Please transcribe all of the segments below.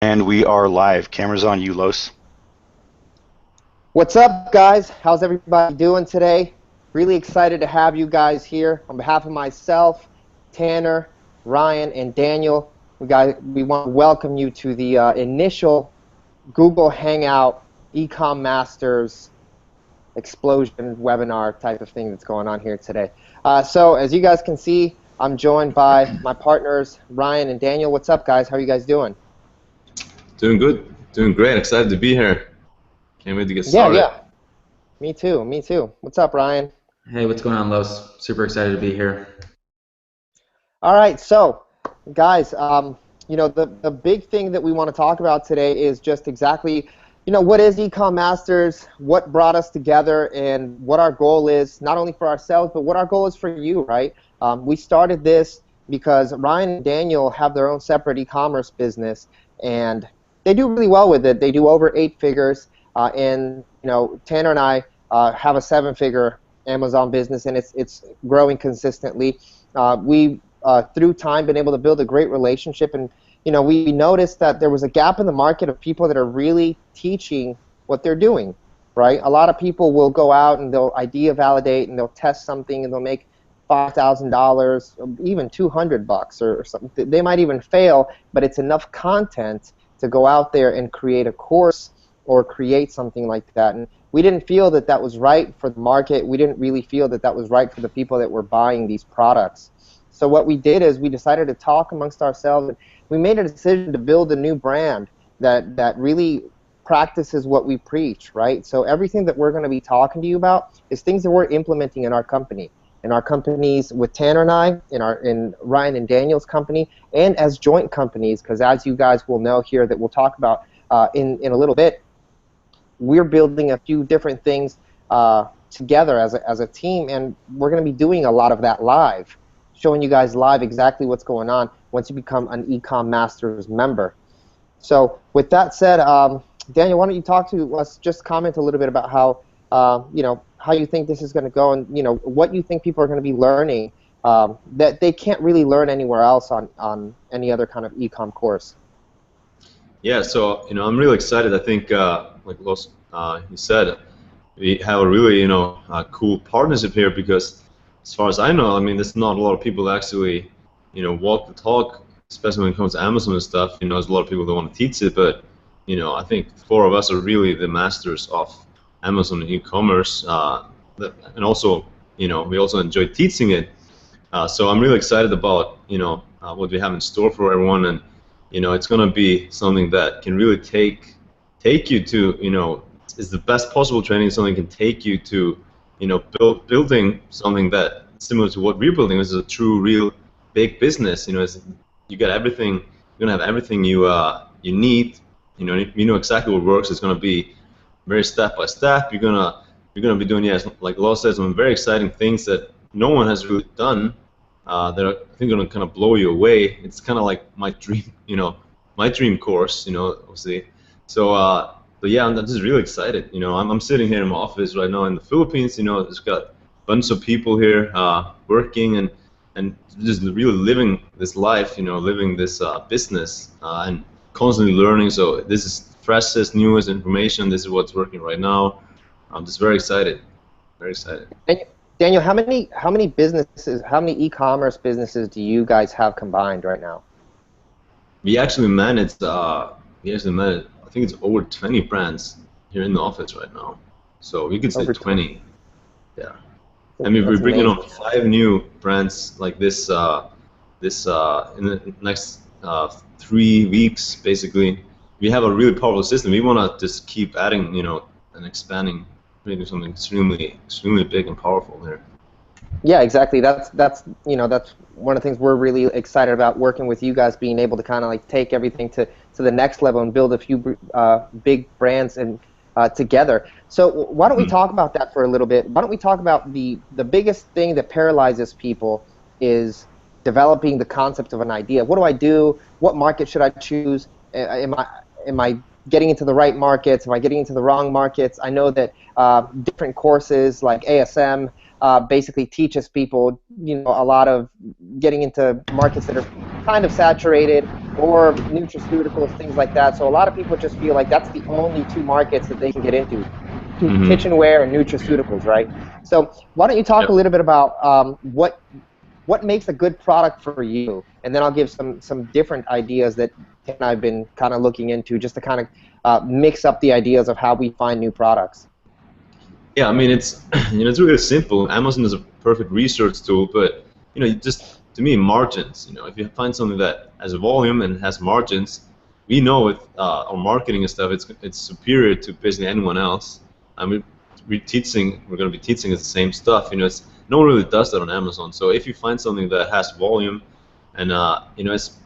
And we are live. Cameras on you, Los. What's up, guys? How's everybody doing today? Really excited to have you guys here. On behalf of myself, Tanner, Ryan, and Daniel, we want to welcome you to the initial Google Hangout Ecom Masters explosion webinar type of thing that's going on here today. So as you guys can see, I'm joined by my partners, Ryan and Daniel. What's up, guys? How are you guys doing? Doing good. Doing great. Excited to be here. Can't wait to get Yeah, started. yeah. Me too. Me too. What's up, Ryan? Hey, what's going on, Los? Super excited to be here. All right, so guys, the big thing that we want to talk about today is just exactly, what is Ecom Masters, what brought us together, and what our goal is, not only for ourselves, but what our goal is for you, right? We started this because Ryan and Daniel have their own separate e-commerce business, and they do really well with it. They do over 8 figures, and Tanner and I have a 7-figure Amazon business, and it's growing consistently. We through time been able to build a great relationship, and we noticed that there was a gap in the market of people that are really teaching what they're doing, right? A lot of people will go out and they'll idea validate and they'll test something and they'll make $5,000, even $200 or something. They might even fail, but it's enough content to go out there and create a course or create something like that. And we didn't feel that that was right for the market. We didn't really feel that that was right for the people that were buying these products. So what we did is we decided to talk amongst ourselves, and we made a decision to build a new brand that really practices what we preach, right? So everything that we're going to be talking to you about is things that we're implementing in our company, in our companies with Tanner and I, in Ryan and Daniel's company, and as joint companies, because as you guys will know here that we'll talk about in a little bit, we're building a few different things together as a team, and we're going to be doing a lot of that live, showing you guys live exactly what's going on once you become an Ecom Masters member. So with that said, Daniel, why don't you talk to us, just comment a little bit about how, how you think this is going to go, and what you think people are going to be learning that they can't really learn anywhere else on any other kind of ecom course. Yeah, so I'm really excited. I think, like Los, you said, we have a really cool partnership here because, as far as I know, I mean, there's not a lot of people that actually walk the talk, especially when it comes to Amazon and stuff. There's a lot of people that want to teach it, but I think 4 of us are really the masters of Amazon and e-commerce, and also we also enjoy teaching it. So I'm really excited about what we have in store for everyone, and it's going to be something that can really take you to is the best possible training. Something can take you to building something that similar to what we're building. This is a true, real, big business. You got everything. You're gonna have everything you need. You know exactly what works. It's gonna be very step by step. You're gonna be doing, like Law says, some very exciting things that no one has really done. That are, I think, gonna kind of blow you away. It's kind of like my dream, my dream course. Obviously. So. But yeah, I'm just really excited. I'm sitting here in my office right now in the Philippines. There's got a bunch of people here working and just really living this life. Living this business and constantly learning. So this is freshest, newest information. This is what's working right now. I'm just very excited. Very excited. Daniel, how many businesses, how many e-commerce businesses do you guys have combined right now? We actually manage. I think it's over 20 brands here in the office right now. So we could say Over 20. Yeah. I mean, we're That's bringing amazing. on 5 new brands like this in the next 3 weeks, basically. We have a really powerful system. We want to just keep adding, and expanding, creating something extremely, extremely big and powerful here. Yeah, exactly. That's one of the things we're really excited about, working with you guys, being able to kind of like take everything to the next level and build a few big brands and together. So why don't we talk about that for a little bit? Why don't we talk about the biggest thing that paralyzes people is developing the concept of an idea. What do I do? What market should I choose? Am I getting into the right markets? Am I getting into the wrong markets? I know that different courses like ASM basically teaches people, a lot of getting into markets that are kind of saturated, or nutraceuticals, things like that. So a lot of people just feel like that's the only two markets that they can get into, Mm-hmm. kitchenware and nutraceuticals, right? So why don't you talk a Yep. little bit about what makes a good product for you, and then I'll give some different ideas that Ken and I've been kind of looking into just to kind of mix up the ideas of how we find new products. Yeah, I mean it's it's really simple. Amazon is a perfect research tool, but you just to me margins. If you find something that has a volume and has margins, we know with our marketing and stuff, it's superior to basically anyone else. I mean, we're going to be teaching the same stuff. It's no one really does that on Amazon. So if you find something that has volume, and it's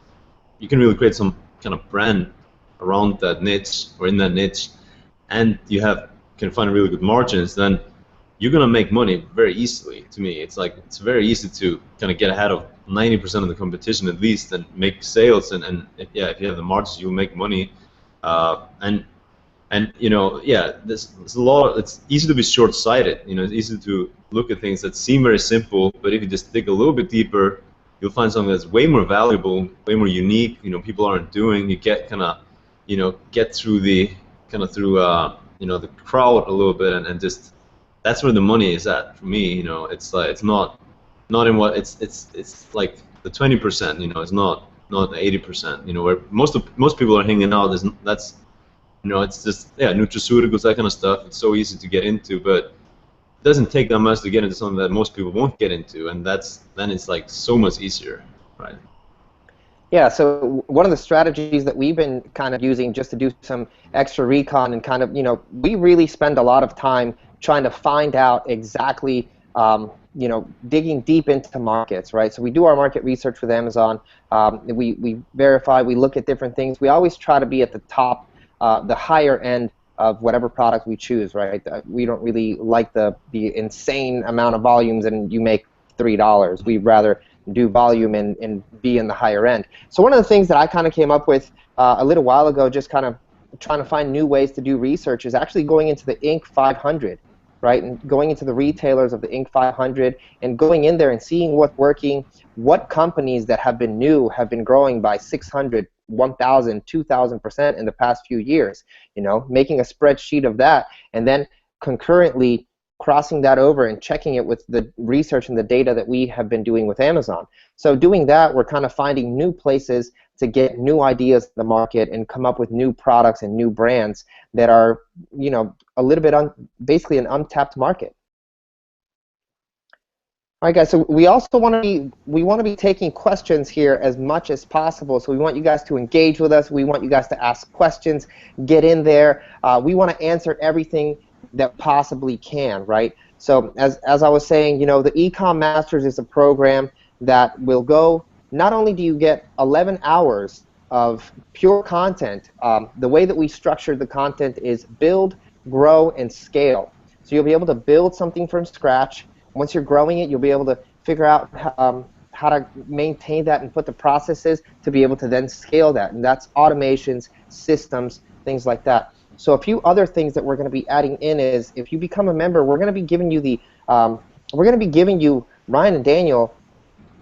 you can really create some kind of brand around that niche or in that niche, and you can find really good margins, then you're gonna make money very easily. To me, it's very easy to kind of get ahead of 90% of the competition at least and make sales. And if you have the margins, you'll make money. And yeah, there's a lot. It's easy to be short-sighted. It's easy to look at things that seem very simple, but if you just dig a little bit deeper, you'll find something that's way more valuable, way more unique. People aren't doing. You get kind of, get through the through the crowd a little bit, and just that's where the money is at for me. It's like it's not in what it's like the 20%. It's not the 80%. Where most people are hanging out. That's it's just, yeah, nutraceuticals, that kind of stuff. It's so easy to get into, but it doesn't take that much to get into something that most people won't get into, and then it's like so much easier, right? Yeah, so one of the strategies that we've been kind of using just to do some extra recon and kind of, we really spend a lot of time trying to find out exactly, digging deep into markets, right? So we do our market research with Amazon. We verify, we look at different things. We always try to be at the top, the higher end of whatever product we choose, right? We don't really like the insane amount of volumes and you make $3. We'd rather do volume and be in the higher end. So one of the things that I kind of came up with a little while ago, just kind of trying to find new ways to do research, is actually going into the Inc. 500, right? And going into the retailers of the Inc. 500 and going in there and seeing what's working, what companies that have been new have been growing by 600, 1,000, 2,000% in the past few years. Making a spreadsheet of that, and then concurrently crossing that over and checking it with the research and the data that we have been doing with Amazon. So doing that, we're kind of finding new places to get new ideas in the market and come up with new products and new brands that are, a little bit basically an untapped market. All right, guys. So we also want to be taking questions here as much as possible. So we want you guys to engage with us. We want you guys to ask questions, get in there. We want to answer everything that possibly can, right? So as I was saying, the Ecom Masters is a program that will go, not only do you get 11 hours of pure content, the way that we structured the content is build, grow, and scale. So you'll be able to build something from scratch. Once you're growing it, you'll be able to figure out how to maintain that and put the processes to be able to then scale that. And that's automations, systems, things like that. So a few other things that we're going to be adding in is, if you become a member, we're going to be giving you Ryan and Daniel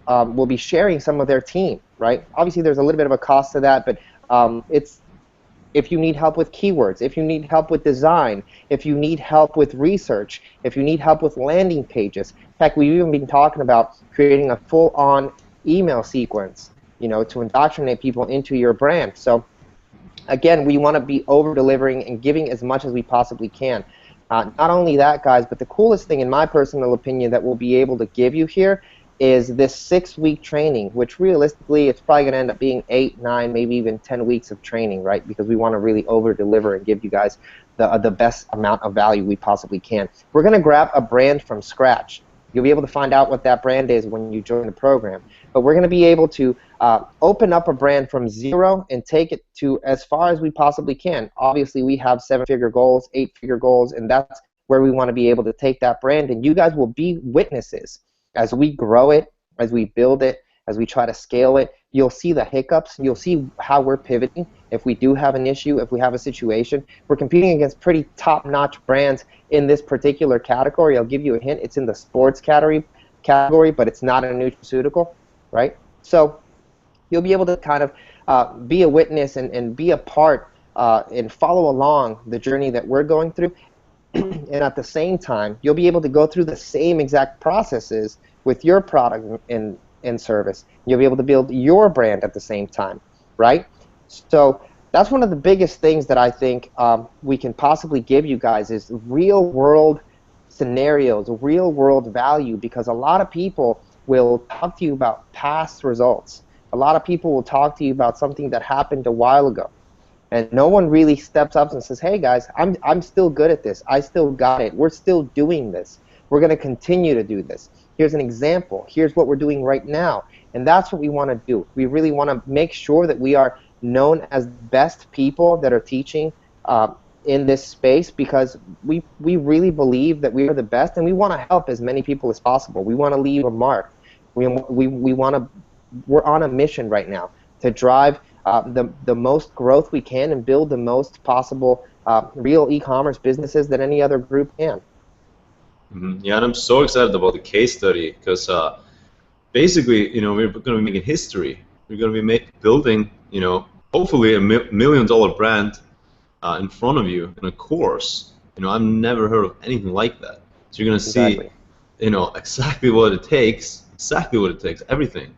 will be sharing some of their team, right? Obviously, there's a little bit of a cost to that, but it's if you need help with keywords, if you need help with design, if you need help with research, if you need help with landing pages. In fact, we've even been talking about creating a full-on email sequence, to indoctrinate people into your brand. So again, we want to be over-delivering and giving as much as we possibly can. Not only that, guys, but the coolest thing, in my personal opinion, that we'll be able to give you here is this 6-week training, which realistically it's probably going to end up being 8, 9, maybe even 10 weeks of training, right? Because we want to really over-deliver and give you guys the best amount of value we possibly can. We're going to grab a brand from scratch. You'll be able to find out what that brand is when you join the program. But we're going to be able to open up a brand from zero and take it to as far as we possibly can. Obviously, we have 7-figure goals, 8-figure goals, and that's where we want to be able to take that brand. And you guys will be witnesses as we grow it, as we build it, as we try to scale it. You'll see the hiccups. You'll see how we're pivoting. If we do have an issue, if we have a situation, we're competing against pretty top-notch brands in this particular category. I'll give you a hint. It's in the sports category, but it's not a nutraceutical, right? So you'll be able to kind of be a witness and be a part and follow along the journey that we're going through. And at the same time, you'll be able to go through the same exact processes with your product and service. You'll be able to build your brand at the same time, right? So that's one of the biggest things that I think we can possibly give you guys is real world scenarios, real world value, because a lot of people will talk to you about past results. A lot of people will talk to you about something that happened a while ago. And no one really steps up and says, hey guys, I'm still good at this. I still got it. We're still doing this. We're going to continue to do this. Here's an example. Here's what we're doing right now. And that's what we want to do. We really want to make sure that we are known as the best people that are teaching in this space, because we really believe that we are the best, and we want to help as many people as possible. We want to leave a mark. We want to, we're on a mission right now to drive the most growth we can and build the most possible real e-commerce businesses that any other group can. Yeah, and I'm so excited about the case study because basically, we're going to be making history. We're going to be building, hopefully a $1 million brand in front of you in a course. I've never heard of anything like that. So you're going to see, exactly what it takes, everything.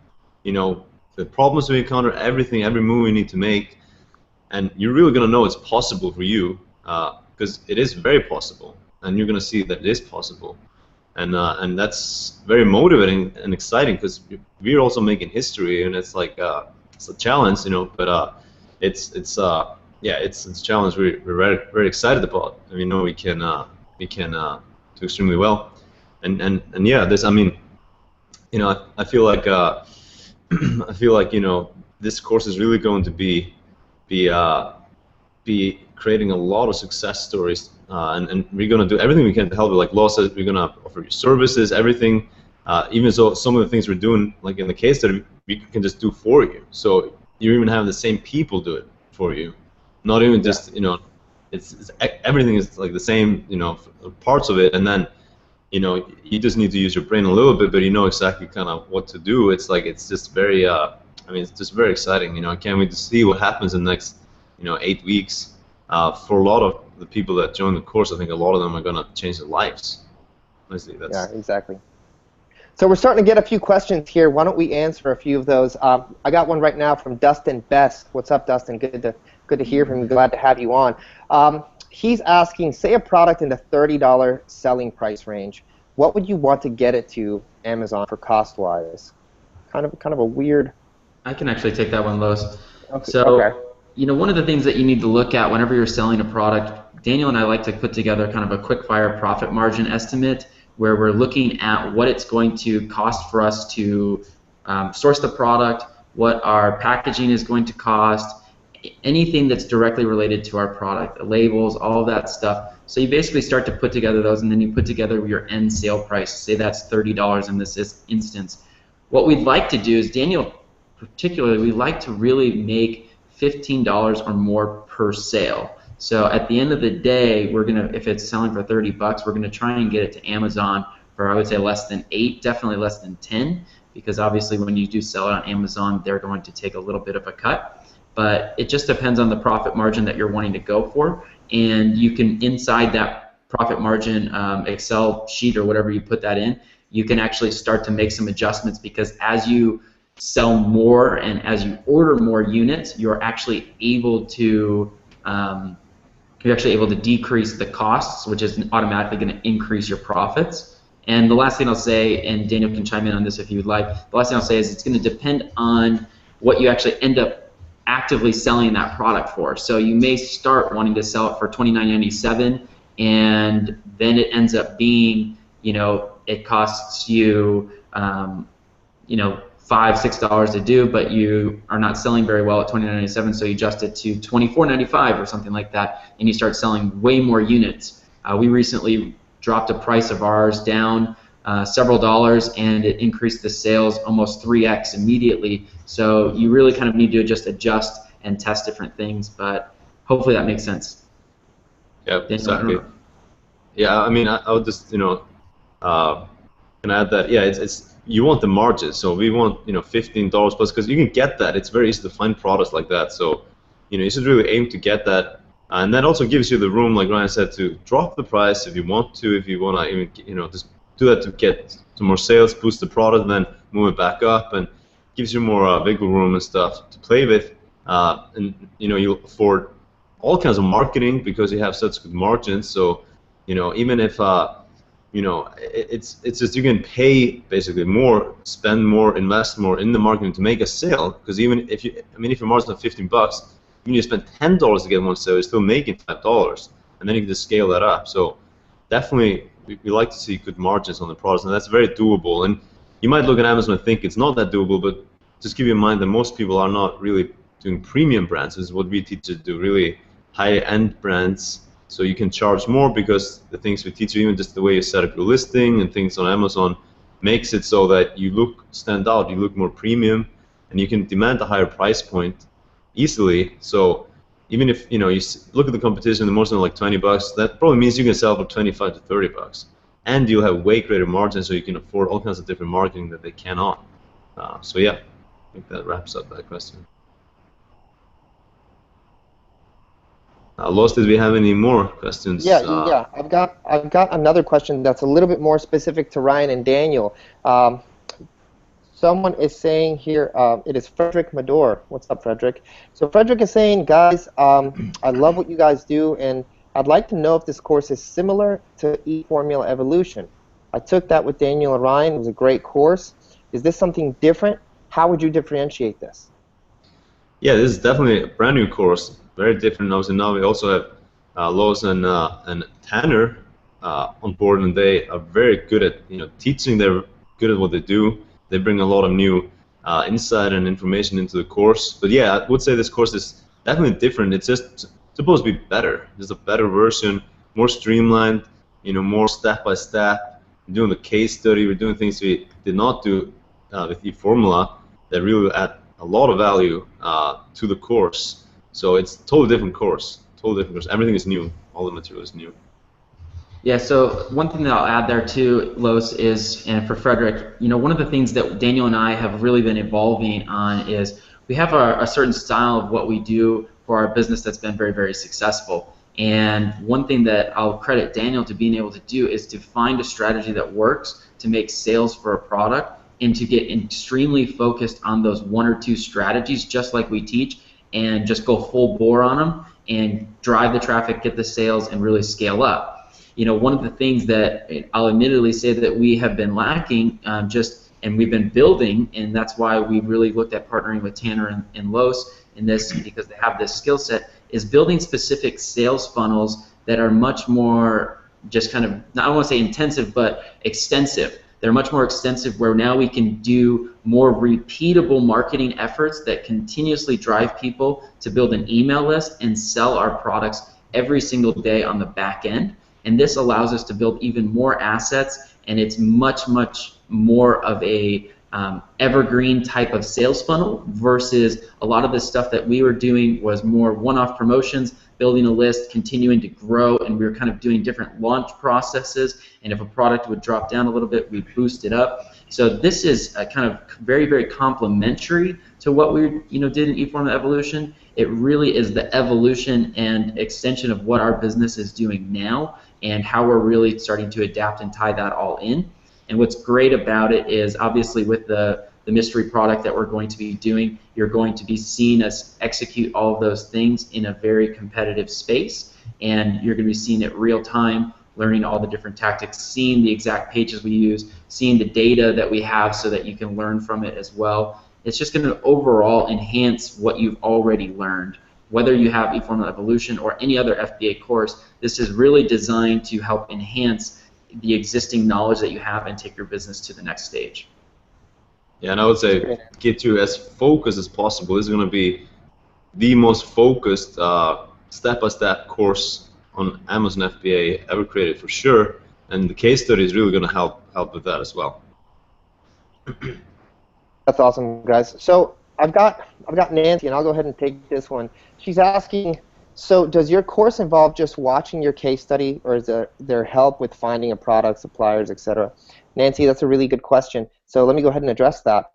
The problems we encounter, everything, every move we need to make, and you're really going to know it's possible for you because it is very possible, and you're going to see that it is possible, and that's very motivating and exciting because we're also making history, and it's like it's a challenge, but it's a challenge we're very, very excited about, and we know we can do extremely well, and yeah, this I feel like. I feel like this course is really going to be creating a lot of success stories, and we're going to do everything we can to help you. Like Law says, we're going to offer you services, everything. Even so, some of the things we're doing, like in the case study, we can just do for you. So you even have the same people do it for you, not even just it's everything is like the same parts of it, and then. You just need to use your brain a little bit, but you know exactly kind of what to do. It's like it's just very, it's just very exciting. I can't wait to see what happens in the next, 8 weeks. For a lot of the people that join the course, I think a lot of them are gonna change their lives. Honestly, that's. Yeah, exactly. So we're starting to get a few questions here. Why don't we answer a few of those? I got one right now from Dustin Best. What's up, Dustin? Good to hear from you. Glad to have you on. He's asking, say a product in the $30 selling price range, what would you want to get it to Amazon for cost-wise? Kind of a weird. I can actually take that one, Lois. Okay. So, Okay. One of the things that you need to look at whenever you're selling a product, Daniel and I like to put together kind of a quick-fire profit margin estimate where we're looking at what it's going to cost for us to source the product, what our packaging is going to cost, anything that's directly related to our product, the labels, all of that stuff. So you basically start to put together those, and then you put together your end sale price. Say that's $30 in this instance. What we'd like to do is, Daniel particularly, we like to really make $15 or more per sale. So at the end of the day, we're gonna, if it's selling for $30, we're gonna try and get it to Amazon for, I would say, less than 8, definitely less than 10, because obviously when you do sell it on Amazon, they're going to take a little bit of a cut. But it just depends on the profit margin that you're wanting to go for, and you can, inside that profit margin Excel sheet or whatever you put that in, you can actually start to make some adjustments, because as you sell more and as you order more units, you're actually able to decrease the costs, which is automatically going to increase your profits. And the last thing I'll say, and Daniel can chime in on this if you would like, the last thing I'll say is it's going to depend on what you actually end up actively selling that product for. So you may start wanting to sell it for $29.97, and then it ends up being, it costs you, $5, $6 to do, but you are not selling very well at $29.97, so you adjust it to $24.95 or something like that, and you start selling way more units. We recently dropped a price of ours down several dollars, and it increased the sales almost 3x immediately. So you really kind of need to just adjust and test different things, but hopefully that makes sense. Yeah, exactly. Yeah, I mean, I would just, can add that, yeah, it's you want the margins. So we want, $15 plus, because you can get that. It's very easy to find products like that. So, you should really aim to get that. And that also gives you the room, like Ryan said, to drop the price if you want to. If you want to even, just do that to get some more sales, boost the product, and then move it back up, and gives you more wiggle room and stuff to play with. And you'll afford all kinds of marketing because you have such good margins. So, even if it's just you can pay basically more, spend more, invest more in the marketing to make a sale. Because even if if your margin is $15, even if you spend $10 to get one sale, you're still making $5, and then you can just scale that up. So definitely, we like to see good margins on the products, and that's very doable. And you might look at Amazon and think it's not that doable, but just keep in mind that most people are not really doing premium brands. This is what we teach you to do, really high-end brands. So you can charge more because the things we teach you, even just the way you set up your listing and things on Amazon, makes it so that you stand out, you look more premium, and you can demand a higher price point easily. So even if you look at the competition, the most of them are like $20, that probably means you can sell for $25 to $30, and you'll have way greater margins, so you can afford all kinds of different marketing that they cannot. So yeah, I think that wraps up that question. Los, did we have any more questions? Yeah. I've got another question that's a little bit more specific to Ryan and Daniel. Someone is saying here, it is Frederick Mador. What's up, Frederick? So Frederick is saying, guys, I love what you guys do, and I'd like to know if this course is similar to eFormula Evolution. I took that with Daniel and Ryan. It was a great course. Is this something different? How would you differentiate this? Yeah, this is definitely a brand new course, very different. Obviously, now we also have Los and Tanner on board, and they are very good at teaching. They're good at what they do. They bring a lot of new insight and information into the course. But yeah, I would say this course is definitely different. It's just supposed to be better. It's a better version, more streamlined, more step by step. We're doing the case study. We're doing things we did not do with eFormula that really add a lot of value to the course. So it's a totally different course. Totally different course. Everything is new. All the material is new. Yeah, so one thing that I'll add there too, Los, is, and for Frederick, one of the things that Daniel and I have really been evolving on is we have a certain style of what we do for our business that's been very, very successful. And one thing that I'll credit Daniel to being able to do is to find a strategy that works to make sales for a product and to get extremely focused on those one or two strategies, just like we teach, and just go full bore on them and drive the traffic, get the sales, and really scale up. One of the things that I'll admittedly say that we have been lacking and we've been building, and that's why we really looked at partnering with Tanner and Los in this, because they have this skill set, is building specific sales funnels that are much more just kind of, I don't want to say intensive, but extensive. They're much more extensive, where now we can do more repeatable marketing efforts that continuously drive people to build an email list and sell our products every single day on the back end. And this allows us to build even more assets, and it's much, much more of a evergreen type of sales funnel versus a lot of the stuff that we were doing was more one-off promotions, building a list, continuing to grow, and we were kind of doing different launch processes, and if a product would drop down a little bit, we'd boost it up. So this is a kind of very, very complementary to what we did in eFormula Evolution. It really is the evolution and extension of what our business is doing now and how we're really starting to adapt and tie that all in. And what's great about it is, obviously, with the mystery product that we're going to be doing, you're going to be seeing us execute all of those things in a very competitive space, and you're going to be seeing it real time, learning all the different tactics, seeing the exact pages we use, seeing the data that we have so that you can learn from it as well. It's just going to overall enhance what you've already learned. Whether you have eFormula Evolution or any other FBA course, this is really designed to help enhance the existing knowledge that you have and take your business to the next stage. Yeah, and I would say get you as focused as possible. This is going to be the most focused step-by-step course on Amazon FBA ever created, for sure. And the case study is really going to help with that as well. That's awesome, guys. So I've got Nancy, and I'll go ahead and take this one. She's asking, so does your course involve just watching your case study, or is there help with finding a product, suppliers, etc.? Nancy, that's a really good question. So let me go ahead and address that.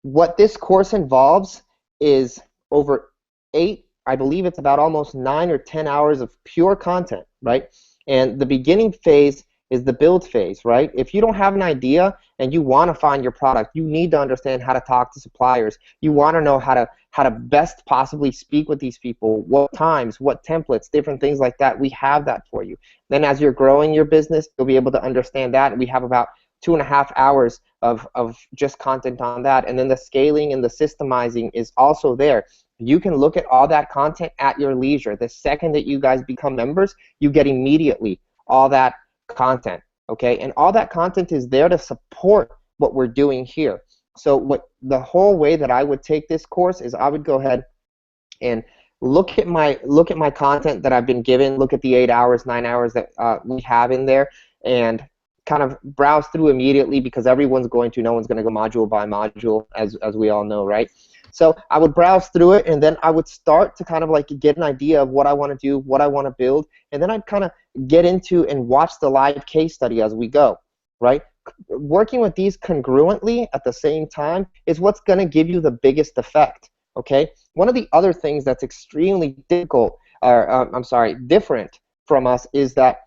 What this course involves is over 8, I believe it's about almost 9 or 10 hours of pure content, right? And the beginning phase is the build phase, right? If you don't have an idea and you want to find your product, you need to understand how to talk to suppliers. You want to know how to best possibly speak with these people, what times, what templates, different things like that. We have that for you. Then as you're growing your business, you'll be able to understand that. And we have about 2.5 hours of just content on that. And then the scaling and the systemizing is also there. You can look at all that content at your leisure. The second that you guys become members, you get immediately all that content, okay? And all that content is there to support what we're doing here. So what the whole way that I would take this course is I would go ahead and look at my content that I've been given, look at the 8 hours, 9 hours that we have in there, and kind of browse through immediately, because everyone's going to, no one's going to go module by module, as we all know, right? So I would browse through it, and then I would start to kind of like get an idea of what I want to do, what I want to build, and then I'd kind of get into and watch the live case study as we go, right? Working with these congruently at the same time is what's going to give you the biggest effect, okay? One of the other things that's extremely difficult, different from us is that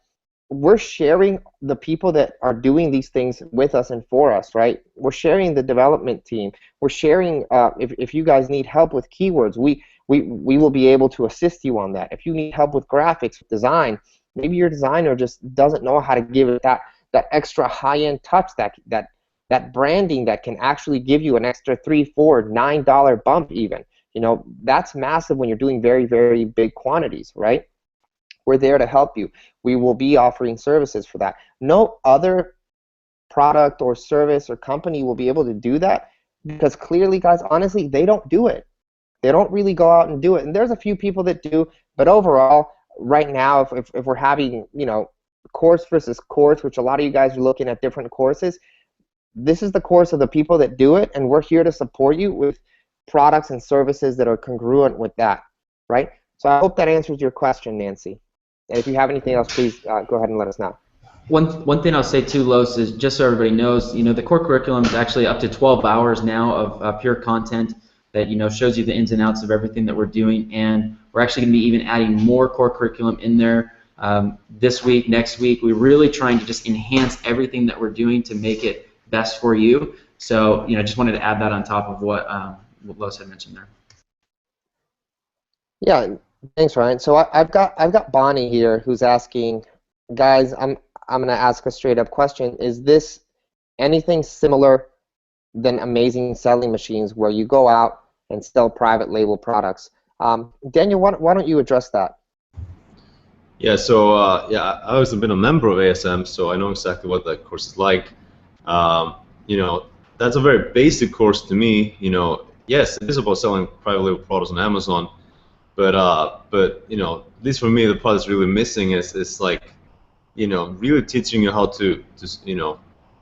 we're sharing the people that are doing these things with us and for us, right? We're sharing the development team. We're sharing, if you guys need help with keywords, we will be able to assist you on that. If you need help with graphics, with design, maybe your designer just doesn't know how to give it that extra high-end touch, that branding that can actually give you an extra $3, $4, $9 bump even. You know, that's massive when you're doing very, very big quantities, right? We're there to help you. We will be offering services for that. No other product or service or company will be able to do that, because clearly, guys, honestly, they don't do it. They don't really go out and do it. And there's a few people that do, but overall, right now, if we're having, you know, course versus course, which a lot of you guys are looking at different courses, this is the course of the people that do it, and we're here to support you with products and services that are congruent with that, right? So I hope that answers your question, Nancy. And if you have anything else, please go ahead and let us know. One thing I'll say too, Los, is just so everybody knows, you know, the core curriculum is actually up to 12 hours now of pure content that, you know, shows you the ins and outs of everything that we're doing, and we're actually going to be even adding more core curriculum in there this week, next week. We're really trying to just enhance everything that we're doing to make it best for you. So, you know, just wanted to add that on top of what Los had mentioned there. Yeah, thanks, Ryan. So I've got Bonnie here who's asking, guys, I'm going to ask a straight up question. Is this anything similar than Amazing Selling Machines, where you go out and sell private label products? Daniel, why don't you address that? Yeah, so yeah, I've always been a member of ASM, so I know exactly what that course is like. You know, that's a very basic course to me. You know, yes, it is about selling private label products on Amazon, but you know, at least for me, the part that's really missing is like, you know, really teaching you how to you know,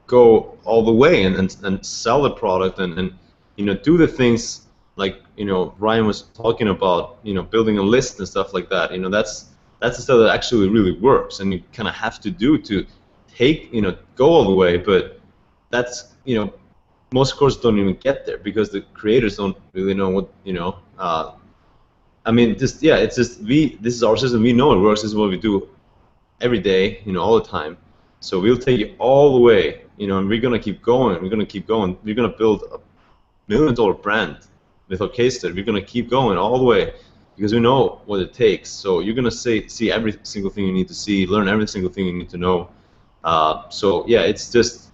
go all the way and sell the product and you know, do the things like, you know, Ryan was talking about, you know, building a list and stuff like that. You know, that's the stuff that actually really works, and you kind of have to do to take, you know, go all the way. But that's, you know, most courses don't even get there because the creators don't really know what, you know. I mean, just yeah, it's just this is our system. We know it works. This is what we do every day, you know, all the time. So we'll take you all the way, you know, and we're gonna keep going. We're gonna keep going. We're gonna build a $1 million brand with our case study. We're gonna keep going all the way because we know what it takes. So you're gonna see every single thing you need to see, learn every single thing you need to know. So yeah, it's just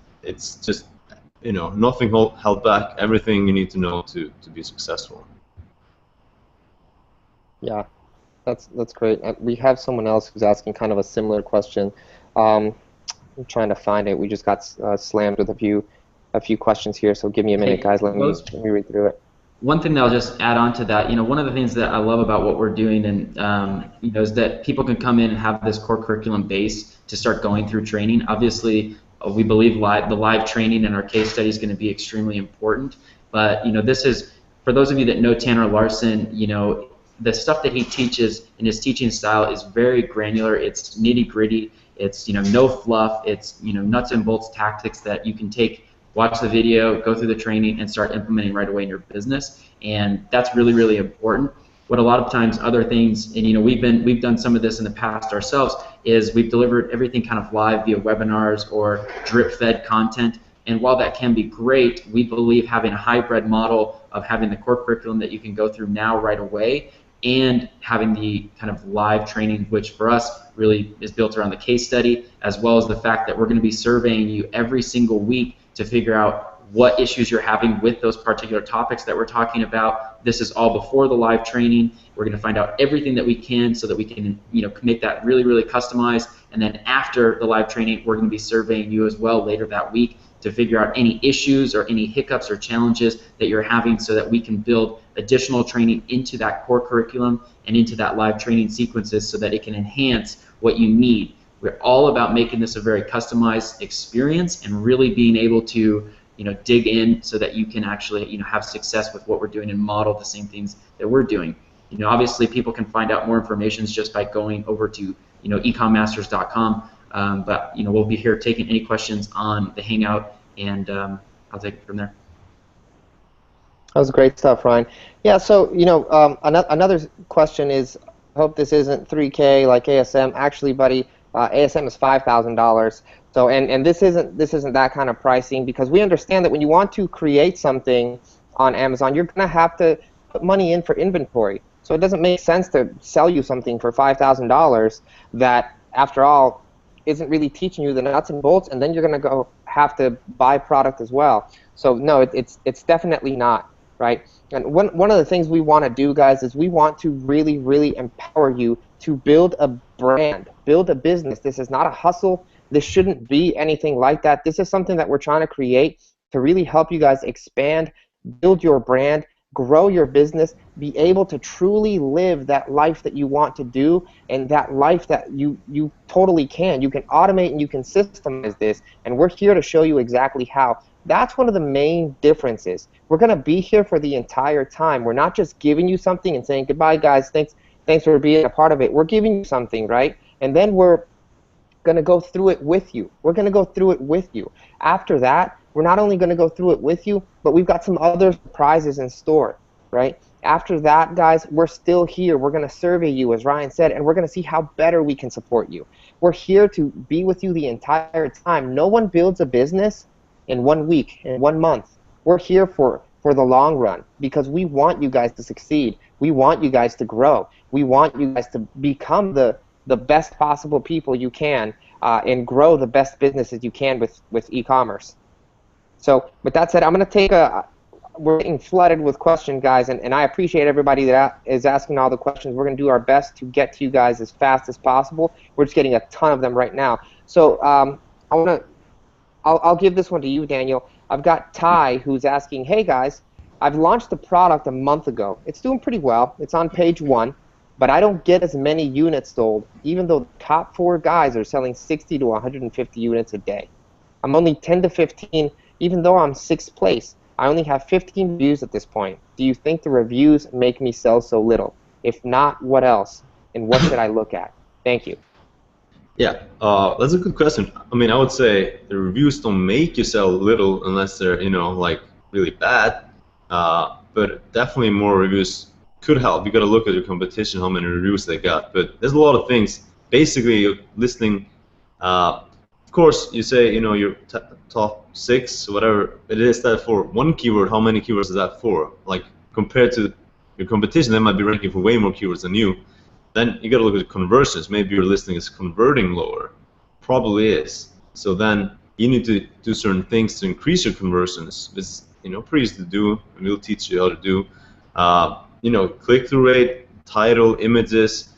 you know, nothing held back. Everything you need to know to be successful. Yeah, that's great. We have someone else who's asking kind of a similar question. I'm trying to find it. We just got slammed with a few questions here, so give me a minute, guys. Let me read through it. One thing that I'll just add on to that, you know, one of the things that I love about what we're doing, and you know, is that people can come in and have this core curriculum base to start going through training. Obviously, we believe the live training and our case study is going to be extremely important. But you know, this is, for those of you that know Tanner Larson, you know, the stuff that he teaches in his teaching style is very granular. It's nitty-gritty. It's no fluff. It's nuts and bolts tactics that you can take, watch the video, go through the training, and start implementing right away in your business. And that's really, really important. What a lot of times other things, and we've done some of this in the past ourselves, is we've delivered everything kind of live via webinars or drip-fed content. And while that can be great, we believe having a hybrid model of having the core curriculum that you can go through now right away and having the kind of live training, which for us really is built around the case study, as well as the fact that we're going to be surveying you every single week to figure out what issues you're having with those particular topics that we're talking about. This is all before the live training. We're going to find out everything that we can so that we can make that really, really customized. And then after the live training, we're going to be surveying you as well later that week to figure out any issues or any hiccups or challenges that you're having so that we can build additional training into that core curriculum and into that live training sequences so that it can enhance what you need. We're all about making this a very customized experience and really being able to dig in so that you can actually have success with what we're doing and model the same things that we're doing. Obviously people can find out more information just by going over to ecommasters.com. But we'll be here taking any questions on the Hangout, and I'll take it from there. That was great stuff, Ryan. Yeah, so another question is, I hope this isn't 3K like ASM. Actually, buddy, ASM is $5,000. So and this isn't that kind of pricing, because we understand that when you want to create something on Amazon, you're going to have to put money in for inventory. So it doesn't make sense to sell you something for $5,000 that, after all, isn't really teaching you the nuts and bolts, and then you're going to go have to buy product as well. So no, it's definitely not, right? And one of the things we want to do, guys, is we want to really, really empower you to build a brand, build a business. This is not a hustle. This shouldn't be anything like that. This is something that we're trying to create to really help you guys expand, build your brand, grow your business, be able to truly live that life that you want to do, and that life that you totally can. You can automate and you can systemize this, and we're here to show you exactly how. That's one of the main differences. We're going to be here for the entire time. We're not just giving you something and saying, goodbye, guys, thanks for being a part of it. We're giving you something, right? And then we're going to go through it with you. We're going to go through it with you. After that, we're not only going to go through it with you, but we've got some other surprises in store, right? After that, guys, we're still here. We're going to survey you, as Ryan said, and we're going to see how better we can support you. We're here to be with you the entire time. No one builds a business in 1 week, in 1 month. We're here for the long run, because we want you guys to succeed. We want you guys to grow. We want you guys to become the best possible people you can and grow the best businesses you can with e-commerce. So with that said, I'm going to take we're getting flooded with questions, guys, and I appreciate everybody that is asking all the questions. We're going to do our best to get to you guys as fast as possible. We're just getting a ton of them right now. So I'll give this one to you, Daniel. I've got Ty, who's asking, hey guys, I've launched the product a month ago. It's doing pretty well. It's on page 1, but I don't get as many units sold, even though the top 4 guys are selling 60 to 150 units a day. I'm only 10 to 15, even though I'm 6th place. I only have 15 reviews at this point. Do you think the reviews make me sell so little? If not, what else? And what should I look at? Thank you. Yeah, that's a good question. I mean, I would say the reviews don't make you sell little unless they're, like really bad. But definitely more reviews could help. You got to look at your competition, how many reviews they got. But there's a lot of things. Basically, you're listing. Of course, you say your top 6, whatever it is, that for one keyword. How many keywords is that for? Like compared to your competition, they might be ranking for way more keywords than you. Then you got to look at conversions. Maybe your listing is converting lower. Probably is. So then you need to do certain things to increase your conversions. It's pretty easy to do, and we'll teach you how to do. Click-through rate, title, images,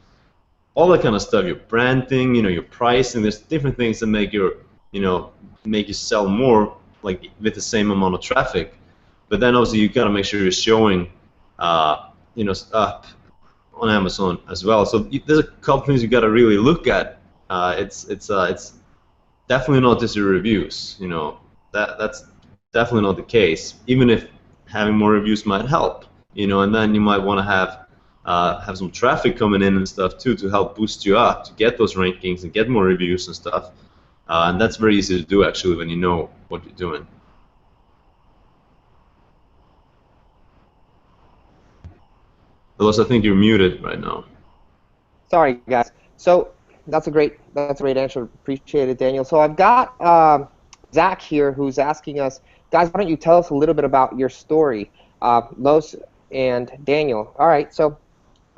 all that kind of stuff. Your branding, your pricing. There's different things that make you sell more, like with the same amount of traffic. But then also you got to make sure you're showing, stuff on Amazon as well. So there's a couple things you got to really look at. It's definitely not just your reviews. That's definitely not the case. Even if having more reviews might help. And then you might want to have have some traffic coming in and stuff too to help boost you up to get those rankings and get more reviews and stuff. And that's very easy to do actually when you know what you're doing. Unless I think you're muted right now. Sorry, guys. So that's a great answer. Appreciate it, Daniel. So I've got Zach here who's asking us, guys, why don't you tell us a little bit about your story, Los and Daniel. All right, so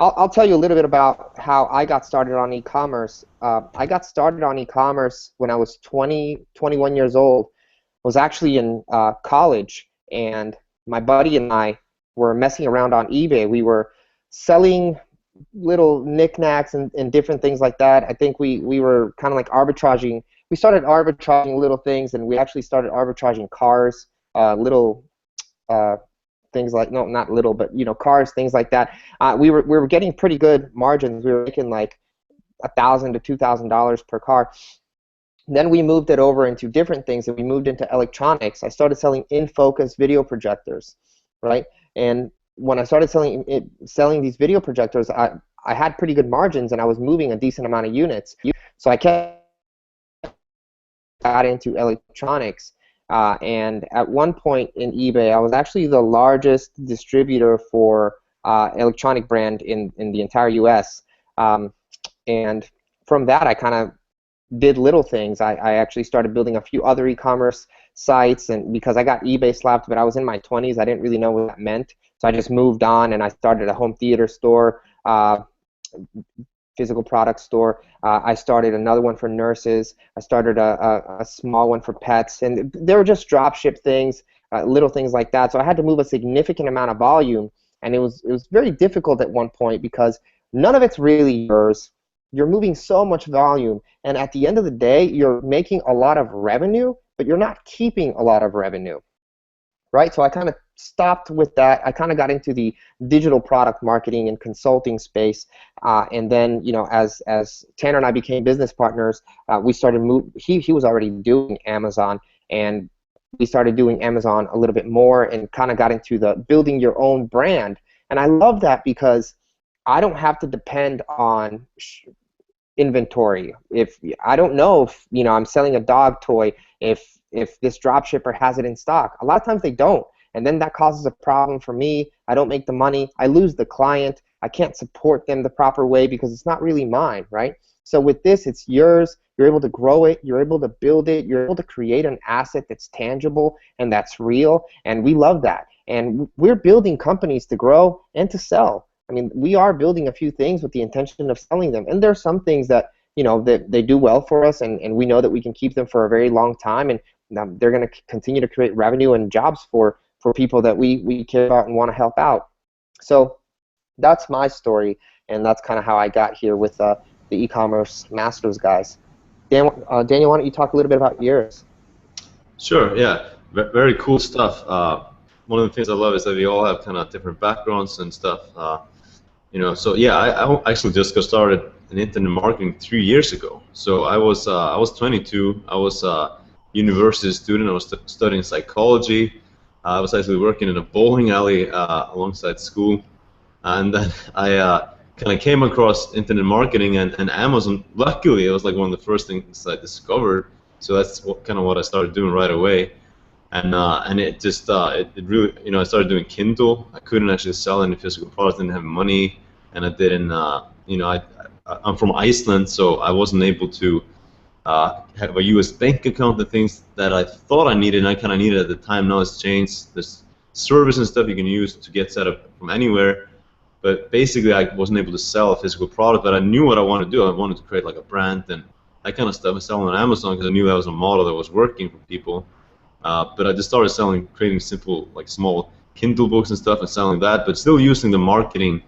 I'll tell you a little bit about how I got started on e-commerce. I got started on e-commerce when I was 21 years old. I was actually in college, and my buddy and I were messing around on eBay. We were selling little knickknacks and different things like that. I think we were kind of like arbitraging. We started arbitraging little things, and we actually started arbitraging cars, little things like, no, not little, but cars, things like that. We were getting pretty good margins. We were making like $1,000 to $2,000 per car. Then we moved it over into different things, and we moved into electronics. I started selling in-focus video projectors, right? And when I started selling these video projectors, I had pretty good margins, and I was moving a decent amount of units. So I got into electronics. And at one point in eBay, I was actually the largest distributor for electronic brand in the entire U.S. And from that, I kind of did little things. I actually started building a few other e-commerce sites, and because I got eBay slapped, but I was in my 20s, I didn't really know what that meant. So I just moved on, and I started a home theater store, physical product store. I started another one for nurses. I started a small one for pets, and they were just drop ship things, little things like that. So I had to move a significant amount of volume, and it was very difficult at one point because none of it's really yours. You're moving so much volume, and at the end of the day, you're making a lot of revenue, but you're not keeping a lot of revenue, right? So I kind of stopped with that. I kind of got into the digital product marketing and consulting space, and then as Tanner and I became business partners, we started he was already doing Amazon, and we started doing Amazon a little bit more, and kind of got into the building your own brand. And I love that because I don't have to depend on inventory. If I don't know if I'm selling a dog toy, if this drop shipper has it in stock, a lot of times they don't, and then that causes a problem for me. I don't make the money. I lose the client. I can't support them the proper way because it's not really mine, right? So with this, it's yours. You're able to grow it. You're able to build it. You're able to create an asset that's tangible and that's real, and we love that. And we're building companies to grow and to sell. I mean, we are building a few things with the intention of selling them, and there are some things that that they do well for us, and we know that we can keep them for a very long time, and they're going to continue to create revenue and jobs for people that we care about and want to help out. So that's my story, and that's kind of how I got here with the e-commerce masters guys. Daniel, why don't you talk a little bit about yours? Sure. Yeah. Very cool stuff. One of the things I love is that we all have kind of different backgrounds and stuff. So yeah, I actually just got started in internet marketing 3 years ago. So I was 22. I was a university student. I was studying psychology. I was actually working in a bowling alley alongside school, and then I kind of came across internet marketing and Amazon. Luckily, it was like one of the first things I discovered. So that's kind of what I started doing right away. And it just it really, I started doing Kindle. I couldn't actually sell any physical products, didn't have money, and I didn't I'm from Iceland, so I wasn't able to have a US bank account. The things that I thought I needed, and I kind of needed at the time, now it's changed. There's service and stuff you can use to get set up from anywhere, but basically I wasn't able to sell a physical product, but I knew what I wanted to do. I wanted to create like a brand and that kind of stuff. I selling on Amazon because I knew that was a model that was working for people. But I just started creating simple, like small Kindle books and stuff and selling that, but still using the marketing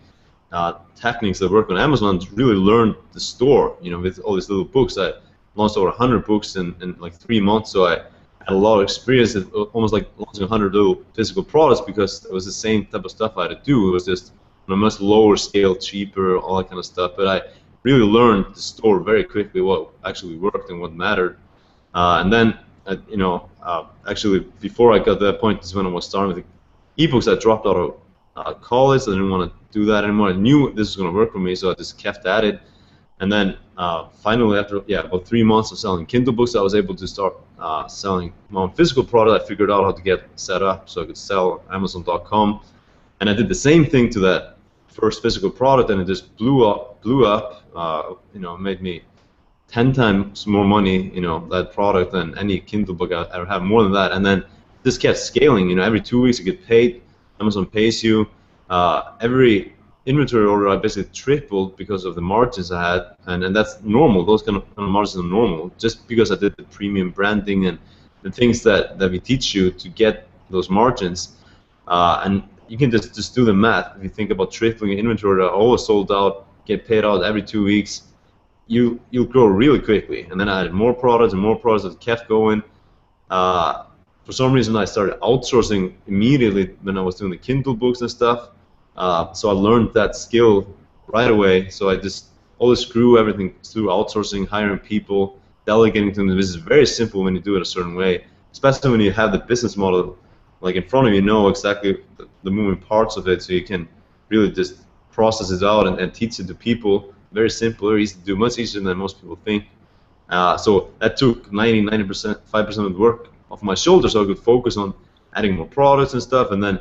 techniques that work on Amazon to really learn the store, with all these little books. I launched over 100 books in like 3 months, so I had a lot of experience, almost like launching 100 little physical products, because it was the same type of stuff I had to do. It was just on a much lower scale, cheaper, all that kind of stuff, but I really learned the store very quickly, what actually worked and what mattered. And then actually, before I got to that point is when I was starting with the ebooks. I dropped out of college. I didn't want to do that anymore. I knew this was going to work for me, so I just kept at it. And then finally, after about 3 months of selling Kindle books, I was able to start selling my own physical product. I figured out how to get set up so I could sell Amazon.com, and I did the same thing to that first physical product, and it just blew up. Made me 10 times more money, that product than any Kindle book I ever have, more than that. And then this kept scaling. Every 2 weeks you get paid. Amazon pays you. Every inventory order I basically tripled because of the margins I had, and that's normal. Those kind of margins are normal, just because I did the premium branding and the things that we teach you to get those margins. And you can just do the math. If you think about tripling your inventory, always sold out, get paid out every 2 weeks, you'll grow really quickly. And then I added more products and more products that kept going. For some reason, I started outsourcing immediately when I was doing the Kindle books and stuff. So I learned that skill right away. So I just always grew everything through outsourcing, hiring people, delegating to them. This is very simple when you do it a certain way, especially when you have the business model like in front of you, know exactly the moving parts of it, so you can really just process it out and teach it to people. Very simple, very easy to do, much easier than most people think. So that took 90%, 5% of the work off my shoulders, so I could focus on adding more products and stuff. And then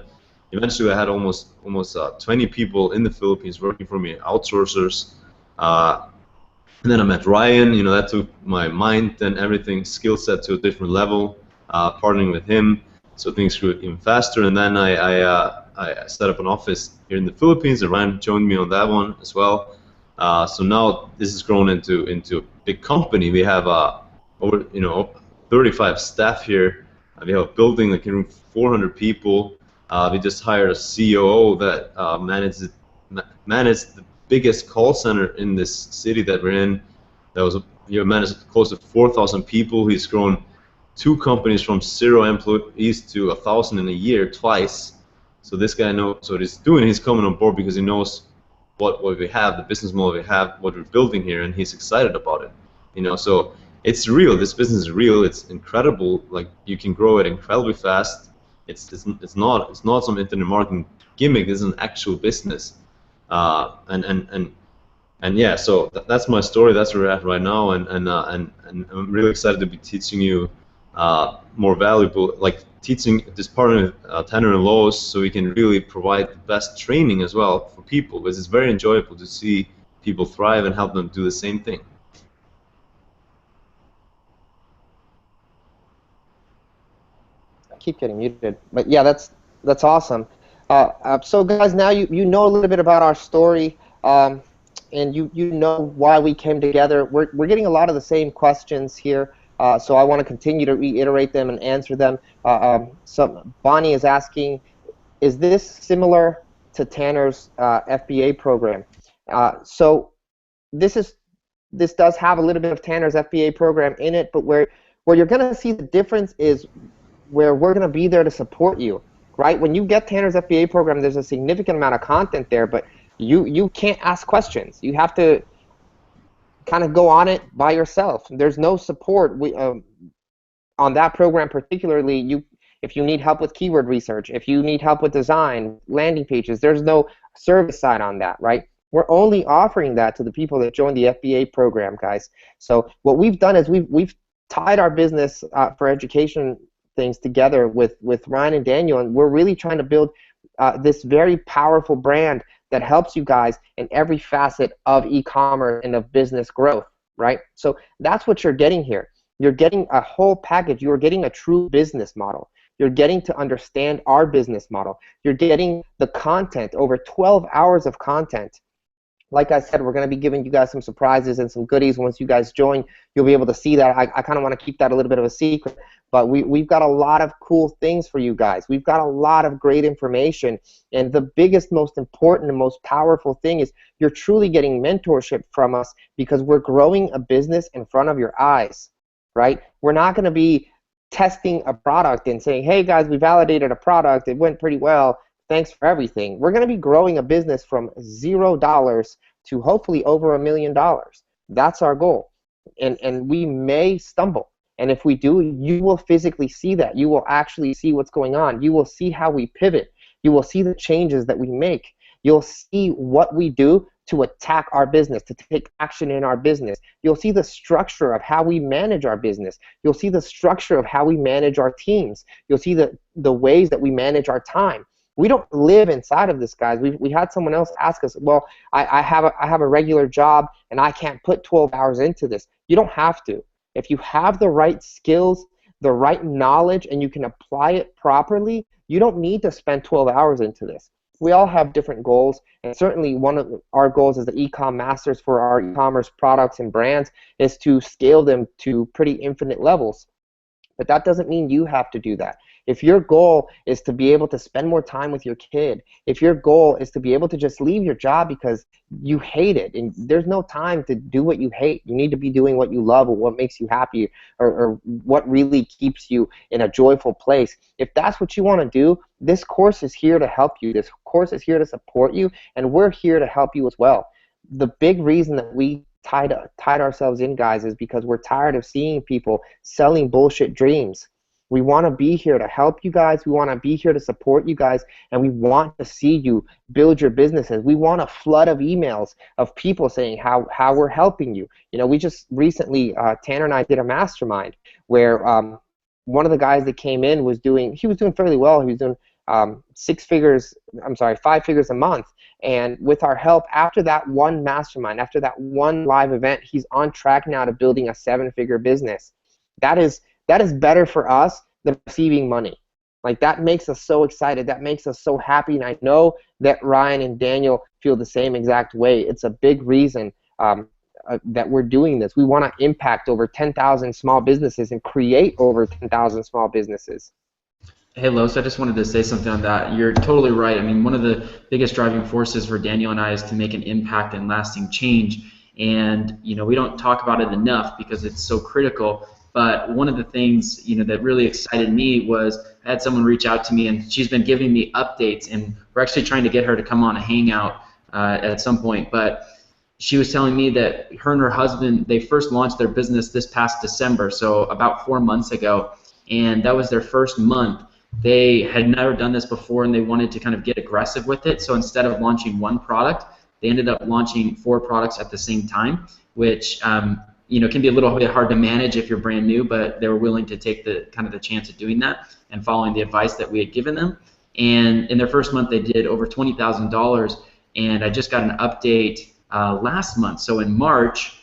eventually I had almost 20 people in the Philippines working for me, outsourcers. And then I met Ryan. That took my mind and everything, skill set to a different level, partnering with him, so things grew even faster. And then I set up an office here in the Philippines, and Ryan joined me on that one as well. So now this has grown into a big company. We have over 35 staff here. We have a building that can room 400 people. We just hired a COO that managed the biggest call center in this city that we're in. That was managed close to 4,000 people. He's grown 2 companies from 0 employees to 1,000 in a year twice. So this guy knows what he's doing. He's coming on board because he knows what we have, the business model we have, what we're building here, and he's excited about it. So it's real. This business is real. It's incredible. Like, you can grow it incredibly fast. It's not some internet marketing gimmick. This is an actual business. And yeah, so that's my story. That's where we're at right now, and I'm really excited to be teaching you more valuable, like teaching this partner Tanner and Lowe's, so we can really provide the best training as well for people, because it's very enjoyable to see people thrive and help them do the same thing. I keep getting muted, but yeah, that's awesome. So guys, now you know a little bit about our story, and you know why we came together. We're getting a lot of the same questions here. So I want to continue to reiterate them and answer them. So Bonnie is asking, is this similar to Tanner's FBA program? So this does have a little bit of Tanner's FBA program in it, but where you're going to see the difference is where we're going to be there to support you, right? When you get Tanner's FBA program, there's a significant amount of content there, but you can't ask questions. You have to kind of go on it by yourself. There's no support. On that program particularly, if you need help with keyword research, if you need help with design, landing pages, there's no service side on that, right? We're only offering that to the people that join the FBA program, guys. So what we've done is we've tied our business for education things together with Ryan and Daniel, and we're really trying to build this very powerful brand that helps you guys in every facet of e-commerce and of business growth, right? So that's what you're getting here. You're getting a whole package. You're getting a true business model. You're getting to understand our business model. You're getting the content, over 12 hours of content. Like I said, we're going to be giving you guys some surprises and some goodies. Once you guys join, you'll be able to see that. I kind of want to keep that a little bit of a secret, but we've got a lot of cool things for you guys. We've got a lot of great information, and the biggest, most important, and most powerful thing is you're truly getting mentorship from us, because we're growing a business in front of your eyes, right? We're not going to be testing a product and saying, hey guys, we validated a product, it went pretty well, thanks for everything. We're going to be growing a business from $0 to hopefully over $1 million. That's our goal. And we may stumble. And if we do, you will physically see that. You will actually see what's going on. You will see how we pivot. You will see the changes that we make. You'll see what we do to attack our business, to take action in our business. You'll see the structure of how we manage our business. You'll see the structure of how we manage our teams. You'll see the ways that we manage our time. We don't live inside of this, guys. We had someone else ask us, well, I have a regular job and I can't put 12 hours into this. You don't have to. If you have the right skills, the right knowledge, and you can apply it properly, you don't need to spend 12 hours into this. We all have different goals, and certainly one of our goals as the Ecom Masters for our e-commerce products and brands is to scale them to pretty infinite levels. But that doesn't mean you have to do that. If your goal is to be able to spend more time with your kid, if your goal is to be able to just leave your job because you hate it, and there's no time to do what you hate. You need to be doing what you love or what makes you happy, or what really keeps you in a joyful place. If that's what you want to do, this course is here to help you. This course is here to support you, and we're here to help you as well. The big reason that we tied ourselves in, guys, is because we're tired of seeing people selling bullshit dreams. We want to be here to help you guys. We want to be here to support you guys, and we want to see you build your businesses. We want a flood of emails of people saying how we're helping you. You know, we just recently, Tanner and I did a mastermind where one of the guys that came in was doing fairly well. He was doing 5 figures a month. And with our help, after that one mastermind, after that one live event, he's on track now to building a 7-figure business. That is better for us than receiving money. Like, that makes us so excited. That makes us so happy. And I know that Ryan and Daniel feel the same exact way. It's a big reason that we're doing this. We want to impact over 10,000 small businesses and create over 10,000 small businesses. Hey, Los, I just wanted to say something on that. You're totally right. I mean, one of the biggest driving forces for Daniel and I is to make an impact and lasting change. And, you know, we don't talk about it enough because it's so critical. But one of the things, you know, that really excited me was I had someone reach out to me, and she's been giving me updates, and we're actually trying to get her to come on a hangout at some point. But she was telling me that her and her husband, they first launched their business this past December, so about 4 months ago, and that was their first month. They had never done this before, and they wanted to kind of get aggressive with it. So instead of launching one product, they ended up launching 4 products at the same time, which you know, can be a little bit hard to manage if you're brand new, but they were willing to take the chance of doing that and following the advice that we had given them. And in their first month, they did over $20,000. And I just got an update last month. So in March,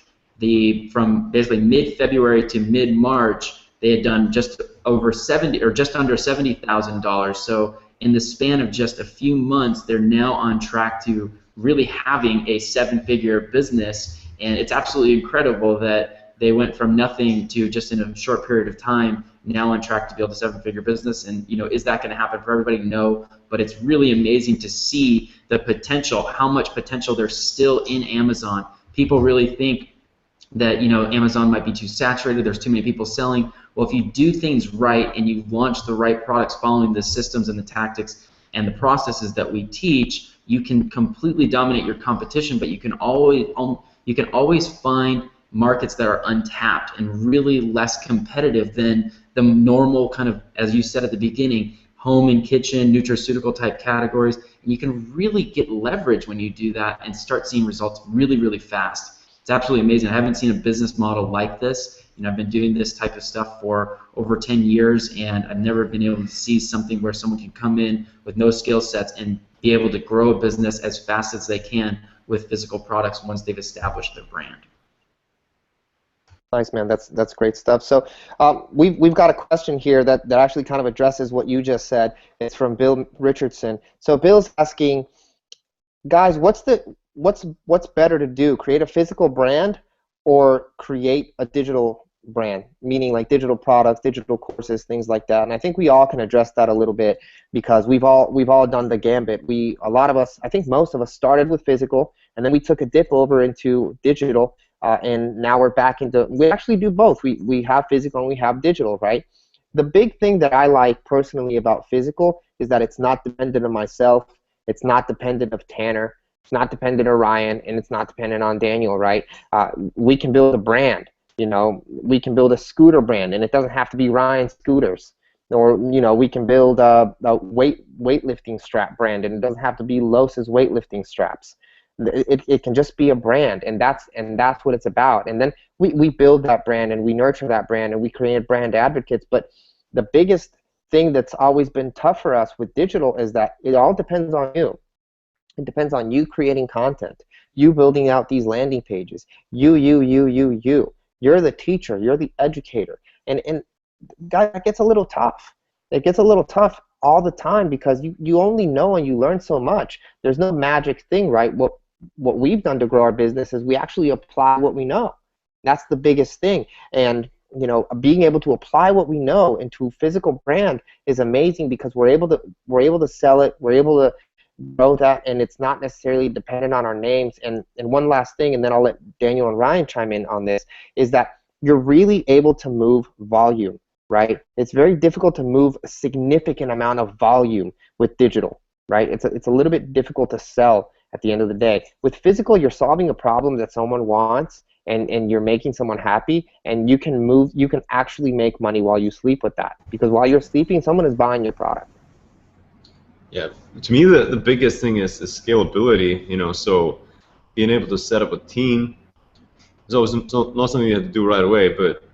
from basically mid-February to mid-March, they had done just over just under $70,000. So in the span of just a few months, they're now on track to really having a 7-figure business. And it's absolutely incredible that they went from nothing to just in a short period of time now on track to build a 7-figure business. And, you know, is that going to happen for everybody? No, but it's really amazing to see the potential, how much potential there's still in Amazon. People really think that, you know, Amazon might be too saturated, there's too many people selling. Well, if you do things right and you launch the right products following the systems and the tactics and the processes that we teach, you can completely dominate your competition, but you can always find markets that are untapped and really less competitive than the normal kind of, as you said at the beginning, home and kitchen, nutraceutical type categories. And you can really get leverage when you do that and start seeing results really, really fast. It's absolutely amazing. I haven't seen a business model like this. You know, I've been doing this type of stuff for over 10 years, and I've never been able to see something where someone can come in with no skill sets and be able to grow a business as fast as they can with physical products once they've established their brand. Nice, man. That's great stuff. So we've got a question here that actually kind of addresses what you just said. It's from Bill Richardson. So Bill's asking, guys, what's better to do? Create a physical brand or create a digital brand? Meaning like digital products, digital courses, things like that. And I think we all can address that a little bit because we've all done the gambit. A lot of us, I think most of us, started with physical, and then we took a dip over into digital. And now we're back into, we actually do both. We have physical and we have digital, right? The big thing that I like personally about physical is that it's not dependent on myself, it's not dependent of Tanner, it's not dependent on Ryan, and it's not dependent on Daniel, right? We can build a brand, you know, we can build a scooter brand, and it doesn't have to be Ryan Scooters. Or we can build a weightlifting strap brand, and it doesn't have to be Los's weightlifting straps. It can just be a brand, and that's what it's about. And then we build that brand, and we nurture that brand, and we create brand advocates. But the biggest thing that's always been tough for us with digital is that it all depends on you. It depends on you creating content, you building out these landing pages. You. You're the teacher. You're the educator. And guys, that gets a little tough. It gets a little tough all the time because you only know and you learn so much. There's no magic thing, right? What we've done to grow our business is we actually apply what we know. That's the biggest thing. And being able to apply what we know into a physical brand is amazing because we're able to sell it. We're able to grow that, and it's not necessarily dependent on our names. And one last thing, and then I'll let Daniel and Ryan chime in on this, is that you're really able to move volume, right? It's very difficult to move a significant amount of volume with digital, right? It's a little bit difficult to sell at the end of the day. With physical, you're solving a problem that someone wants, and you're making someone happy, and you can actually make money while you sleep with that, because while you're sleeping, someone is buying your product. Yeah, to me the biggest thing is scalability. So being able to set up a team is always not something you have to do right away, but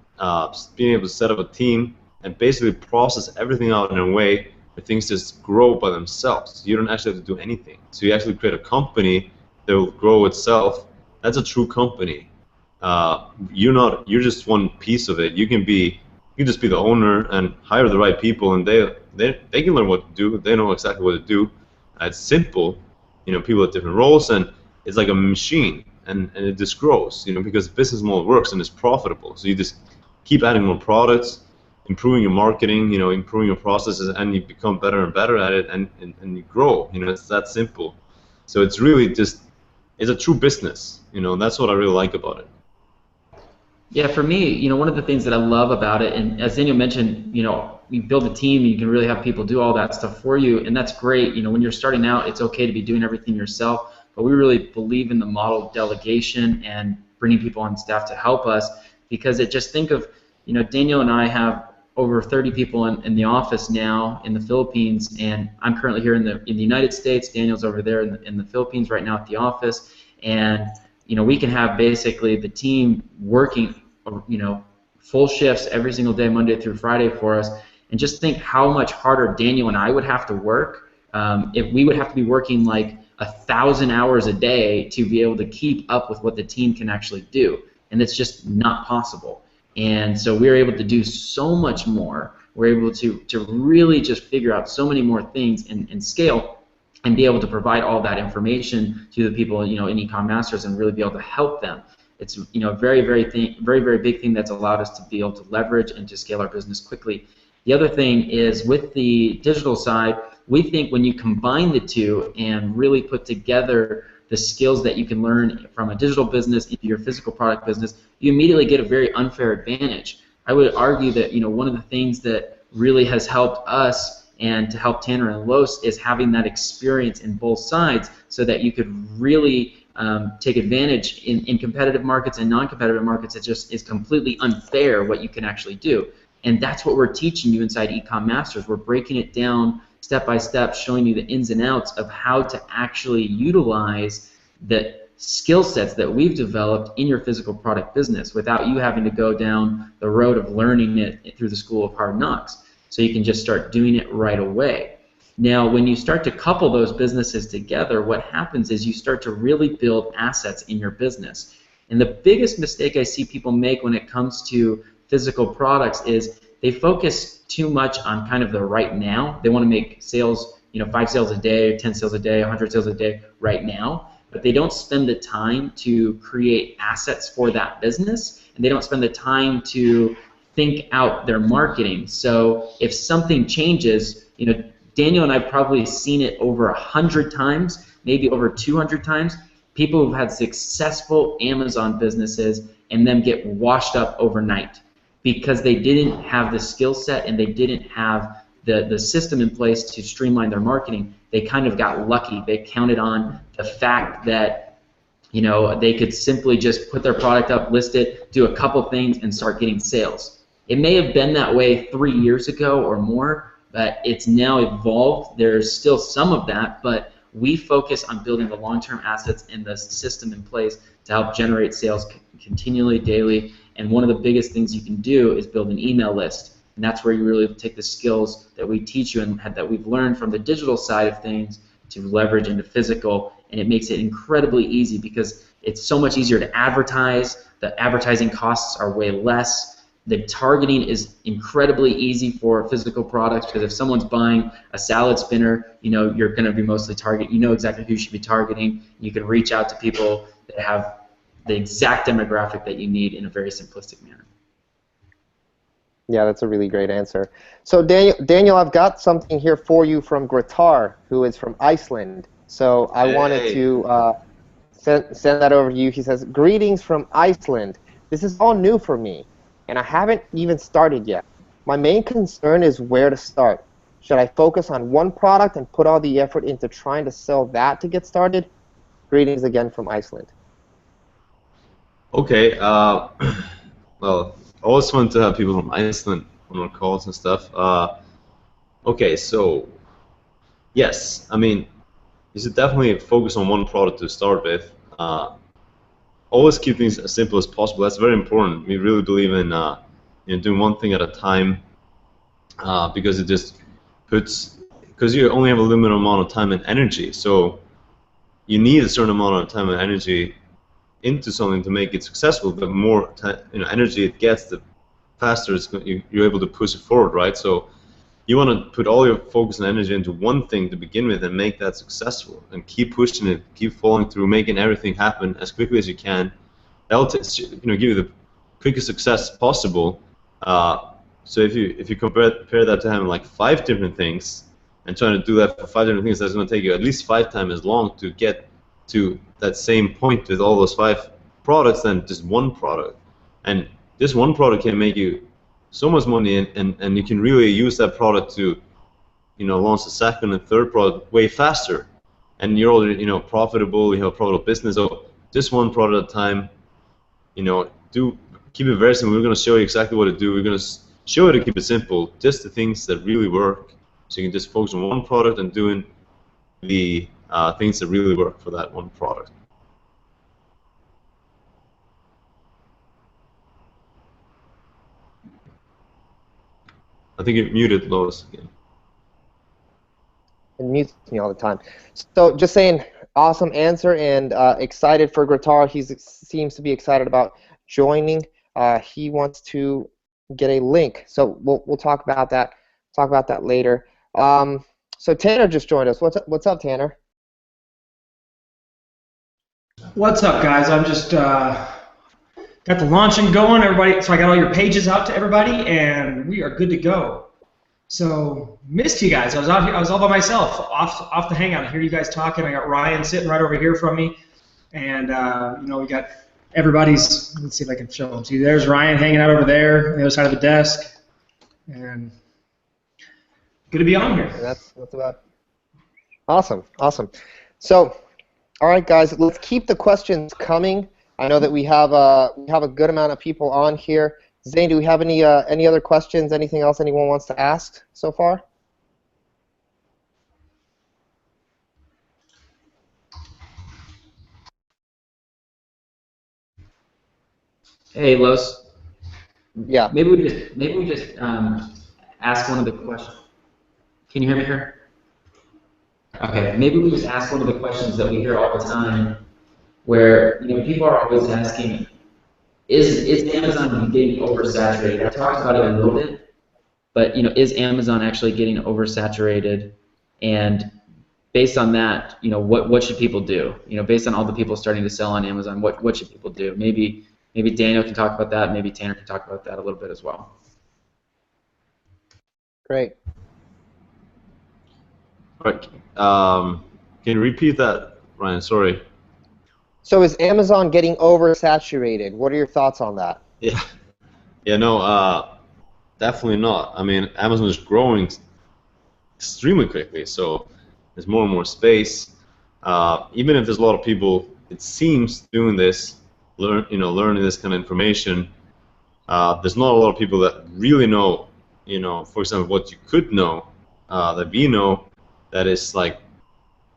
being able to set up a team and basically process everything out in a way where things just grow by themselves. You don't actually have to do anything. So you actually create a company that will grow itself. That's a true company. You're just one piece of it. You can just be the owner and hire the right people, and they can learn what to do. They know exactly what to do. It's simple. People have different roles, and it's like a machine, and it just grows. Because the business model works and it's profitable. So you just keep adding more products, improving your marketing, improving your processes, and you become better and better at it, and you grow. It's that simple. So it's really it's a true business. That's what I really like about it. Yeah, for me, one of the things that I love about it, and as Daniel mentioned, you build a team, you can really have people do all that stuff for you, and that's great. When you're starting out, it's okay to be doing everything yourself, but we really believe in the model of delegation and bringing people on staff to help us, because think of, Daniel and I have over 30 people in the office now in the Philippines, and I'm currently here in the United States. Daniel's over there in the Philippines right now at the office, and we can have basically the team working, full shifts every single day, Monday through Friday for us. And just think how much harder Daniel and I would have to work if we would have to be working like 1,000 hours a day to be able to keep up with what the team can actually do. And it's just not possible. And so we're able to do so much more. We're able to really just figure out so many more things and scale, and be able to provide all that information to the people, in Ecom Masters, and really be able to help them. It's a very very big thing that's allowed us to be able to leverage and to scale our business quickly. The other thing is, with the digital side, we think when you combine the two and really put together the skills that you can learn from a digital business into your physical product business, you immediately get a very unfair advantage. I would argue that one of the things that really has helped us and to help Tanner and Los is having that experience in both sides, so that you could really take advantage in competitive markets and non-competitive markets. It just is completely unfair what you can actually do. And that's what we're teaching you inside Ecom Masters. We're breaking it down step by step, showing you the ins and outs of how to actually utilize the skill sets that we've developed in your physical product business without you having to go down the road of learning it through the school of hard knocks. So you can just start doing it right away. Now, when you start to couple those businesses together, what happens is you start to really build assets in your business. And the biggest mistake I see people make when it comes to physical products is they focus too much on kind of the right now. They want to make sales, 5 sales a day, 10 sales a day, 100 sales a day right now, but they don't spend the time to create assets for that business, and they don't spend the time to think out their marketing. So if something changes, Daniel and I have probably seen it over 100 times, maybe over 200 times. People who've had successful Amazon businesses and them get washed up overnight because they didn't have the skill set and they didn't have the system in place to streamline their marketing. They kind of got lucky. They counted on the fact that they could simply just put their product up, list it, do a couple things, and start getting sales. It may have been that way 3 years ago or more, but it's now evolved. There's still some of that, but we focus on building the long-term assets and the system in place to help generate sales continually, daily. And one of the biggest things you can do is build an email list. And that's where you really take the skills that we teach you and that we've learned from the digital side of things to leverage into physical. And it makes it incredibly easy because it's so much easier to advertise. The advertising costs are way less. The targeting is incredibly easy for physical products because if someone's buying a salad spinner, you're going to be mostly targeting. You know exactly who you should be targeting. You can reach out to people that have the exact demographic that you need in a very simplistic manner. Yeah, that's a really great answer. So Daniel, I've got something here for you from Gratar, who is from Iceland. So I wanted to send that over to you. He says, "Greetings from Iceland. This is all new for me, and I haven't even started yet. My main concern is where to start. Should I focus on one product and put all the effort into trying to sell that to get started? Greetings again from Iceland." Okay. Well, always fun to have people from Iceland on our calls and stuff. Okay, so yes, I mean, you should definitely focus on one product to start with. Always keep things as simple as possible. That's very important. We really believe in doing one thing at a time because it just because you only have a limited amount of time and energy. So you need a certain amount of time and energy into something to make it successful. The more energy it gets, the faster you're able to push it forward, right? So you want to put all your focus and energy into one thing to begin with and make that successful and keep pushing it, keep following through, making everything happen as quickly as you can. That'll give you the quickest success possible. So if you compare that to having like 5 different things and trying to do that for 5 different things, that's going to take you at least 5 times as long to get to that same point with all those 5 products than just one product. And this one product can make you so much money, and you can really use that product to launch the second and third product way faster. And you're already profitable, you have a profitable business. So just one product at a time, keep it very simple. We're going to show you exactly what to do. We're going to show you to keep it simple, just the things that really work. So you can just focus on one product and doing the things that really work for that one product. I think you're muted, Lois, again. It mutes me all the time. So just saying, awesome answer, and excited for Gratar. He seems to be excited about joining. He wants to get a link. So we'll talk about that. Talk about that later. So Tanner just joined us. What's up, Tanner? What's up, guys? I'm just got the launching going, everybody. So I got all your pages out to everybody, and we are good to go. So missed you guys. I was out here. I was all by myself, off the hangout. I hear you guys talking. I got Ryan sitting right over here from me, and we got everybody's. Let's see if I can show them. See, there's Ryan hanging out over there on the other side of the desk, and good to be on here. That's about. Awesome. So, all right, guys, let's keep the questions coming. I know that we have a good amount of people on here. Zane, do we have any other questions? Anything else anyone wants to ask so far? Hey, Los. Yeah. Maybe we just ask one of the questions. Can you hear me here? Okay. Maybe we just ask one of the questions that we hear all the time, where people are always asking, is Amazon getting oversaturated? I talked about it a little bit, but is Amazon actually getting oversaturated? And based on that, what should people do? Based on all the people starting to sell on Amazon, what should people do? Maybe Daniel can talk about that. Maybe Tanner can talk about that a little bit as well. Great. All right. Can you repeat that, Ryan? Sorry. So is Amazon getting oversaturated? What are your thoughts on that? Yeah. No, definitely not. I mean, Amazon is growing extremely quickly, so there's more and more space. Even if there's a lot of people, it seems, doing this, learning this kind of information, there's not a lot of people that really know, for example, what you could know, that we know, that is like,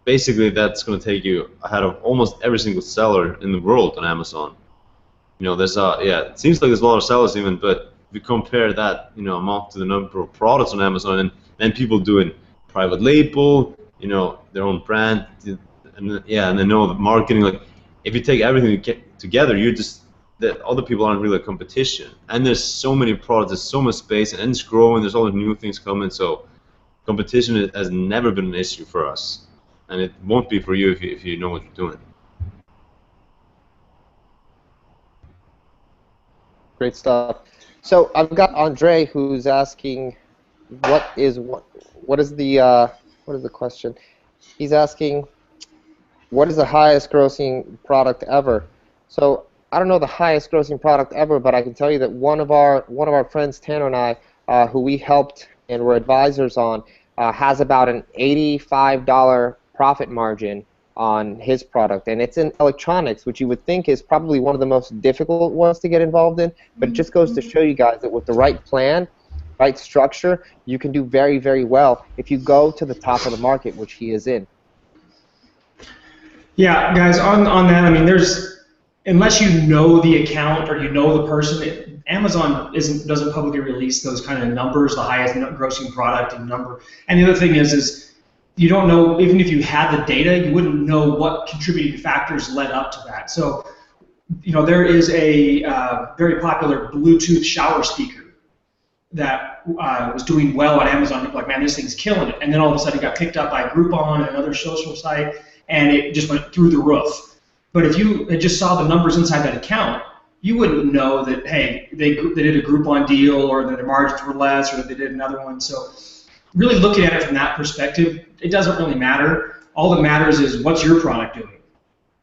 basically that's going to take you ahead of almost every single seller in the world on Amazon. There's it seems like there's a lot of sellers even, but if you compare that, amount to the number of products on Amazon, and then people doing private label, their own brand, and they know the marketing. Like, if you take everything together, that other people aren't really a competition. And there's so many products, there's so much space, and it's growing. There's all the new things coming. So competition has never been an issue for us, and it won't be for you if you know what you're doing. Great stuff. So I've got Andre who's asking, what is the question? He's asking, what is the highest grossing product ever? So I don't know the highest grossing product ever, but I can tell you that one of our friends, Tanner and I, who we helped and were advisors on, has about an $85 profit margin on his product, and it's in electronics, which you would think is probably one of the most difficult ones to get involved in, but it just goes to show you guys that with the right plan, right structure, you can do very, very well if you go to the top of the market, which he is in. Yeah, guys, on that, I mean, unless you know the account or you know the person, Amazon doesn't publicly release those kind of numbers, the highest grossing product and number. And the other thing is you don't know, even if you had the data, you wouldn't know what contributing factors led up to that. So, there is a very popular Bluetooth shower speaker that was doing well on Amazon. People were like, man, this thing's killing it. And then all of a sudden it got picked up by Groupon and another social site, and it just went through the roof. But if you just saw the numbers inside that account, you wouldn't know that, hey, they did a Groupon deal, or that their margins were less, or that they did another one. So really looking at it from that perspective, it doesn't really matter. All that matters is what's your product doing,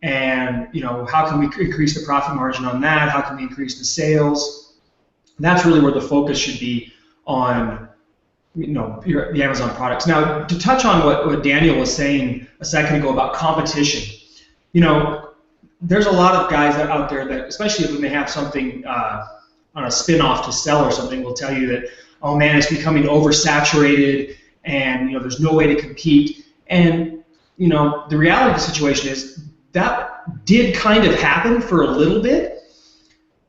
and how can we increase the profit margin on that? How can we increase the sales? And that's really where the focus should be on, the Amazon products. Now, to touch on what Daniel was saying a second ago about competition, there's a lot of guys out there that, especially when they have something on a spin-off to sell or something, will tell you that, oh man, it's becoming oversaturated, and there's no way to compete. And the reality of the situation is that did kind of happen for a little bit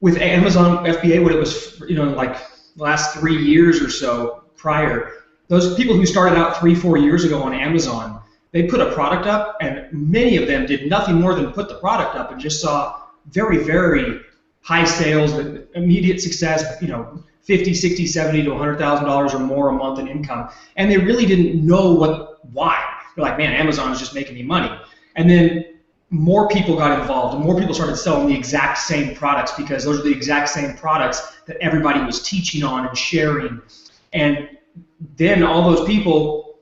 with Amazon FBA, when it was like the last 3 years or so prior. Those people who started out 3-4 years ago on Amazon, they put a product up, and many of them did nothing more than put the product up and just saw very, very high sales, immediate success, 50, 60, 70 to $100,000 or more a month in income, and they really didn't know why. They're like, man, Amazon is just making me money. And then more people got involved, and more people started selling the exact same products, because those are the exact same products that everybody was teaching on and sharing. And then all those people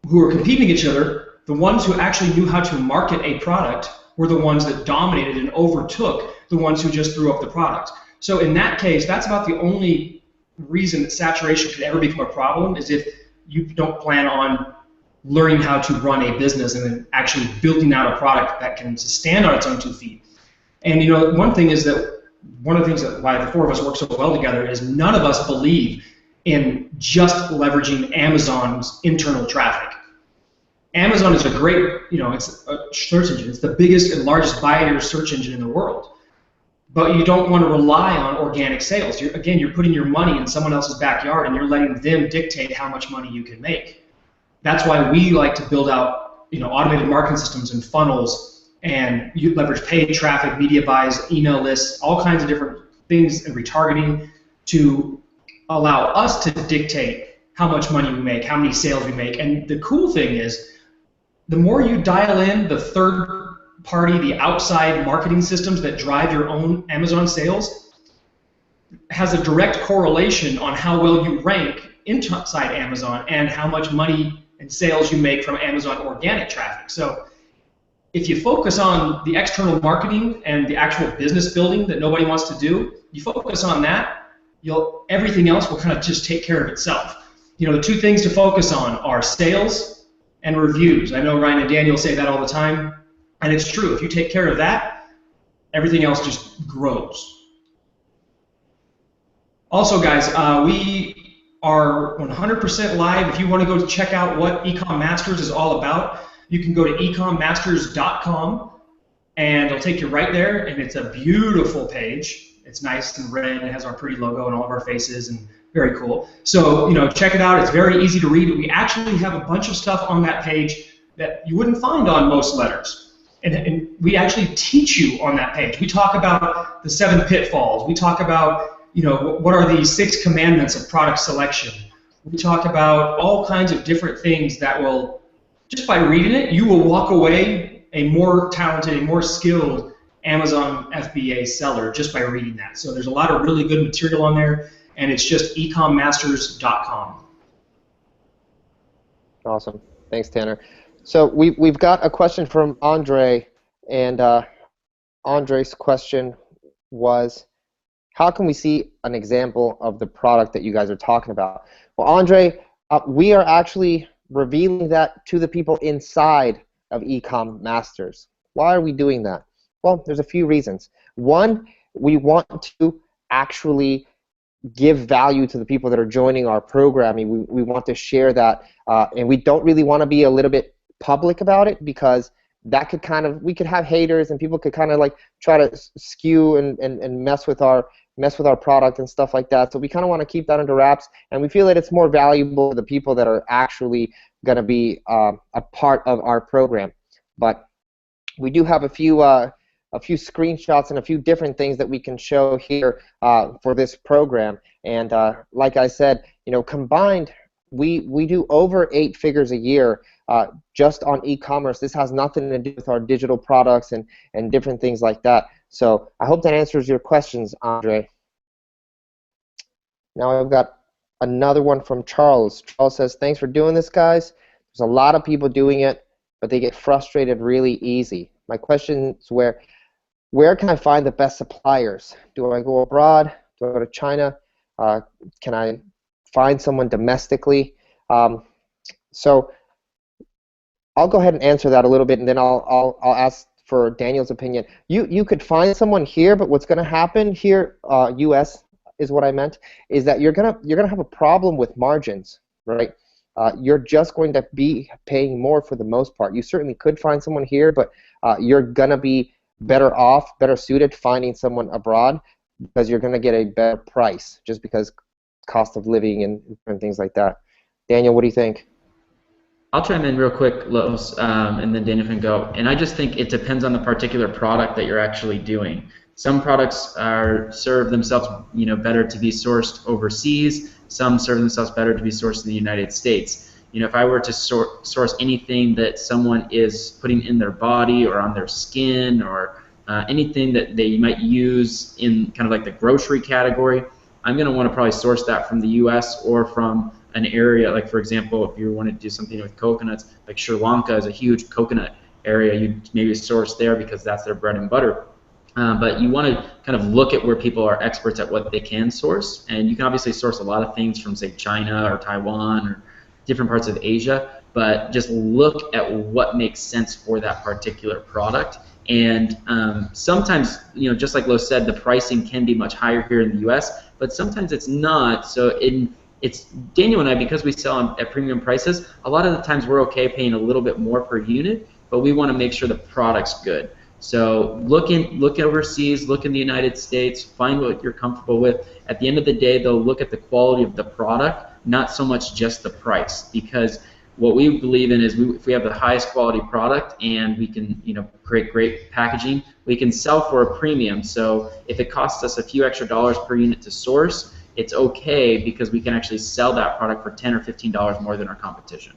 who were competing against each other, the ones who actually knew how to market a product, were the ones that dominated and overtook the ones who just threw up the product. So in that case, that's about the only reason that saturation could ever become a problem, is if you don't plan on learning how to run a business and then actually building out a product that can stand on its own 2 feet. And one of the things that why the four of us work so well together is none of us believe in just leveraging Amazon's internal traffic. Amazon is a great, it's a search engine. It's the biggest and largest binary search engine in the world. But you don't want to rely on organic sales. You're putting your money in someone else's backyard, and you're letting them dictate how much money you can make. That's why we like to build out, automated marketing systems and funnels, and you leverage paid traffic, media buys, email lists, all kinds of different things, and retargeting to allow us to dictate how much money we make, how many sales we make. And the cool thing is, the more you dial in the third party, the outside marketing systems that drive your own Amazon sales, has a direct correlation on how well you rank inside Amazon and how much money and sales you make from Amazon organic traffic. So if you focus on the external marketing and the actual business building that nobody wants to do, you focus on that, everything else will kind of just take care of itself. The two things to focus on are sales and reviews. I know Ryan and Daniel say that all the time, and it's true. If you take care of that, everything else just grows. Also, guys, we are 100% live. If you want to go check out what Ecom Masters is all about, you can go to ecommasters.com, and it'll take you right there, and it's a beautiful page. It's nice and red. It has our pretty logo and all of our faces, and very cool. So, check it out. It's very easy to read. We actually have a bunch of stuff on that page that you wouldn't find on most letters. And we actually teach you on that page. We talk about the 7 pitfalls. We talk about, what are the 6 commandments of product selection. We talk about all kinds of different things that will, just by reading it, you will walk away a more talented, a more skilled Amazon FBA seller just by reading that. So there's a lot of really good material on there, and it's just ecommasters.com. Awesome. Thanks, Tanner. So we've got a question from Andre, and Andre's question was, how can we see an example of the product that you guys are talking about? Well, Andre, we are actually revealing that to the people inside of Ecom Masters. Why are we doing that? Well, there's a few reasons. One, we want to actually give value to the people that are joining our programming. We want to share that, and we don't really want to be a little bit public about it, because that could we could have haters, and people could kind of like try to skew and mess with our product and stuff like that. So we kind of want to keep that under wraps, and we feel that it's more valuable to the people that are actually going to be a part of our program. But we do have a few screenshots and a few different things that we can show here for this program. And like I said, combined, we do over 8 figures a year just on e-commerce. This has nothing to do with our digital products and different things like that. So I hope that answers your questions, Andre. Now I've got another one from Charles. Charles says, thanks for doing this, guys. There's a lot of people doing it, but they get frustrated really easy. My question is, where can I find the best suppliers? Do I go abroad? Do I go to China? Can I find someone domestically? So I'll go ahead and answer that a little bit, and then I'll ask for Daniel's opinion. You could find someone here, but what's going to happen here, U.S. is what I meant, is that you're gonna have a problem with margins, right? You're just going to be paying more for the most part. You certainly could find someone here, but you're gonna be better off, better suited finding someone abroad, because you're gonna get a better price, just because cost of living and things like that. Daniel, what do you think? I'll chime in real quick, Los, and then Daniel can go. And I just think it depends on the particular product that you're actually doing. Some products serve themselves, better to be sourced overseas. Some serve themselves better to be sourced in the United States. If I were to source anything that someone is putting in their body or on their skin, or anything that they might use in kind of like the grocery category, I'm going to want to probably source that from the U.S. or from an area, like for example, if you want to do something with coconuts, like Sri Lanka is a huge coconut area, you maybe source there because that's their bread and butter. But you want to kind of look at where people are experts at what they can source, and you can obviously source a lot of things from, say, China or Taiwan or different parts of Asia, but just look at what makes sense for that particular product. And sometimes, just like Lo said, the pricing can be much higher here in the U.S., but sometimes it's not. So it's Daniel and I, because we sell at premium prices, a lot of the times we're okay paying a little bit more per unit, but we want to make sure the product's good. So look overseas, look in the United States, find what you're comfortable with. At the end of the day, though, look at the quality of the product, not so much just the price, because what we believe in is if we have the highest quality product and we can create great packaging, we can sell for a premium. So if it costs us a few extra dollars per unit to source, it's okay, because we can actually sell that product for $10 or $15 more than our competition.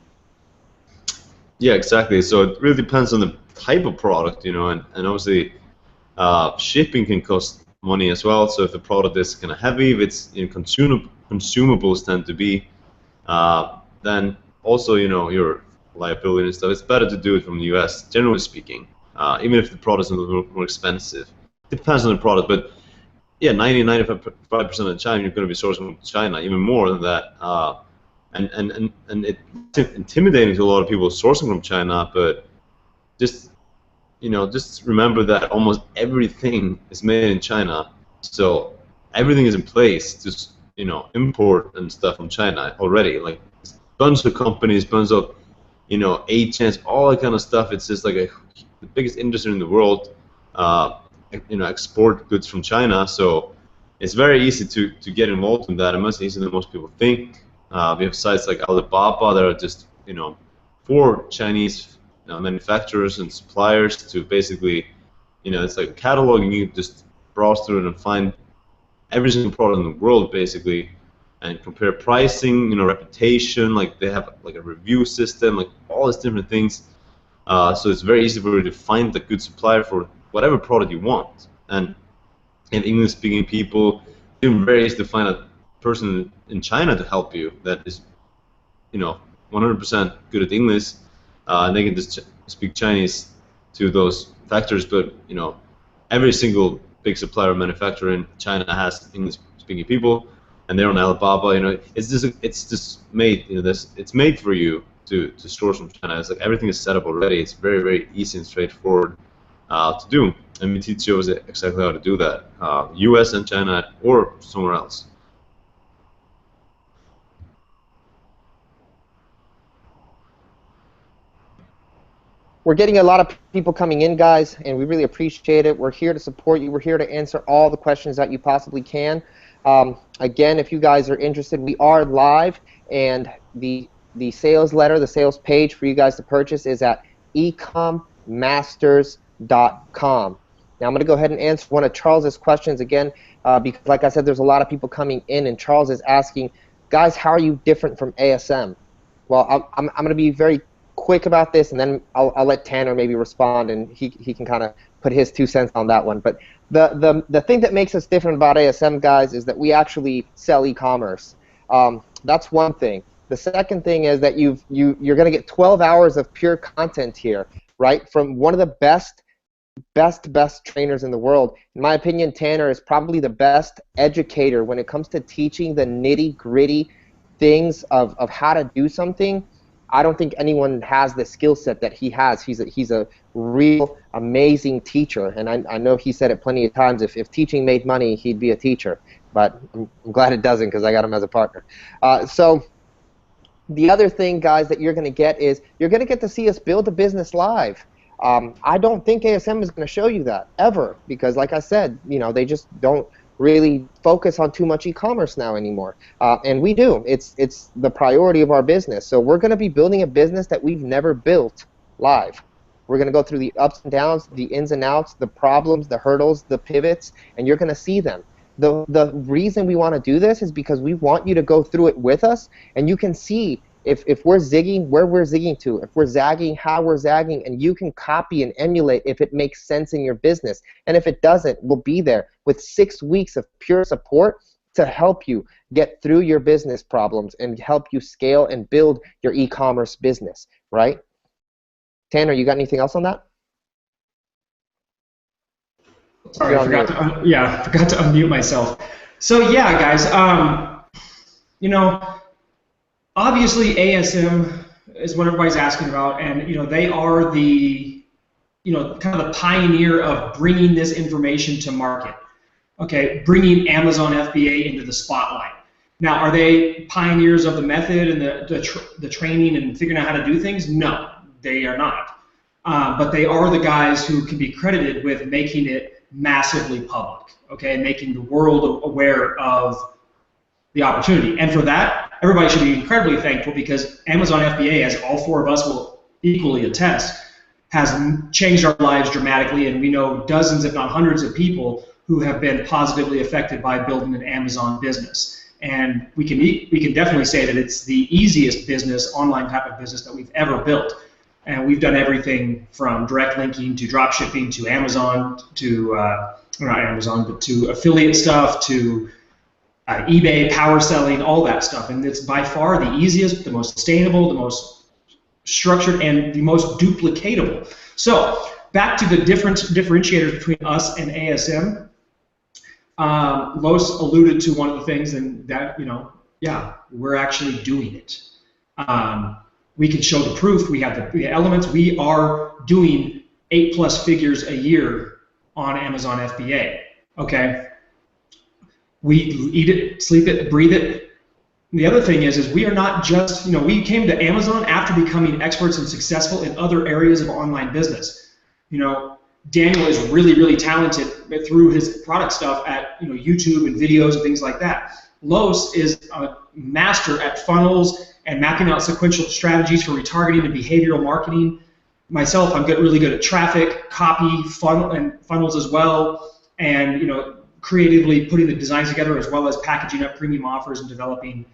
Yeah, exactly. So it really depends on the type of product, and obviously shipping can cost money as well. So if the product is kind of heavy, if it's consumables tend to be, then also your liability and stuff, it's better to do it from the US, generally speaking, even if the product is a little more expensive. Depends on the product, but yeah, 90-95% of the time you're going to be sourcing from China, even more than that. And it's intimidating to a lot of people sourcing from China, but just remember that almost everything is made in China, so everything is in place import and stuff from China already. Like bunch of companies, bunch of agents, all that kind of stuff. It's just like the biggest industry in the world. Export goods from China, so it's very easy to get involved in that, and much easier than most people think. We have sites like Alibaba that are just for Chinese manufacturers and suppliers to basically, it's like a catalog, and you can just browse through it and find every single product in the world basically, and compare pricing, reputation. Like they have like a review system, like all these different things. So it's very easy for you to find a good supplier for whatever product you want. And in English-speaking people, it's very easy to find a person in China to help you that is, 100% good at English, and they can just speak Chinese to those factories. But every single big supplier or manufacturer in China has English-speaking people, and they're on Alibaba. It's just made. It's made for you to source from China. It's like everything is set up already. It's very, very easy and straightforward to do, and we teach you exactly how to do that, U.S. and China or somewhere else. We're getting a lot of people coming in, guys, and we really appreciate it. We're here to support you. We're here to answer all the questions that you possibly can. Again, if you guys are interested, we are live, and the sales letter, the sales page for you guys to purchase is at ecommasters.com. Now I'm going to go ahead and answer one of Charles's questions again, because like I said, there's a lot of people coming in, and Charles is asking, guys, how are you different from ASM? Well, I'm going to be very quick about this, and then I'll let Tanner maybe respond, and he can kind of put his 2 cents on that one. But the thing that makes us different about ASM, guys, is that we actually sell e-commerce. That's one thing. The second thing is that you're going to get 12 hours of pure content here, right, from one of the best trainers in the world. In my opinion, Tanner is probably the best educator when it comes to teaching the nitty-gritty things of how to do something. I don't think anyone has the skill set that he has. He's a real amazing teacher, and I know he said it plenty of times. If teaching made money, he'd be a teacher. But I'm glad it doesn't, because I got him as a partner. So the other thing, guys, that you're going to get is you're going to get to see us build a business live. I don't think ASM is going to show you that ever, because like I said, they just don't really focus on too much e-commerce now anymore, and we do. It's the priority of our business. So we're going to be building a business that we've never built live. We're going to go through the ups and downs, the ins and outs, the problems, the hurdles, the pivots, and you're going to see them. The reason we want to do this is because we want you to go through it with us, and you can see if we're zigging, where we're zigging to, if we're zagging, how we're zagging, and you can copy and emulate if it makes sense in your business. And if it doesn't, we'll be there with 6 weeks of pure support to help you get through your business problems and help you scale and build your e-commerce business, right? Tanner, you got anything else on that? Sorry, I forgot to unmute myself. So yeah, guys, obviously ASM is what everybody's asking about, and they are the kind of the pioneer of bringing this information to market. Okay, bringing Amazon FBA into the spotlight. Now, are they pioneers of the method and the training and figuring out how to do things? No, they are not. But they are the guys who can be credited with making it massively public, okay, and making the world aware of the opportunity. And for that, everybody should be incredibly thankful, because Amazon FBA, as all 4 of us will equally attest, has changed our lives dramatically, and we know dozens, if not hundreds, of people who have been positively affected by building an Amazon business. And we can definitely say that it's the easiest business, online type of business, that we've ever built. And we've done everything from direct linking to drop shipping to Amazon to, not Amazon, but to affiliate stuff, to eBay, power selling, all that stuff. And it's by far the easiest, the most sustainable, the most structured, and the most duplicatable. So back to the differentiators between us and ASM. Los alluded to one of the things, and that, yeah, we're actually doing it. We can show the proof. We have the elements. We are doing 8+ figures a year on Amazon FBA. Okay. We eat it, sleep it, breathe it. The other thing is we are not just, we came to Amazon after becoming experts and successful in other areas of online business. Daniel is really, really talented through his product stuff at YouTube and videos and things like that. Los is a master at funnels and mapping out sequential strategies for retargeting and behavioral marketing. Myself, I'm really good at traffic, copy, funnels as well, and creatively putting the designs together as well as packaging up premium offers and developing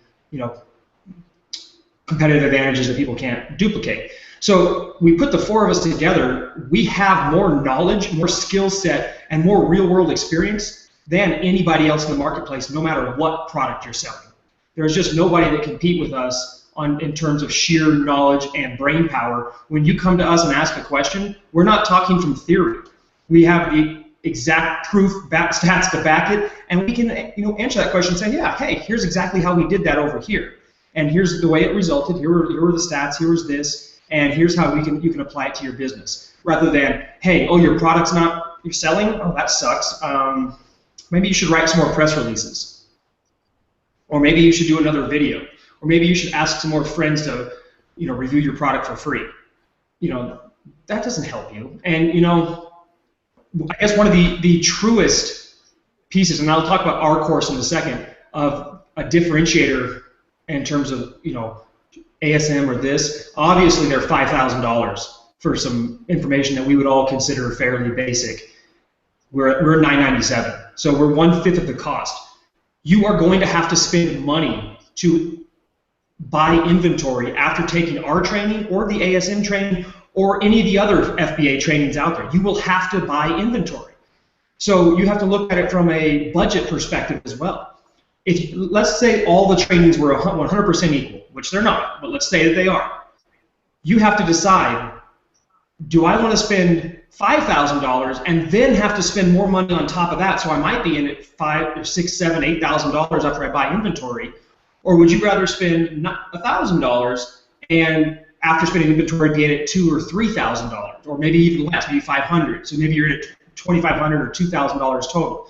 competitive advantages that people can't duplicate. So we put the four of us together, we have more knowledge, more skill set, and more real-world experience than anybody else in the marketplace, no matter what product you're selling. There's just nobody that can compete with us in terms of sheer knowledge and brain power. When you come to us and ask a question, we're not talking from theory. We have the exact proof, stats to back it, and we can answer that question and say, yeah, hey, here's exactly how we did that over here. And here's the way it resulted, here were the stats, here was this, and here's how you can apply it to your business. Rather than, hey, oh, your product's not, you're selling? Oh, that sucks. Maybe you should write some more press releases. Or maybe you should do another video. Or maybe you should ask some more friends to review your product for free. That doesn't help you. And I guess one of the truest pieces, and I'll talk about our course in a second, of a differentiator in terms of ASM or this, obviously they're $5,000 for some information that we would all consider fairly basic. We're $997, so we're 1/5 of the cost. You are going to have to spend money to buy inventory after taking our training or the ASM training or any of the other FBA trainings out there. You will have to buy inventory. So you have to look at it from a budget perspective as well. Let's say all the trainings were 100% equal, which they're not, but let's say that they are. You have to decide, do I want to spend $5,000 and then have to spend more money on top of that, so I might be in at $5,000 or $6,000, $7,000, $8,000 after I buy inventory, or would you rather spend $1,000 and after spending inventory be in at $2,000 or $3,000, or maybe even less, maybe $500, so maybe you're at $2,500 or $2,000 total,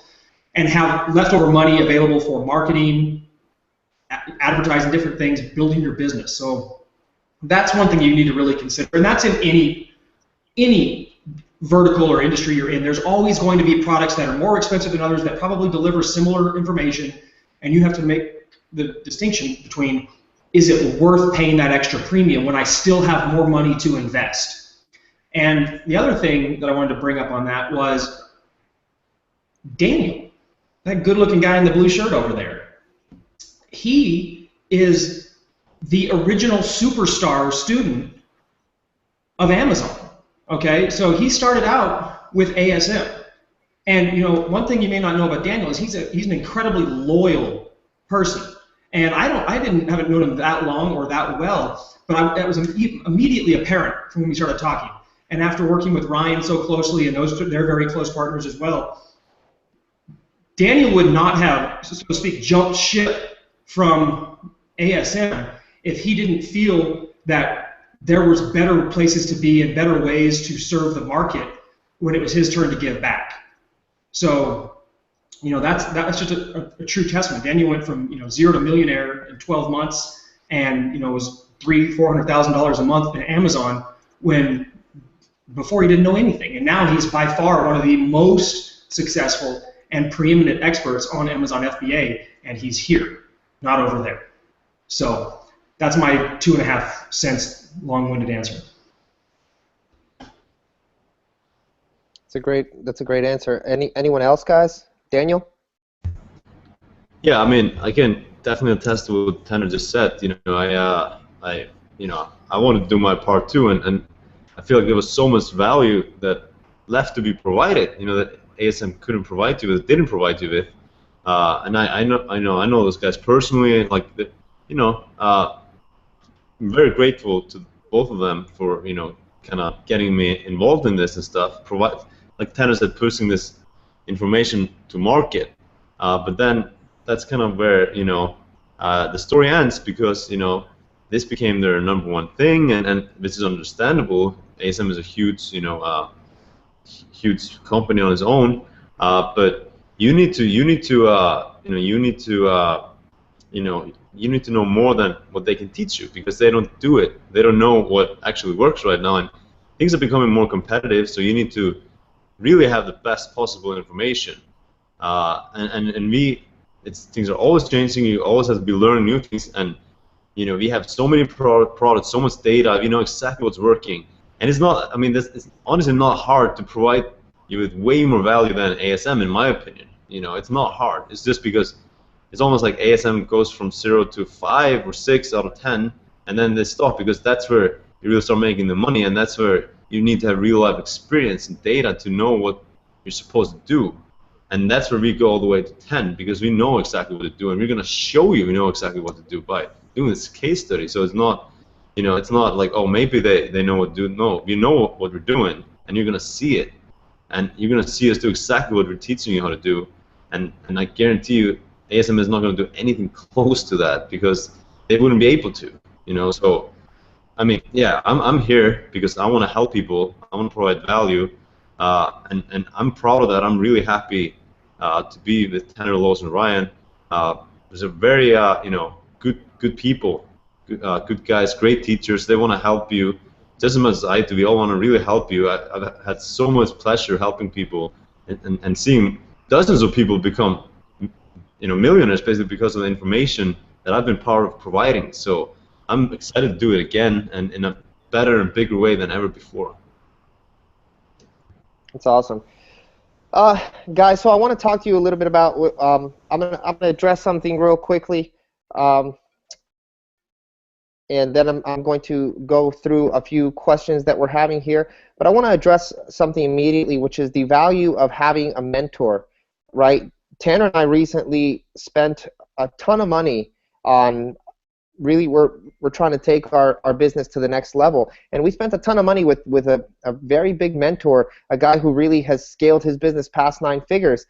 and have leftover money available for marketing, advertising different things, building your business. So that's one thing you need to really consider, and that's in any vertical or industry you're in. There's always going to be products that are more expensive than others that probably deliver similar information, and you have to make the distinction between, is it worth paying that extra premium when I still have more money to invest? And the other thing that I wanted to bring up on that was Daniel, that good-looking guy in the blue shirt over there. He is the original superstar student of Amazon. Okay, so he started out with ASM, and one thing you may not know about Daniel is he's an incredibly loyal person. And haven't known him that long or that well, but that was immediately apparent from when we started talking. And after working with Ryan so closely, and they're very close partners as well, Daniel would not have, so to speak, jumped ship from ASM if he didn't feel that there was better places to be and better ways to serve the market when it was his turn to give back. So, that's just a true testament. Daniel went from 0 to millionaire in 12 months, and was $300,000-$400,000 a month in Amazon before he didn't know anything, and now he's by far one of the most successful and preeminent experts on Amazon FBA, and he's here, not over there. So that's my 2.5 cents long-winded answer. That's a great answer. Anyone else, guys? Daniel? Yeah, I mean, I can definitely attest to what Tanner just said. I wanted to do my part too, and I feel like there was so much value that left to be provided. That ASM couldn't provide you with, didn't provide you with, and I know those guys personally. I'm very grateful to both of them for kind of getting me involved in this and stuff. Like Tanner said, pushing this information to market, but then that's kind of where the story ends, because this became their #1 thing, and this is understandable. ASM is a huge huge company on its own, but you need to you need to you need to know more than what they can teach you, because they don't do it. They don't know what actually works right now, and things are becoming more competitive. So you need to really have the best possible information. And things are always changing. You always have to be learning new things, and we have so many products, so much data. We know exactly what's working, and it's not. I mean, it's honestly not hard to provide you with way more value than ASM, in my opinion. It's not hard. It's just because it's almost like ASM goes from 0 to 5 or 6 out of 10, and then they stop, because that's where you really start making the money, and that's where you need to have real life experience and data to know what you're supposed to do. And that's where we go all the way to 10, because we know exactly what to do, and we're going to show you we know exactly what to do by doing this case study. So it's not, it's not like, oh, maybe they know what to do. No, we know what we're doing, and you're going to see it, and you're going to see us do exactly what we're teaching you how to do. And I guarantee you, ASM is not going to do anything close to that, because they wouldn't be able to. So I mean, yeah, I'm here because I want to help people. I want to provide value, and I'm proud of that. I'm really happy to be with Tanner, Lois, and Ryan. There's a very good people, good guys, great teachers. They want to help you just as much as I do. We all want to really help you. I've had so much pleasure helping people and seeing dozens of people become millionaires basically because of the information that I've been part of providing. So I'm excited to do it again, and in a better and bigger way than ever before. That's awesome. Guys, so I want to talk to you a little bit about, I'm gonna address something real quickly, and then I'm going to go through a few questions that we're having here. But I want to address something immediately, which is the value of having a mentor, right? Tanner and I recently spent a ton of money on, really, we're trying to take our business to the next level, and we spent a ton of money with a very big mentor, a guy who really has scaled his business past 9 figures,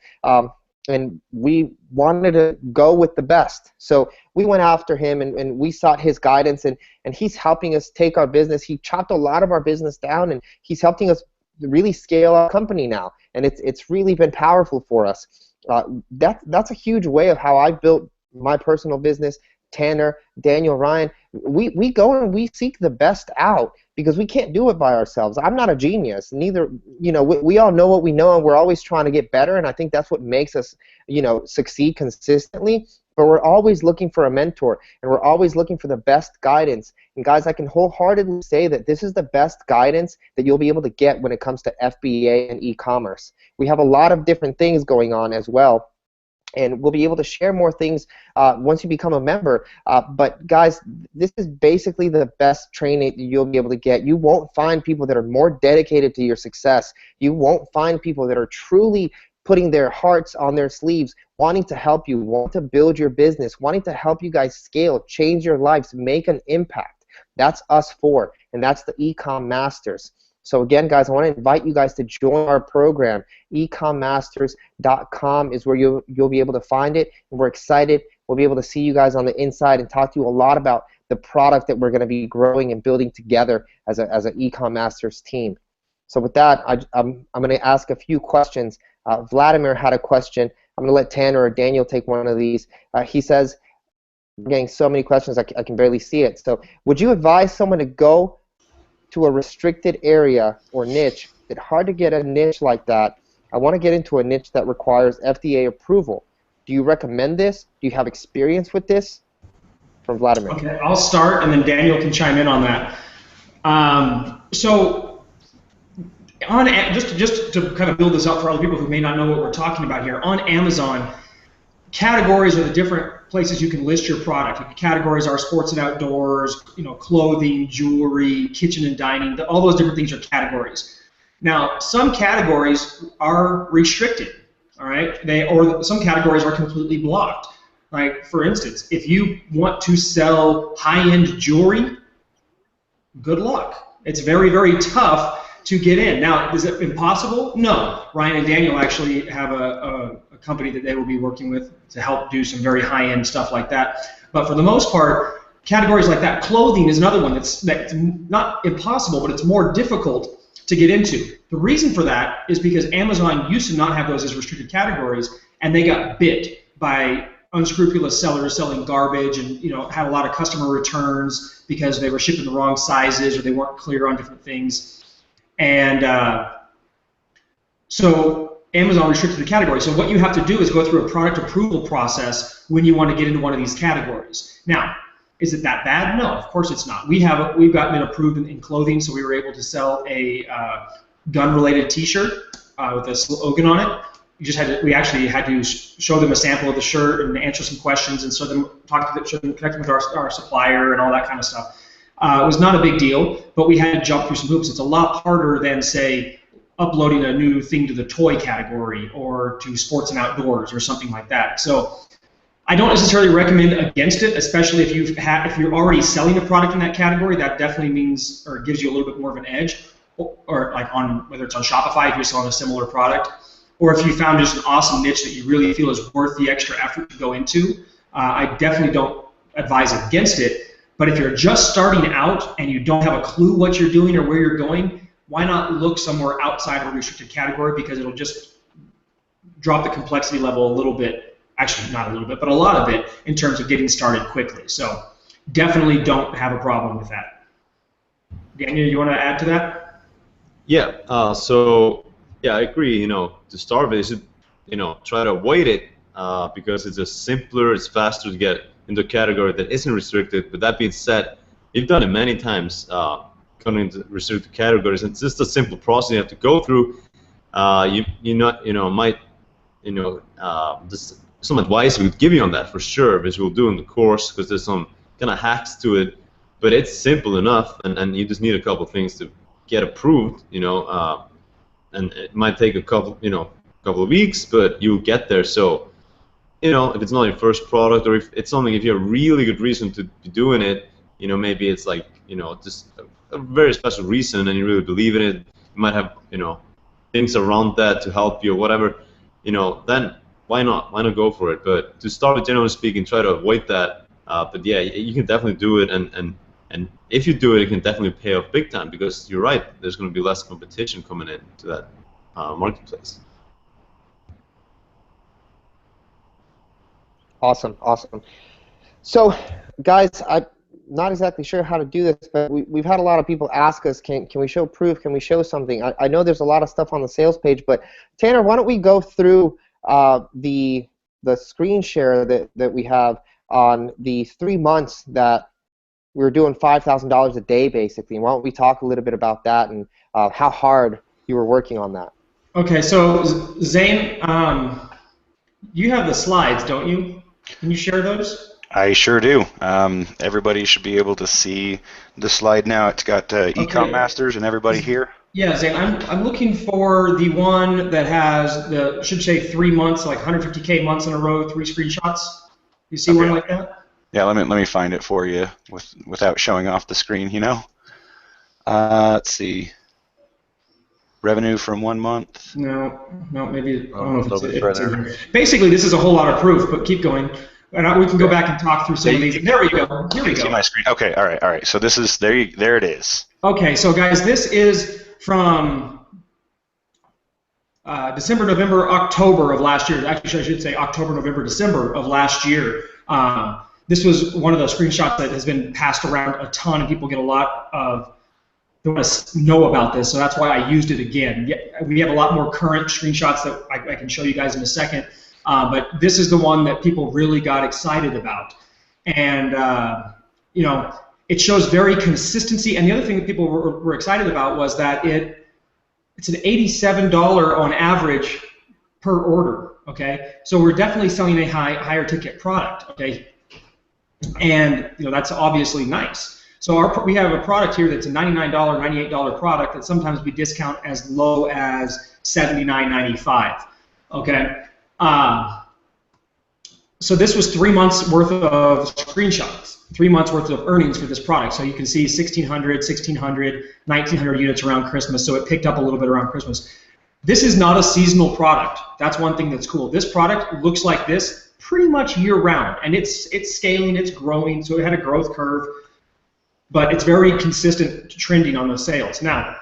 and we wanted to go with the best. So we went after him, and we sought his guidance, and he's helping us take our business. He chopped a lot of our business down, and he's helping us really scale our company now, and it's really been powerful for us. That's a huge way of how I built my personal business. Tanner, Daniel, Ryan, we go and we seek the best out, because we can't do it by ourselves. I'm not a genius. Neither, we all know what we know, and we're always trying to get better, and I think that's what makes us, succeed consistently. But we're always looking for a mentor, and we're always looking for the best guidance. And guys, I can wholeheartedly say that this is the best guidance that you'll be able to get when it comes to FBA and e-commerce. We have a lot of different things going on as well, and we'll be able to share more things once you become a member. But guys, this is basically the best training that you'll be able to get. You won't find people that are more dedicated to your success. You won't find people that are truly putting their hearts on their sleeves, wanting to help you, wanting to build your business, wanting to help you guys scale, change your lives, make an impact. That's us four, and that's the Ecom Masters. So again, guys, I want to invite you guys to join our program. ecommasters.com is where you'll be able to find it, and we're excited. We'll be able to see you guys on the inside and talk to you a lot about the product that we're going to be growing and building together as an Ecom Masters team. So with that, I'm going to ask a few questions. Vladimir had a question. I'm going to let Tanner or Daniel take one of these. He says, I'm getting so many questions I can barely see it. So would you advise someone to go to a restricted area or niche? It's hard to get a niche like that. I want to get into a niche that requires FDA approval. Do you recommend this? Do you have experience with this? From Vladimir. Okay, I'll start, and then Daniel can chime in on that. So, just to kind of build this up for other people who may not know what we're talking about here, on Amazon, categories are the different places you can list your product. Categories are sports and outdoors, clothing, jewelry, kitchen and dining. All those different things are categories. Now, some categories are restricted. All right, or some categories are completely blocked. Like, for instance, if you want to sell high-end jewelry, good luck. It's very, very tough to get in. Now, is it impossible? No. Ryan and Daniel actually have a company that they will be working with to help do some very high-end stuff like that. But for the most part, categories like that, clothing is another one that's not impossible, but it's more difficult to get into. The reason for that is because Amazon used to not have those as restricted categories, and they got bit by unscrupulous sellers selling garbage, and had a lot of customer returns because they were shipping the wrong sizes or they weren't clear on different things. And so Amazon restricted the category. So what you have to do is go through a product approval process when you want to get into one of these categories. Now, is it that bad? No, of course it's not. We've gotten it approved in clothing, so we were able to sell a gun-related T-shirt with a slogan on it. We actually had to show them a sample of the shirt and answer some questions, and show them connect them with our supplier and all that kind of stuff. It was not a big deal, but we had to jump through some hoops. It's a lot harder than, say, uploading a new thing to the toy category or to sports and outdoors or something like that. So I don't necessarily recommend against it, especially if you're already selling a product in that category. That definitely means, or gives you a little bit more of an edge, or like whether it's on Shopify if you're selling a similar product, or if you found just an awesome niche that you really feel is worth the extra effort to go into. I definitely don't advise against it. But if you're just starting out and you don't have a clue what you're doing or where you're going, why not look somewhere outside of a restricted category, because it'll just drop the complexity level a little bit, actually not a little bit, but a lot of it in terms of getting started quickly. So definitely don't have a problem with that. Daniel, you want to add to that? Yeah, so yeah, I agree. To start with, you should, try to avoid it because it's just simpler, it's faster to get into a category that isn't restricted. But that being said, you've done it many times, coming into restricted categories. It's just a simple process you have to go through. Just some advice we would give you on that for sure, which we'll do in the course, because there's some kind of hacks to it. But it's simple enough, and you just need a couple things to get approved, and it might take a couple of weeks, but you'll get there. So, if it's not your first product, or if it's something, if you have a really good reason to be doing it, maybe it's like, just a very special reason, and you really believe in it. You might have, things around that to help you or whatever, then why not? Why not go for it? But to start with, generally speaking, try to avoid that. But yeah, you can definitely do it, and if you do it, it can definitely pay off big time, because you're right, there's going to be less competition coming into that marketplace. Awesome. So, guys, I'm not exactly sure how to do this, but we've had a lot of people ask us, can we show proof? Can we show something? I know there's a lot of stuff on the sales page, but Tanner, why don't we go through the screen share that we have on the 3 months that we were doing $5,000 a day, basically. And why don't we talk a little bit about that and how hard you were working on that? Okay, so Zane, you have the slides, don't you? Can you share those? I sure do. Everybody should be able to see the slide now. It's got Ecom Masters and everybody here. Yeah, Zane, I'm looking for the one that has should say 3 months, like 150K months in a row, 3 screenshots. You see one like that? Yeah, let me find it for you without showing off the screen. Let's see. Revenue from 1 month. No, maybe I don't know if it's further. in here. Basically, this is a whole lot of proof, but keep going. And we can go back and talk through some of these. There we go. Here we go. See my screen. Okay, all right. So this is there it is. Okay, so guys, this is from December, November, October of last year. Actually, I should say October, November, December of last year. This was one of the screenshots that has been passed around a ton, and people get a lot of they want to know about this, so that's why I used it again. We have a lot more current screenshots that I can show you guys in a second, but this is the one that people really got excited about. And, it shows very consistency, and the other thing that people were excited about was that it's an $87 on average per order, okay? So we're definitely selling a higher ticket product, okay? And, that's obviously nice. So we have a product here that's a $99, $98 product that sometimes we discount as low as $79.95. Okay. So this was 3 months worth of screenshots, 3 months worth of earnings for this product. So you can see 1,600, 1,600, 1,900 units around Christmas. So it picked up a little bit around Christmas. This is not a seasonal product. That's one thing that's cool. This product looks like this pretty much year round, and it's scaling, it's growing. So it had a growth curve. But it's very consistent trending on the sales. Now,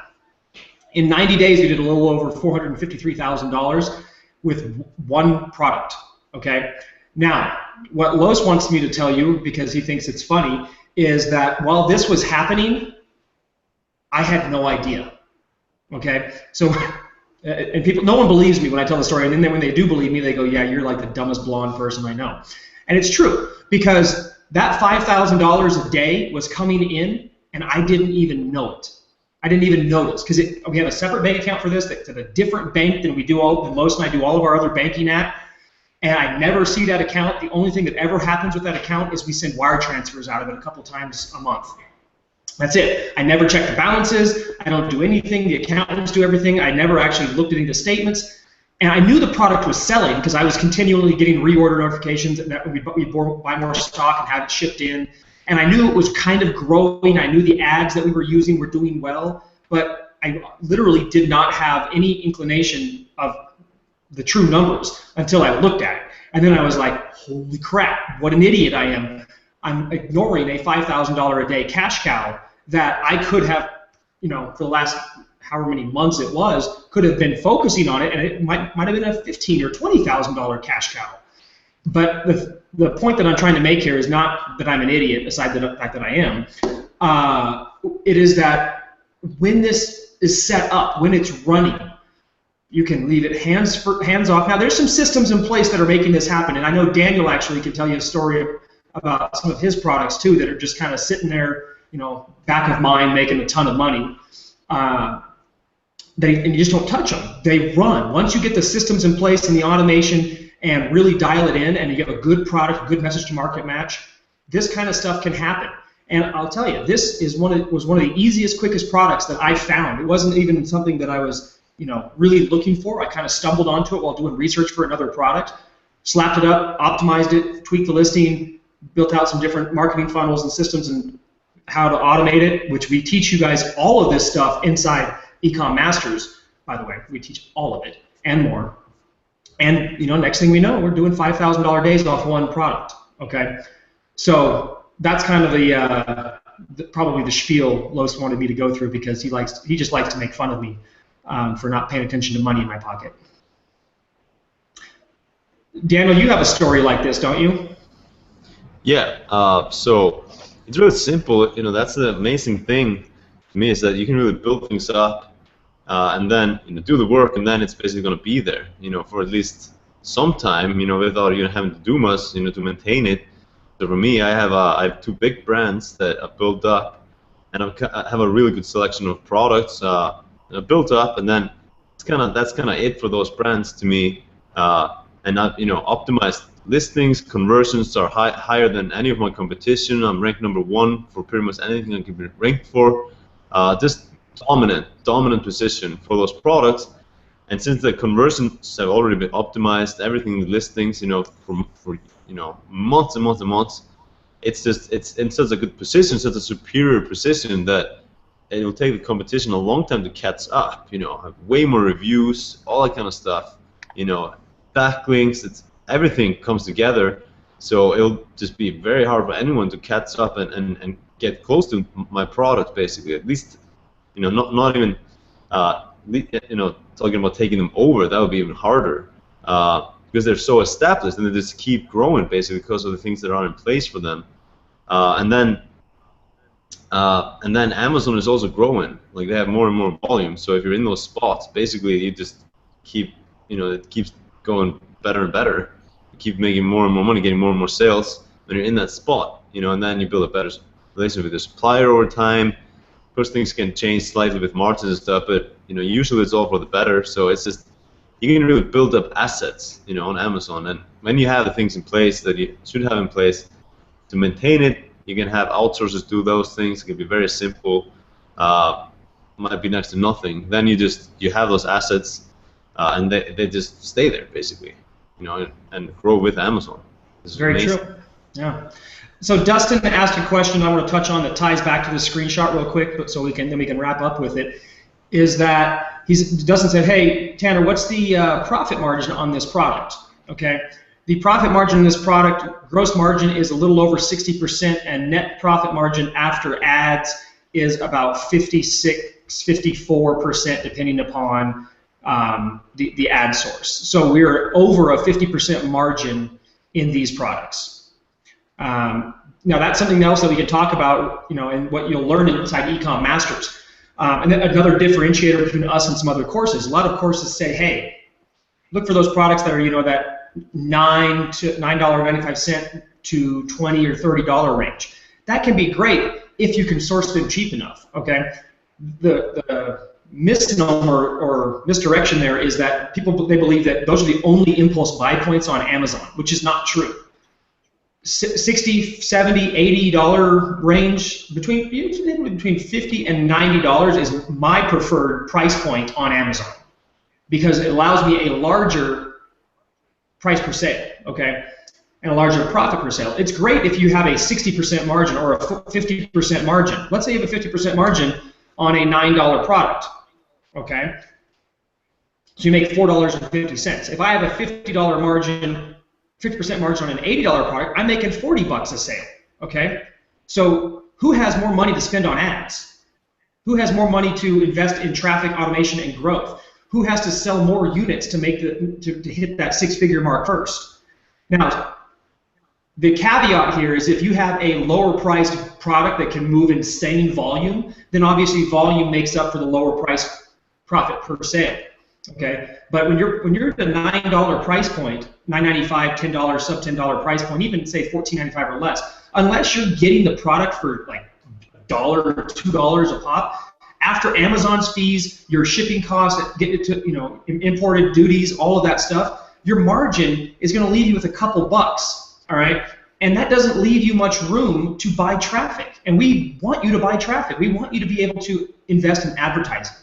in 90 days, we did a little over $453,000 with one product. Okay, Now, what Los wants me to tell you, because he thinks it's funny, is that while this was happening, I had no idea. Okay, so and people, no one believes me when I tell the story, and then when they do believe me, they go, "Yeah, you're like the dumbest blonde person I know," and it's true because that $5,000 a day was coming in, and I didn't even know it. I didn't even notice because we have a separate bank account for this that's at a different bank than Los and I do all of our other banking at. And I never see that account. The only thing that ever happens with that account is we send wire transfers out of it a couple times a month. That's it. I never check the balances. I don't do anything. The accountants do everything. I never actually looked at any of the statements. And I knew the product was selling because I was continually getting reorder notifications and that we'd buy more stock and have it shipped in. And I knew it was kind of growing. I knew the ads that we were using were doing well. But I literally did not have any inclination of the true numbers until I looked at it. And then I was like, holy crap, what an idiot I am. I'm ignoring a $5,000 a day cash cow that I could have, for the last however many months it was, could have been focusing on it, and it might have been a $15,000 or $20,000 cash cow. But the point that I'm trying to make here is not that I'm an idiot, aside from the fact that I am. It is that when this is set up, when it's running, you can leave it hands off. Now, there's some systems in place that are making this happen, and I know Daniel actually can tell you a story about some of his products too that are just kind of sitting there, back of mind, making a ton of money. And you just don't touch them. They run. Once you get the systems in place and the automation and really dial it in, and you get a good product, a good message to market match, this kind of stuff can happen. And I'll tell you, this was one of the easiest, quickest products that I found. It wasn't even something that I was really looking for. I kind of stumbled onto it while doing research for another product, slapped it up, optimized it, tweaked the listing, built out some different marketing funnels and systems and how to automate it, which we teach you guys all of this stuff inside Ecom Masters, by the way. We teach all of it and more. And next thing we know, we're doing $5,000 days off one product. Okay, so that's kind of probably the spiel Los wanted me to go through because he just likes to make fun of me for not paying attention to money in my pocket. Daniel, you have a story like this, don't you? Yeah. So it's really simple. That's the amazing thing to me is that you can really build things up and then do the work, and then it's basically going to be there. For at least some time. Without having to do much. To maintain it. So for me, I have 2 big brands that I've built up, and I have a really good selection of products. Built up, and then that's kind of it for those brands to me. And not optimized listings, conversions are higher than any of my competition. I'm ranked #1 for pretty much anything I can be ranked for. Just dominant position for those products. And since the conversions have already been optimized, everything the listings, for months and months and months, it's in such a good position, such a superior position that it will take the competition a long time to catch up. Have way more reviews, all that kind of stuff. Backlinks, everything comes together. So it'll just be very hard for anyone to catch up and get close to my product, basically. At least, not even, talking about taking them over. That would be even harder because they're so established and they just keep growing, basically, because of the things that are in place for them. And then Amazon is also growing. Like they have more and more volume. So if you're in those spots, basically you just keep, it keeps going better and better. You keep making more and more money, getting more and more sales when you're in that spot. And then you build a better relationship with your supplier over time. Of course, things can change slightly with margins and stuff, but usually it's all for the better. So it's just you can really build up assets, on Amazon. And when you have the things in place that you should have in place to maintain it, you can have outsourcers do those things. It can be very simple. Might be next to nothing. Then you have those assets, and they just stay there basically, and grow with Amazon. This is very amazing. true. Yeah. So Dustin asked a question I want to touch on that ties back to the screenshot real quick, but so we can wrap up with it. Is that Dustin said, "Hey Tanner, what's the profit margin on this product?" Okay. The profit margin in this product, gross margin is a little over 60%, and net profit margin after ads is about 56, 54%, depending upon the ad source. So we're over a 50% margin in these products. Now that's something else that we can talk about, and what you'll learn inside Ecom Masters. And then another differentiator between us and some other courses. A lot of courses say, hey, look for those products that are, that $9.95 to $20 or $30 range. That can be great if you can source them cheap enough. Okay, the misnomer or misdirection there is that they believe that those are the only impulse buy points on Amazon, which is not true. $60, $70, $80 range, between $50 and $90 is my preferred price point on Amazon, because it allows me a larger price per sale, okay, and a larger profit per sale. It's great if you have a 60% margin or a 50% margin. Let's say you have a 50% margin on a $9 product, okay? So you make $4.50. If I have a $50 margin, 50% margin on an $80 product, I'm making $40 a sale, okay? So who has more money to spend on ads? Who has more money to invest in traffic automation and growth? Who has to sell more units to make to hit that six-figure mark first? Now, the caveat here is if you have a lower priced product that can move insane volume, then obviously volume makes up for the lower price profit per sale. Okay, but when you're at the $9 price point, $9.95, $10, sub $10 price point, even say $14.95 or less, unless you're getting the product for like $1 or $2 a pop, after Amazon's fees, your shipping costs, get it to imported duties, all of that stuff, your margin is going to leave you with a couple bucks. All right, and that doesn't leave you much room to buy traffic. And we want you to buy traffic. We want you to be able to invest in advertising.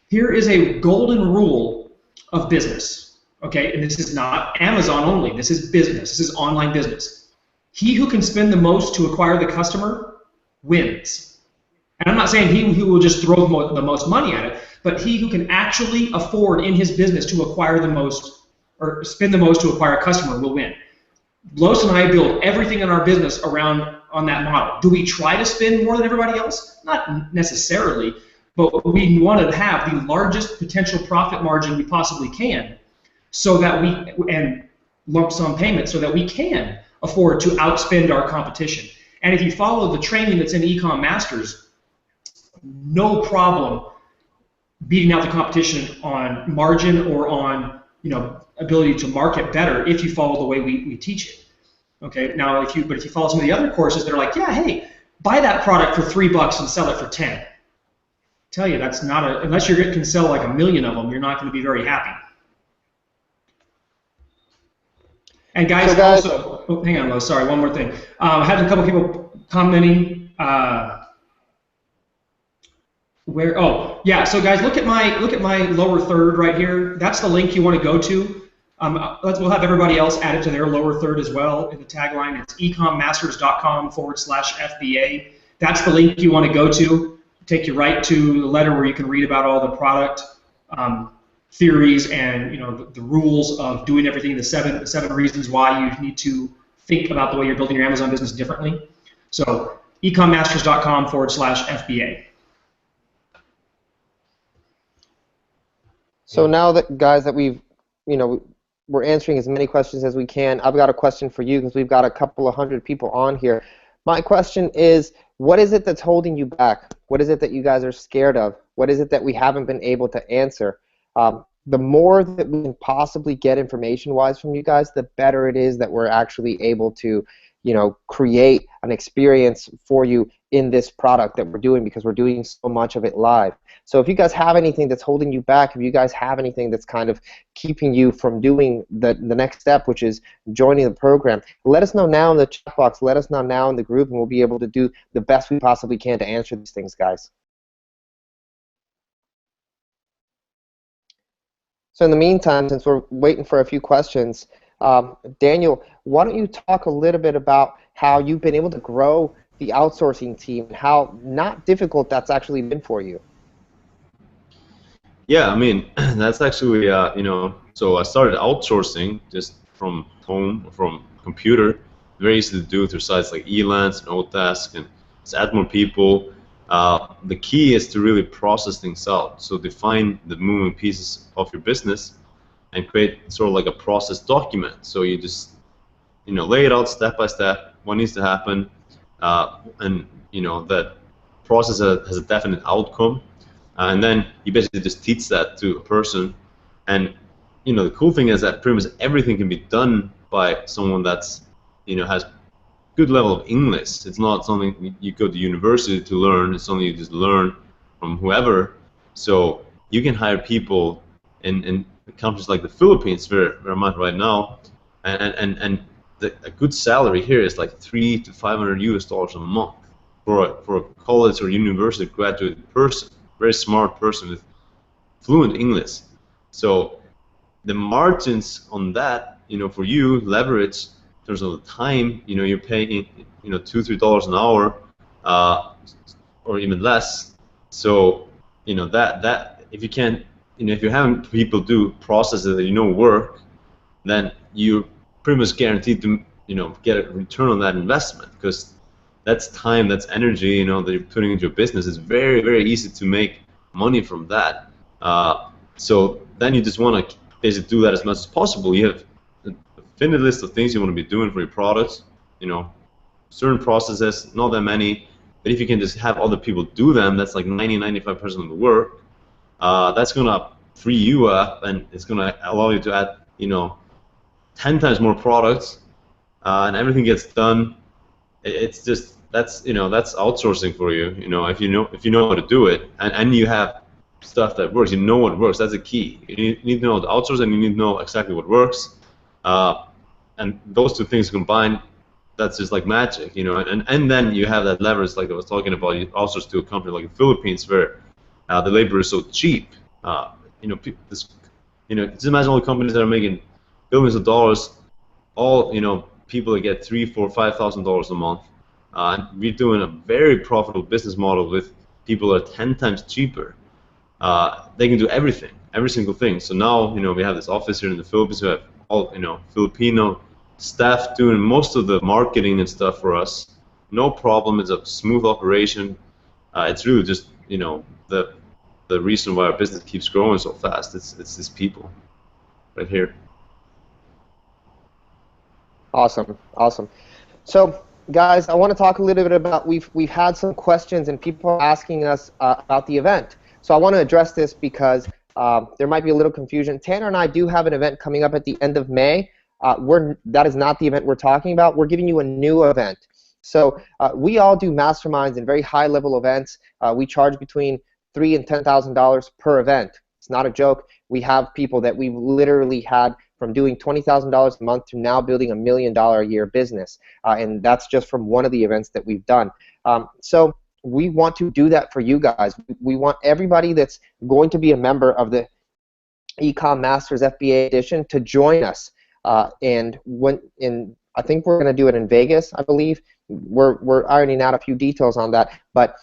Here is a golden rule of business, okay? And this is not Amazon only. This is business. This is online business. He who can spend the most to acquire the customer wins. And I'm not saying he who will just throw the most money at it, but he who can actually afford in his business to acquire the most, or spend the most to acquire a customer will win. Lois and I build everything in our business around on that model. Do we try to spend more than everybody else? Not necessarily. But we want to have the largest potential profit margin we possibly can, so that and lump sum payments, so that we can afford to outspend our competition. And if you follow the training that's in Ecom Masters, no problem beating out the competition on margin or on ability to market better if you follow the way we teach it. Okay. Now, if you follow some of the other courses that are like, yeah, hey, buy that product for $3 and sell it for 10. Tell you that's not unless you can sell like 1 million of them, you're not going to be very happy. And guys, also, hang on, Lo, sorry, one more thing. I had a couple people commenting. So guys, look at my lower third right here. That's the link you want to go to. We'll have everybody else add it to their lower third as well in the tagline. It's ecommasters.com/FBA. That's the link you want to go to. Take you right to the letter where you can read about all the product theories and the rules of doing everything. The seven reasons why you need to think about the way you're building your Amazon business differently. So ecommasters.com/FBA. So now that guys that we've we're answering as many questions as we can, I've got a question for you because we've got a couple of hundred people on here. My question is, what is it that's holding you back? What is it that you guys are scared of? What is it that we haven't been able to answer? The more that we can possibly get information-wise from you guys, the better it is that we're actually able to, create an experience for you in this product that we're doing, because we're doing so much of it live. So if you guys have anything that's holding you back, if you guys have anything that's kind of keeping you from doing the next step, which is joining the program, let us know now in the chat box, let us know now in the group, and we'll be able to do the best we possibly can to answer these things, guys. So in the meantime, since we're waiting for a few questions, Daniel, why don't you talk a little bit about how you've been able to grow the outsourcing team and how not difficult that's actually been for you? Yeah, I mean, that's actually, so I started outsourcing just from home, from computer. Very easy to do through sites like Elance and Otask, and just add more people. The key is to really process things out. So define the moving pieces of your business and create sort of like a process document. So you just lay it out step by step, what needs to happen, and that process has a definite outcome, and then you basically just teach that to a person. And the cool thing is that pretty much everything can be done by someone that's has good level of English. It's not something you go to university to learn. It's something you just learn from whoever. So you can hire people in countries like the Philippines, where I'm at right now, and a good salary here is like $300 to $500 a month for a college or university graduate person, very smart person with fluent English. So the margins on that, for you, leverage in terms of the time, you're paying, $2-3 an hour, or even less. So, that if you can't, if you're having people do processes that work, then you're pretty much guaranteed to, get a return on that investment, because that's time, that's energy, that you're putting into your business. It's very, very easy to make money from that. So then you just want to basically do that as much as possible. You have a finite list of things you want to be doing for your products, certain processes, not that many, but if you can just have other people do them, that's like 90-95% of the work. That's going to free you up, and it's going to allow you to add, 10 times more products, and everything gets done. It's just, that's outsourcing for you. If you know how to do it, and you have stuff that works, you know what works. That's the key. You need to know how to outsource, and you need to know exactly what works. And those two things combined, that's just like magic, and then you have that leverage, like I was talking about. You outsource to a company like the Philippines, where the labor is so cheap. Just imagine all the companies that are making billions of dollars, all people that get $3,000, $4,000, $5,000 a month. And we're doing a very profitable business model with people that are 10 times cheaper. They can do everything, every single thing. So now, we have this office here in the Philippines. We have all, Filipino staff doing most of the marketing and stuff for us. No problem. It's a smooth operation. It's really just, the reason why our business keeps growing so fast. It's these people right here. Awesome. So, guys, I want to talk a little bit about, we've had some questions and people asking us about the event. So I want to address this because there might be a little confusion. Tanner and I do have an event coming up at the end of May. That is not the event we're talking about. We're giving you a new event. So we all do masterminds and very high-level events. We charge between $3,000 and $10,000 per event. It's not a joke. We have people that we've literally had from doing $20,000 a month to now building $1 million a year business, and that's just from one of the events that we've done. So we want to do that for you guys. We want everybody that's going to be a member of the Ecom Masters FBA edition to join us. And I think we're going to do it in Vegas, I believe. We're ironing out a few details on that, but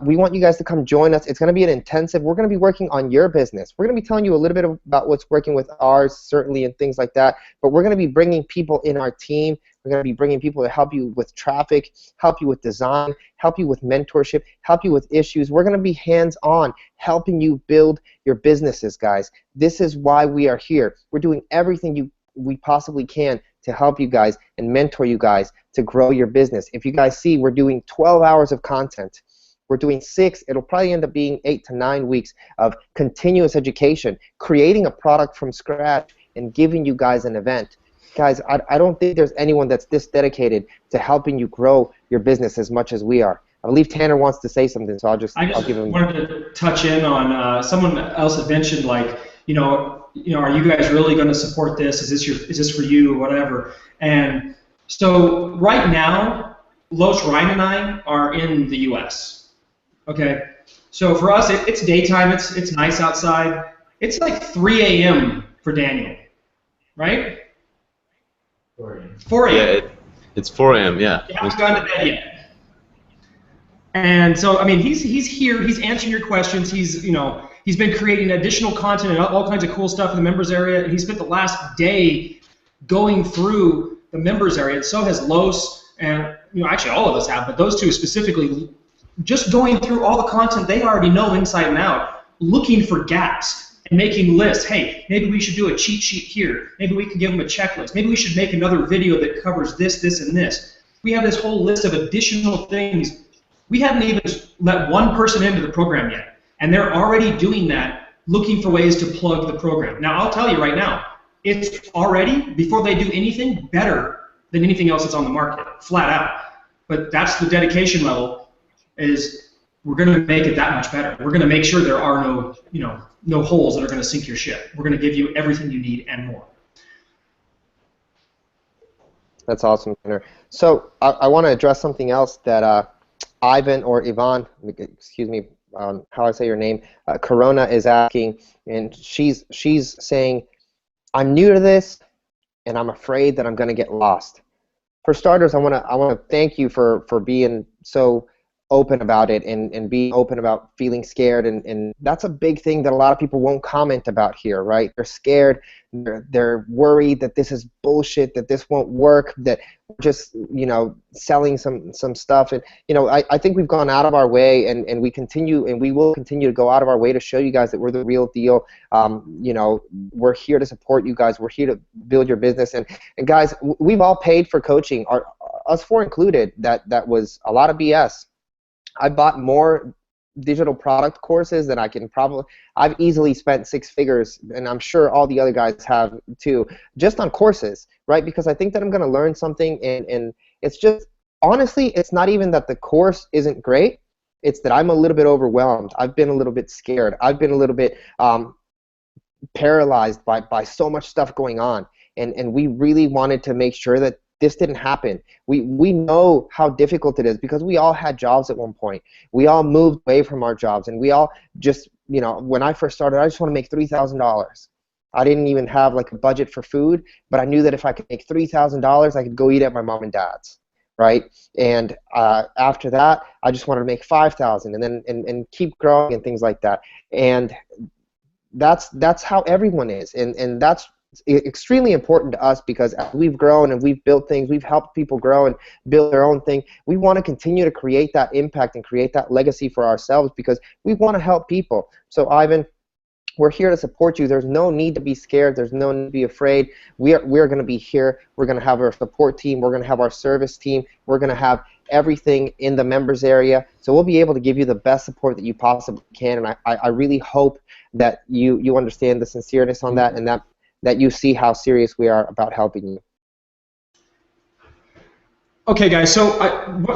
we want you guys to come join us. It's going to be an intensive. We're going to be working on your business. We're going to be telling you a little bit about what's working with ours, certainly, and things like that. But we're going to be bringing people in our team. We're going to be bringing people to help you with traffic, help you with design, help you with mentorship, help you with issues. We're going to be hands-on, helping you build your businesses, guys. This is why we are here. We're doing everything we possibly can to help you guys and mentor you guys to grow your business. If you guys see, we're doing 12 hours of content. We're doing 6. It'll probably end up being 8 to 9 weeks of continuous education, creating a product from scratch, and giving you guys an event. Guys, I don't think there's anyone that's this dedicated to helping you grow your business as much as we are. I believe Tanner wants to say something, so I'll give him. Wanted to touch in on someone else had mentioned, like, are you guys really going to support this? Is this for you, whatever? And so right now, Los Ryan and I are in the U.S. Okay, so for us, it's daytime. It's nice outside. It's like 3 a.m. for Daniel, right? 4 a.m. 4 a.m. Yeah, it's 4 a.m. Yeah. He hasn't gone to bed yet. And so, I mean, he's here. He's answering your questions. He's been creating additional content and all kinds of cool stuff in the members area. And he spent the last day going through the members area. And so has Los, and actually all of us have, but those two specifically, just going through all the content they already know inside and out, looking for gaps and making lists. Hey, maybe we should do a cheat sheet here. Maybe we can give them a checklist. Maybe we should make another video that covers this, this, and this. We have this whole list of additional things. We haven't even let one person into the program yet, and they're already doing that, looking for ways to plug the program. Now, I'll tell you right now, it's already, before they do anything, better than anything else that's on the market, flat out. But that's the dedication level, is we're going to make it that much better. We're going to make sure there are no holes that are going to sink your ship. We're going to give you everything you need and more. That's awesome, Tanner. So I want to address something else that Ivan or Ivan, excuse me, how I say your name, Corona is asking, and she's saying, I'm new to this, and I'm afraid that I'm going to get lost. For starters, I want to thank you for being so open about it and being open about feeling scared, and that's a big thing that a lot of people won't comment about here, right? They're scared, they're worried that this is bullshit, that this won't work, that we're just, selling some stuff. And I think we've gone out of our way, and we will continue to go out of our way to show you guys that we're the real deal. We're here to support you guys. We're here to build your business. And guys, we've all paid for coaching, us four included. That was a lot of BS. I bought more digital product courses than I've easily spent 6 figures, and I'm sure all the other guys have too, just on courses, right? Because I think that I'm going to learn something, and it's just, honestly, it's not even that the course isn't great, it's that I'm a little bit overwhelmed. I've been a little bit scared. I've been a little bit paralyzed by so much stuff going on, and we really wanted to make sure that this didn't happen. We know how difficult it is because we all had jobs at one point. We all moved away from our jobs, and we all just, when I first started, I just want to make $3,000. I didn't even have like a budget for food, but I knew that if I could make $3,000, I could go eat at my mom and dad's, right? And after that, I just wanted to make $5,000, and then and keep growing and things like that. And that's how everyone is, and that's extremely important to us, because as we've grown and we've built things, we've helped people grow and build their own thing. We want to continue to create that impact and create that legacy for ourselves, because we want to help people. So Ivan, we're here to support you. There's no need to be scared. There's no need to be afraid. We're going to be here. We're going to have our support team. We're going to have our service team. We're going to have everything in the members area. So we'll be able to give you the best support that you possibly can. And I really hope that you understand the sincereness on that, and that you see how serious we are about helping you. Okay, guys, so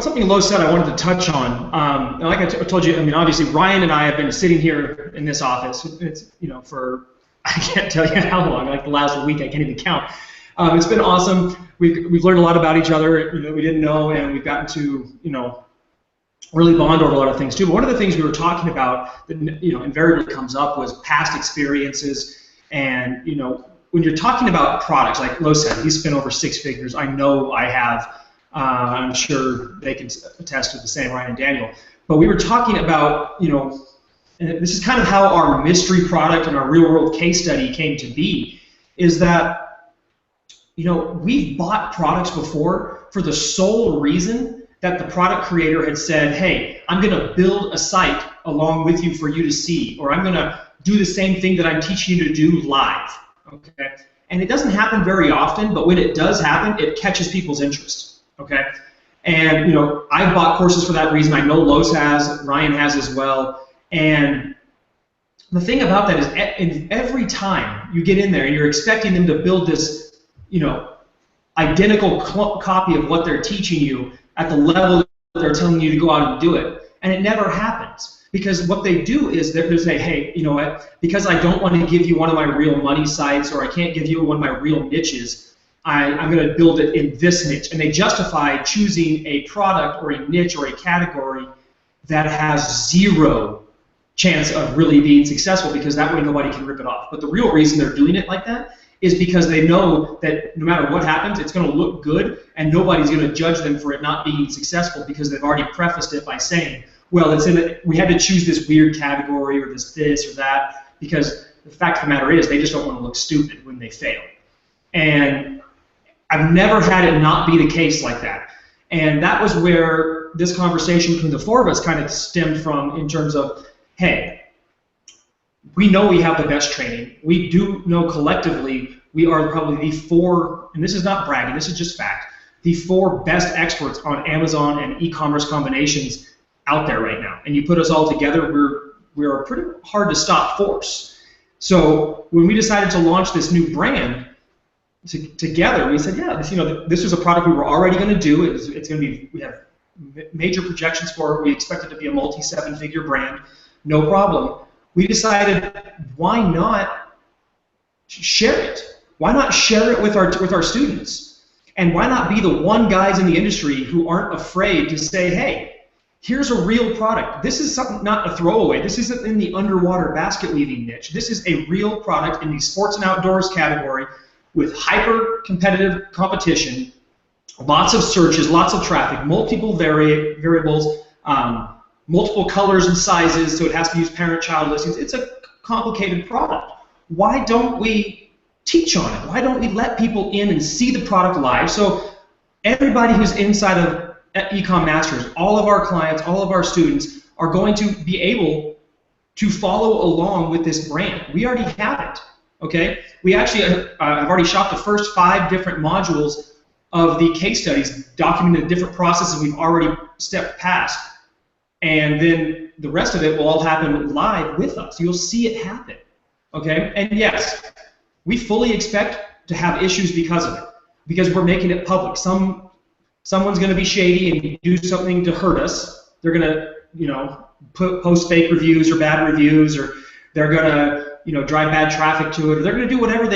something Lo said I wanted to touch on. Like I told you, I mean, obviously Ryan and I have been sitting here in this office, it's, for, I can't tell you how long, like the last week, I can't even count. It's been awesome. We've learned a lot about each other, we didn't know, and we've gotten to, really bond over a lot of things too. But one of the things we were talking about that, invariably comes up was past experiences, and, when you're talking about products, like Lo said, he's spent over 6 figures. I know I have. I'm sure they can attest to the same, Ryan and Daniel. But we were talking about, and this is kind of how our mystery product and our real-world case study came to be, is that, we've bought products before for the sole reason that the product creator had said, hey, I'm going to build a site along with you for you to see, or I'm going to do the same thing that I'm teaching you to do live. Okay, and it doesn't happen very often, but when it does happen, it catches people's interest. Okay, and I've bought courses for that reason. I know Los has, Ryan has as well. And the thing about that is, every time you get in there and you're expecting them to build this, identical copy of what they're teaching you at the level that they're telling you to go out and do it, and it never happens. Because what they do is they say, hey, you know what, because I don't want to give you one of my real money sites, or I can't give you one of my real niches, I'm going to build it in this niche. And they justify choosing a product or a niche or a category that has 0 chance of really being successful, because that way nobody can rip it off. But the real reason they're doing it like that is because they know that no matter what happens, it's going to look good, and nobody's going to judge them for it not being successful, because they've already prefaced it by saying, well, we had to choose this weird category or this or that, because the fact of the matter is they just don't want to look stupid when they fail. And I've never had it not be the case like that. And that was where this conversation between the 4 of us kind of stemmed from, in terms of, hey, we know we have the best training. We do know collectively we are probably the 4, and this is not bragging, this is just fact, the 4 best experts on Amazon and e-commerce combinations out there right now. And you put us all together, we're a pretty hard to stop force. So when we decided to launch this new brand together, we said, yeah, this was a product we were already going to do. It's going to be, we have major projections for it. We expect it to be a multi-7-figure brand, no problem. We decided, why not share it? Why not share it with our students? And why not be the one guys in the industry who aren't afraid to say, hey, here's a real product. This is something, not a throwaway. This isn't in the underwater basket weaving niche. This is a real product in the sports and outdoors category with hyper competitive competition, lots of searches, lots of traffic, multiple variables, multiple colors and sizes, so it has to use parent-child listings. It's a complicated product. Why don't we teach on it? Why don't we let people in and see the product live? So everybody who's inside of Ecom Masters, all of our clients, all of our students are going to be able to follow along with this brand. We already have it, okay? We actually have already shot the first 5 different modules of the case studies, documenting the different processes we've already stepped past. And then the rest of it will all happen live with us. You'll see it happen, okay? And yes, we fully expect to have issues because of it, because we're making it public. Someone's going to be shady and do something to hurt us. They're going to, post fake reviews or bad reviews, or they're going to, drive bad traffic to it, or they're going to do whatever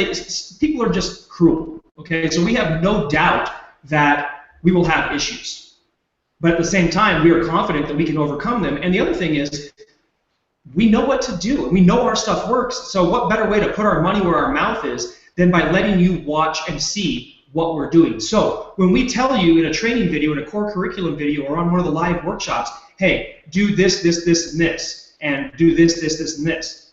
people are just cruel, okay? So we have no doubt that we will have issues. But at the same time, we are confident that we can overcome them. And the other thing is, we know what to do. We know our stuff works. So what better way to put our money where our mouth is than by letting you watch and see what we're doing. So when we tell you in a training video, in a core curriculum video, or on one of the live workshops, hey, do this, this, this, and this, and do this, this, this, and this,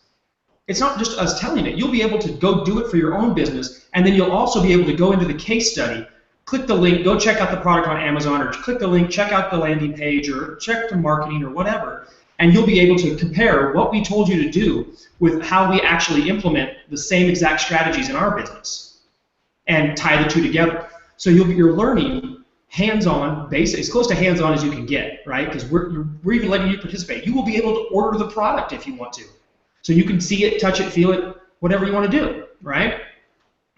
it's not just us telling it. You'll be able to go do it for your own business, and then you'll also be able to go into the case study, click the link, go check out the product on Amazon, or click the link, check out the landing page, or check the marketing, or whatever, and you'll be able to compare what we told you to do with how we actually implement the same exact strategies in our business and tie the two together. So you're learning hands-on, basic, as close to hands-on as you can get, right? Because we're even letting you participate. You will be able to order the product if you want to. So you can see it, touch it, feel it, whatever you want to do, right?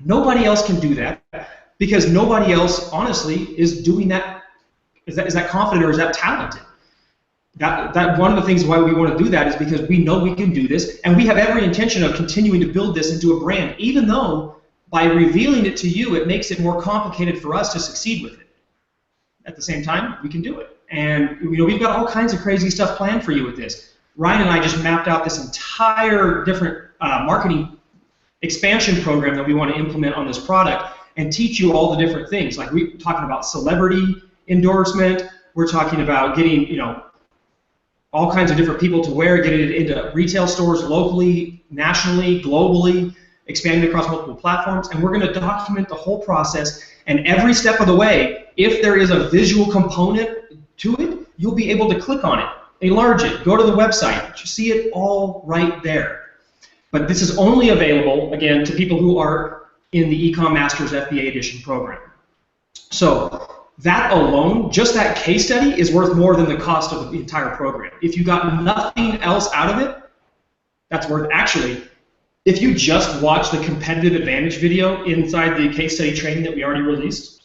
Nobody else can do that, because nobody else, honestly, is doing that. Is that confident or is that talented? That one of the things why we want to do that is because we know we can do this, and we have every intention of continuing to build this into a brand, even though by revealing it to you, it makes it more complicated for us to succeed with it. At the same time, we can do it, and we've got all kinds of crazy stuff planned for you with this. Ryan and I just mapped out this entire different marketing expansion program that we want to implement on this product, and teach you all the different things. Like we're talking about celebrity endorsement, we're talking about getting, all kinds of different people to wear, getting it into retail stores locally, nationally, globally, expanding across multiple platforms, and we're going to document the whole process, and every step of the way, if there is a visual component to it, you'll be able to click on it, enlarge it, go to the website, you see it all right there. But this is only available, again, to people who are in the Ecom Masters FBA Edition program. So that alone, just that case study, is worth more than the cost of the entire program. If you got nothing else out of it, that's worth, actually, if you just watch the competitive advantage video inside the case study training that we already released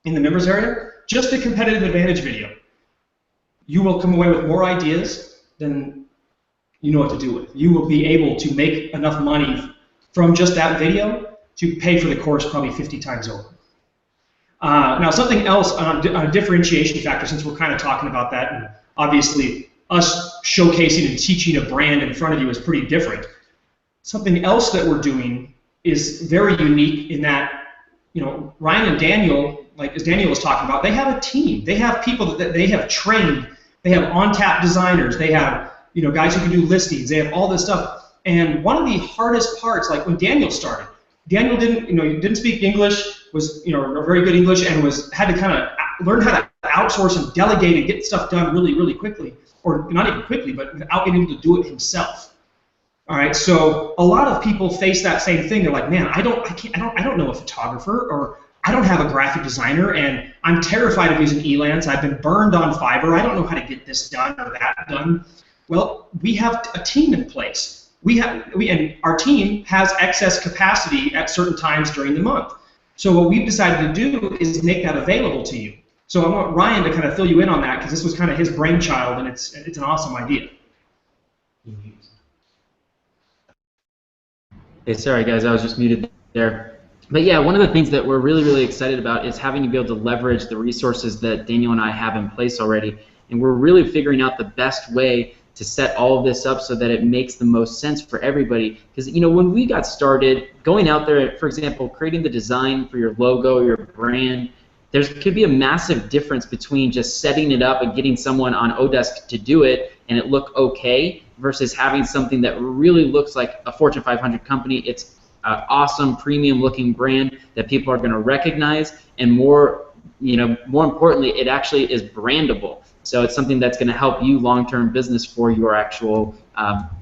in the members area, just the competitive advantage video, you will come away with more ideas than you know what to do with. You will be able to make enough money from just that video to pay for the course probably 50 times over. Now, something else on a differentiation factor, since we're kind of talking about that, and obviously us showcasing and teaching a brand in front of you is pretty different. Something else that we're doing is very unique in that, Ryan and Daniel, like as Daniel was talking about, they have a team. They have people that they have trained. They have on-tap designers. They have, guys who can do listings. They have all this stuff. And one of the hardest parts, like when Daniel started, Daniel didn't speak English, was very good English, and had to kind of learn how to outsource and delegate and get stuff done really, really quickly, or not even quickly, but without being able to do it himself. All right, so a lot of people face that same thing. They're like, man, I don't know a photographer, or I don't have a graphic designer, and I'm terrified of using Elance. I've been burned on Fiverr. I don't know how to get this done or that done. Well, we have a team in place. And our team has excess capacity at certain times during the month. So what we've decided to do is make that available to you. So I want Ryan to kind of fill you in on that, because this was kind of his brainchild, and it's an awesome idea. Hey, sorry guys, I was just muted there. But yeah, one of the things that we're really, really excited about is having to be able to leverage the resources that Daniel and I have in place already. And we're really figuring out the best way to set all of this up so that it makes the most sense for everybody. Because, you know, when we got started, going out there, for example, creating the design for your logo, your brand, there could be a massive difference between just setting it up and getting someone on Odesk to do it and it look okay versus having something that really looks like a Fortune 500 company. It's an awesome premium looking brand that people are going to recognize, and more importantly, it actually is brandable. So it's something that's going to help you long-term business for your actual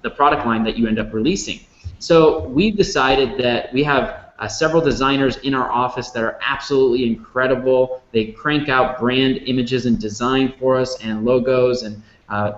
the product line that you end up releasing. So we've decided that we have several designers in our office that are absolutely incredible. They crank out brand images and design for us, and logos and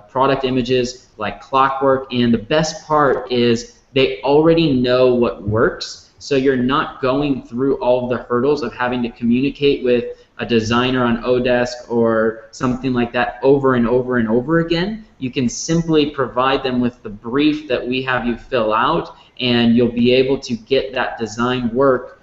product images like clockwork. And the best part is they already know what works, so you're not going through all of the hurdles of having to communicate with a designer on Odesk or something like that over and over and over again. You can simply provide them with the brief that we have you fill out, and you'll be able to get that design work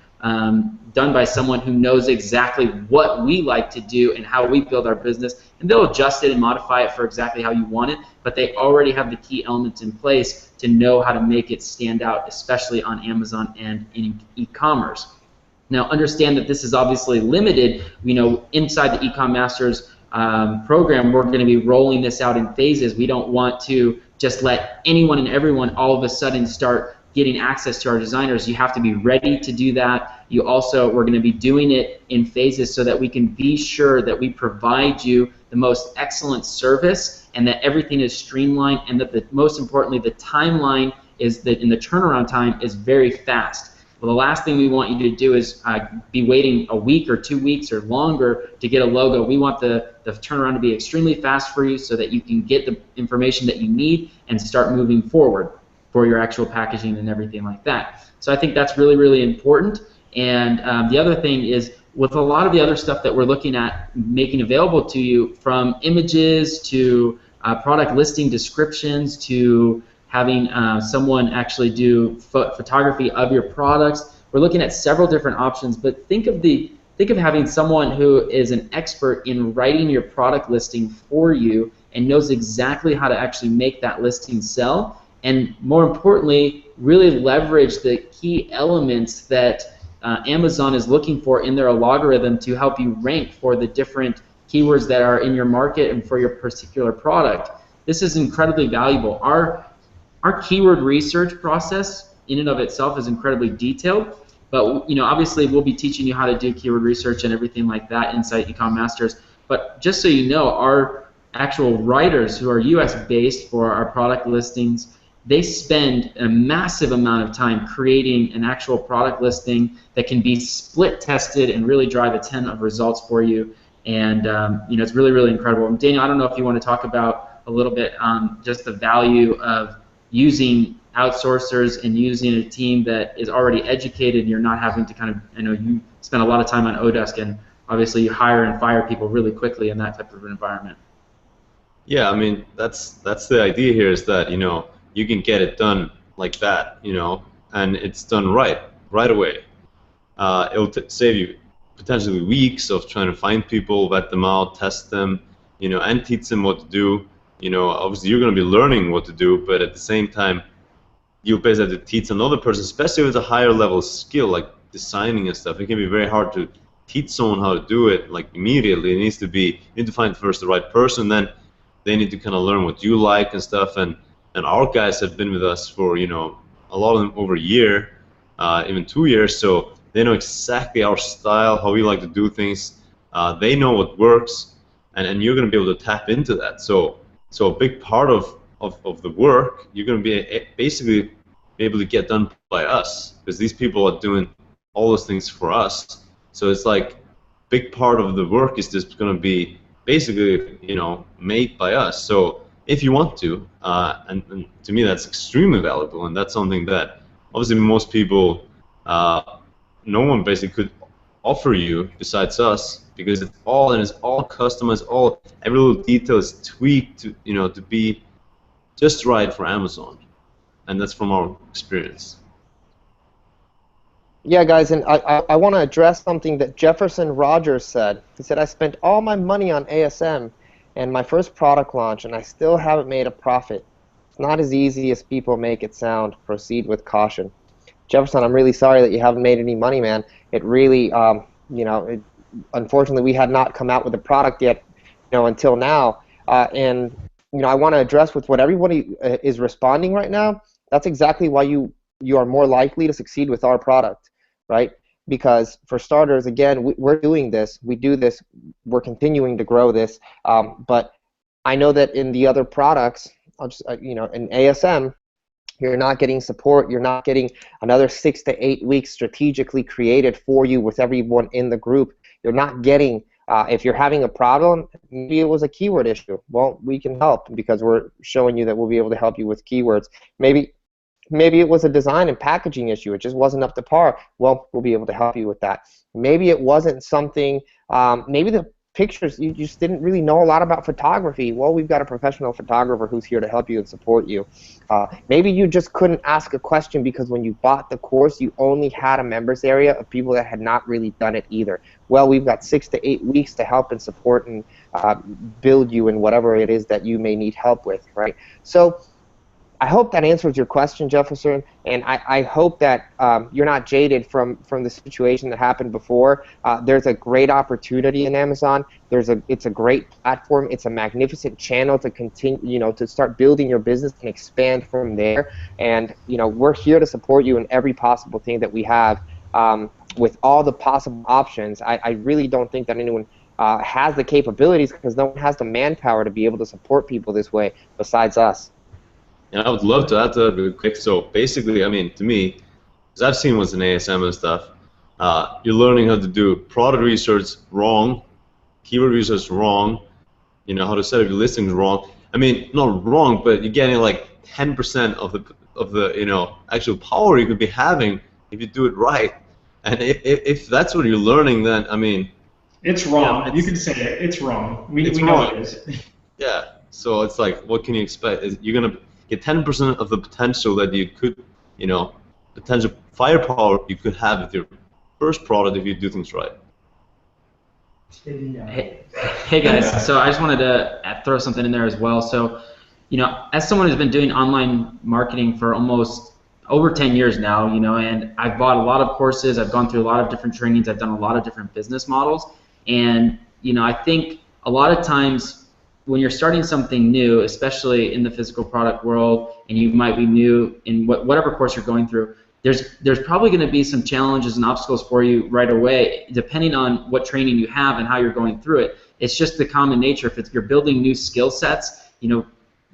done by someone who knows exactly what we like to do and how we build our business, and they'll adjust it and modify it for exactly how you want it, but they already have the key elements in place to know how to make it stand out, especially on Amazon and in e-commerce. Now, understand that this is obviously limited. You know, inside the Ecom Masters program, we're going to be rolling this out in phases. We don't want to just let anyone and everyone all of a sudden start getting access to our designers. You have to be ready to do that. We're going to be doing it in phases so that we can be sure that we provide you the most excellent service, and that everything is streamlined, and that most importantly, the timeline is that in the turnaround time is very fast. Well, the last thing we want you to do is be waiting a week or 2 weeks or longer to get a logo. We want the turnaround to be extremely fast for you so that you can get the information that you need and start moving forward for your actual packaging and everything like that. So I think that's really, really important. And the other thing is, with a lot of the other stuff that we're looking at making available to you, from images to product listing descriptions to having someone actually do photography of your products, we're looking at several different options. But think of having someone who is an expert in writing your product listing for you and knows exactly how to actually make that listing sell, and more importantly, really leverage the key elements that Amazon is looking for in their algorithm to help you rank for the different keywords that are in your market and for your particular product. This is incredibly valuable. Our keyword research process in and of itself is incredibly detailed, but obviously we'll be teaching you how to do keyword research and everything like that inside Ecom Masters. But just so you know, our actual writers who are US based for our product listings, they spend a massive amount of time creating an actual product listing that can be split tested and really drive a ton of results for you. And it's really, really incredible. And Daniel, I don't know if you want to talk about a little bit just the value of using outsourcers and using a team that is already educated, and you're not having to kind of, you spend a lot of time on Odesk, and obviously you hire and fire people really quickly in that type of environment. Yeah, I mean, that's the idea here, is that you can get it done like that, and it's done right away. It'll save you potentially weeks of trying to find people, vet them out, test them, and teach them what to do. Obviously you're going to be learning what to do, but at the same time, you'll basically have to teach another person, especially with a higher level skill like designing and stuff. It can be very hard to teach someone how to do it like immediately. You need to find first the right person, then they need to kind of learn what you like and stuff. And our guys have been with us for a lot of them over a year, even 2 years, so they know exactly our style, how we like to do things. They know what works, and you're going to be able to tap into that. So a big part of of the work, you're going to be basically able to get done by us, because these people are doing all those things for us. So it's like big part of the work is just going to be basically, made by us. So if you want to, and to me that's extremely valuable, and that's something that obviously most people, no one basically could offer you besides us, because it's all customized, every little detail is tweaked to be just right for Amazon, and that's from our experience. Yeah, guys, and I want to address something that Jefferson Rogers said. He said, I spent all my money on ASM and my first product launch, and I still haven't made a profit. It's not as easy as people make it sound. Proceed with caution. Jefferson, I'm really sorry that you haven't made any money, man. It really, unfortunately, we had not come out with a product yet, until now. And I want to address with what everybody is responding right now. That's exactly why you are more likely to succeed with our product, right? Because for starters, again, we're doing this. We do this. We're continuing to grow this. But I know that in the other products, in ASM, you're not getting support. You're not getting another 6 to 8 weeks strategically created for you with everyone in the group. You're not getting, if you're having a problem, maybe it was a keyword issue. Well, we can help because we're showing you that we'll be able to help you with keywords. Maybe it was a design and packaging issue. It just wasn't up to par. Well, we'll be able to help you with that. Maybe it wasn't something, maybe the pictures, you just didn't really know a lot about photography. Well, we've got a professional photographer who's here to help you and support you. Maybe you just couldn't ask a question because when you bought the course, you only had a members area of people that had not really done it either. Well, we've got 6 to 8 weeks to help and support and build you in whatever it is that you may need help with, right? So I hope that answers your question, Jefferson, and I hope that you're not jaded from the situation that happened before. There's a great opportunity in Amazon. It's a great platform. It's a magnificent channel to continue, to start building your business and expand from there. And we're here to support you in every possible thing that we have with all the possible options. I really don't think that anyone has the capabilities because no one has the manpower to be able to support people this way besides us. And I would love to add to that really quick. So basically, I mean, to me, because I've seen what's in ASM and stuff, you're learning how to do product research wrong, keyword research wrong, how to set up your listings wrong. I mean, not wrong, but you're getting like 10% of the actual power you could be having if you do it right. And if that's what you're learning, then I mean, it's wrong. You can say it. It's wrong. We know it is. Yeah. So it's like, what can you expect? You're gonna get 10% of the potential that you could, potential firepower you could have with your first product if you do things right. Hey guys, so I just wanted to throw something in there as well. So, as someone who's been doing online marketing for almost over 10 years now, and I've bought a lot of courses, I've gone through a lot of different trainings, I've done a lot of different business models, and I think a lot of times when you're starting something new, especially in the physical product world, and you might be new in whatever course you're going through, there's probably going to be some challenges and obstacles for you right away, depending on what training you have and how you're going through it. It's just the common nature. If you're building new skill sets,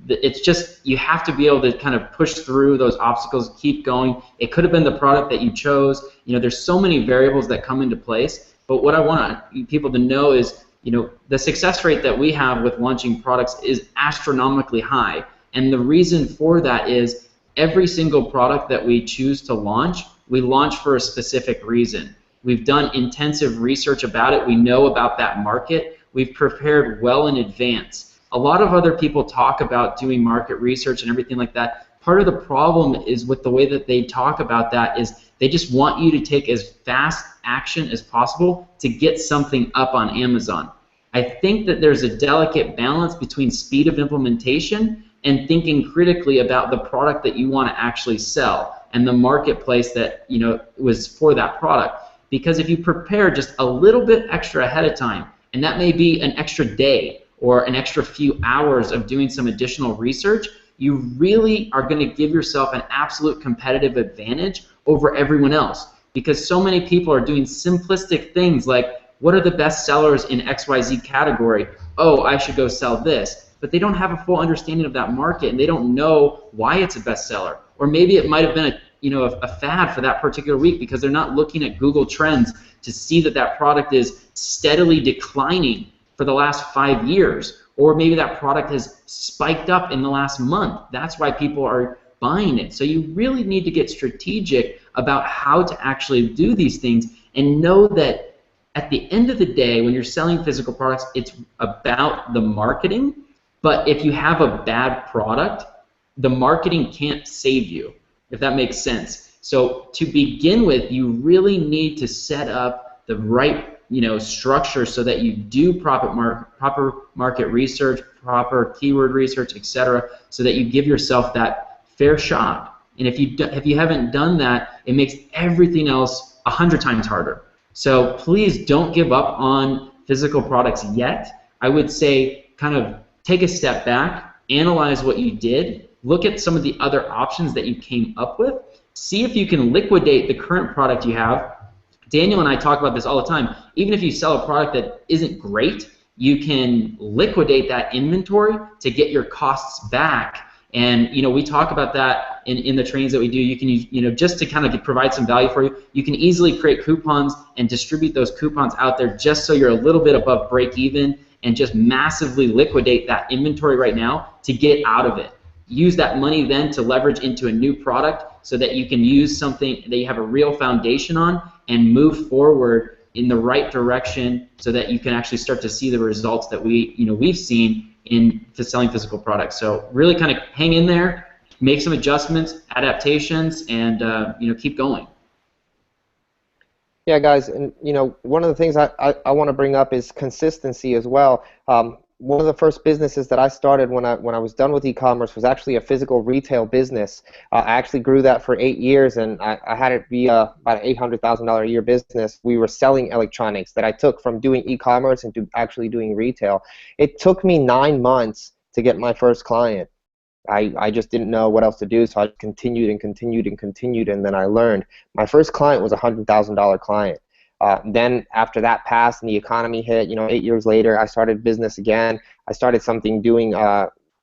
it's just you have to be able to kind of push through those obstacles, keep going. It could have been the product that you chose. There's so many variables that come into place. But what I want people to know is, the success rate that we have with launching products is astronomically high. And the reason for that is every single product that we choose to launch, we launch for a specific reason. We've done intensive research about it. We know about that market. We've prepared well in advance. A lot of other people talk about doing market research and everything like that. Part of the problem is with the way that they talk about that is they just want you to take as fast action as possible to get something up on Amazon. I think that there's a delicate balance between speed of implementation and thinking critically about the product that you want to actually sell and the marketplace that was for that product. Because if you prepare just a little bit extra ahead of time, and that may be an extra day or an extra few hours of doing some additional research, you really are going to give yourself an absolute competitive advantage over everyone else. Because so many people are doing simplistic things like, what are the best sellers in XYZ category? Oh, I should go sell this. but they don't have a full understanding of that market, and they don't know why it's a bestseller. Or maybe it might have been a fad for that particular week because they're not looking at Google Trends to see that that product is steadily declining for the last 5 years. Or maybe that product has spiked up in the last month. That's why people are buying it. So you really need to get strategic about how to actually do these things and know that at the end of the day, when you're selling physical products, it's about the marketing. But if you have a bad product, the marketing can't save you, if that makes sense. So to begin with, you really need to set up the right structure so that you do proper market research, proper keyword research, etc., so that you give yourself that fair shot. And if you haven't done that, it makes everything else 100 times harder. So please don't give up on physical products yet. I would say kind of take a step back, analyze what you did, look at some of the other options that you came up with, see if you can liquidate the current product you have. Daniel and I talk about this all the time. Even if you sell a product that isn't great, you can liquidate that inventory to get your costs back. And we talk about that in the trainings that we do. You can use, just to kind of provide some value for you, you can easily create coupons and distribute those coupons out there just so you're a little bit above break even, and just massively liquidate that inventory right now to get out of it. Use that money then to leverage into a new product so that you can use something that you have a real foundation on and move forward in the right direction so that you can actually start to see the results that we've seen in selling physical products. So really kind of hang in there, make some adjustments, adaptations, and keep going. Yeah, guys, and one of the things I want to bring up is consistency as well. One of the first businesses that I started when I was done with e-commerce was actually a physical retail business. I actually grew that for 8 years, and I had it be about an $800,000 a year business. We were selling electronics that I took from doing e-commerce into actually doing retail. It took me 9 months to get my first client. I just didn't know what else to do, so I continued and continued and continued, and then I learned. My first client was a $100,000 client. Then after that passed and the economy hit, 8 years later, I started business again. I started something doing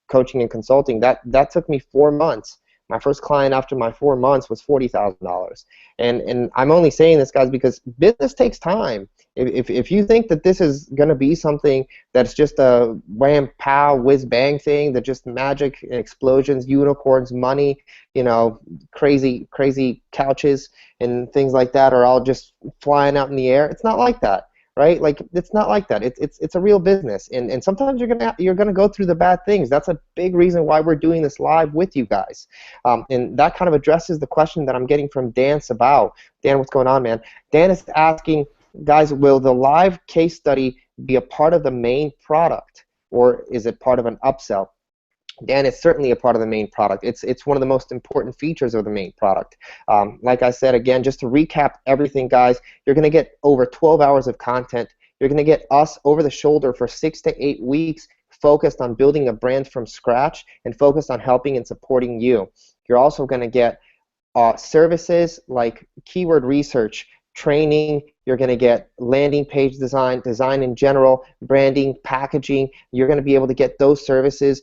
coaching and consulting. That took me 4 months. My first client after my 4 months was $40,000. And I'm only saying this, guys, because business takes time. If you think that this is going to be something that's just a wham, pow, whiz, bang thing, that just magic, explosions, unicorns, money, crazy couches and things like that are all just flying out in the air, it's not like that, right? Like, it's not like that. It's a real business, and sometimes you're gonna go through the bad things. That's a big reason why we're doing this live with you guys, and that kind of addresses the question that I'm getting from Dan Sabao. Dan, what's going on, man? Dan is asking, guys, will the live case study be a part of the main product, or is it part of an upsell? Dan, it's certainly a part of the main product. It's one of the most important features of the main product. Like I said, again, just to recap everything, guys, you're going to get over 12 hours of content. You're going to get us over the shoulder for 6 to 8 weeks focused on building a brand from scratch and focused on helping and supporting you. You're also going to get services like keyword research, training. You're going to get landing page design in general, branding, packaging. You're going to be able to get those services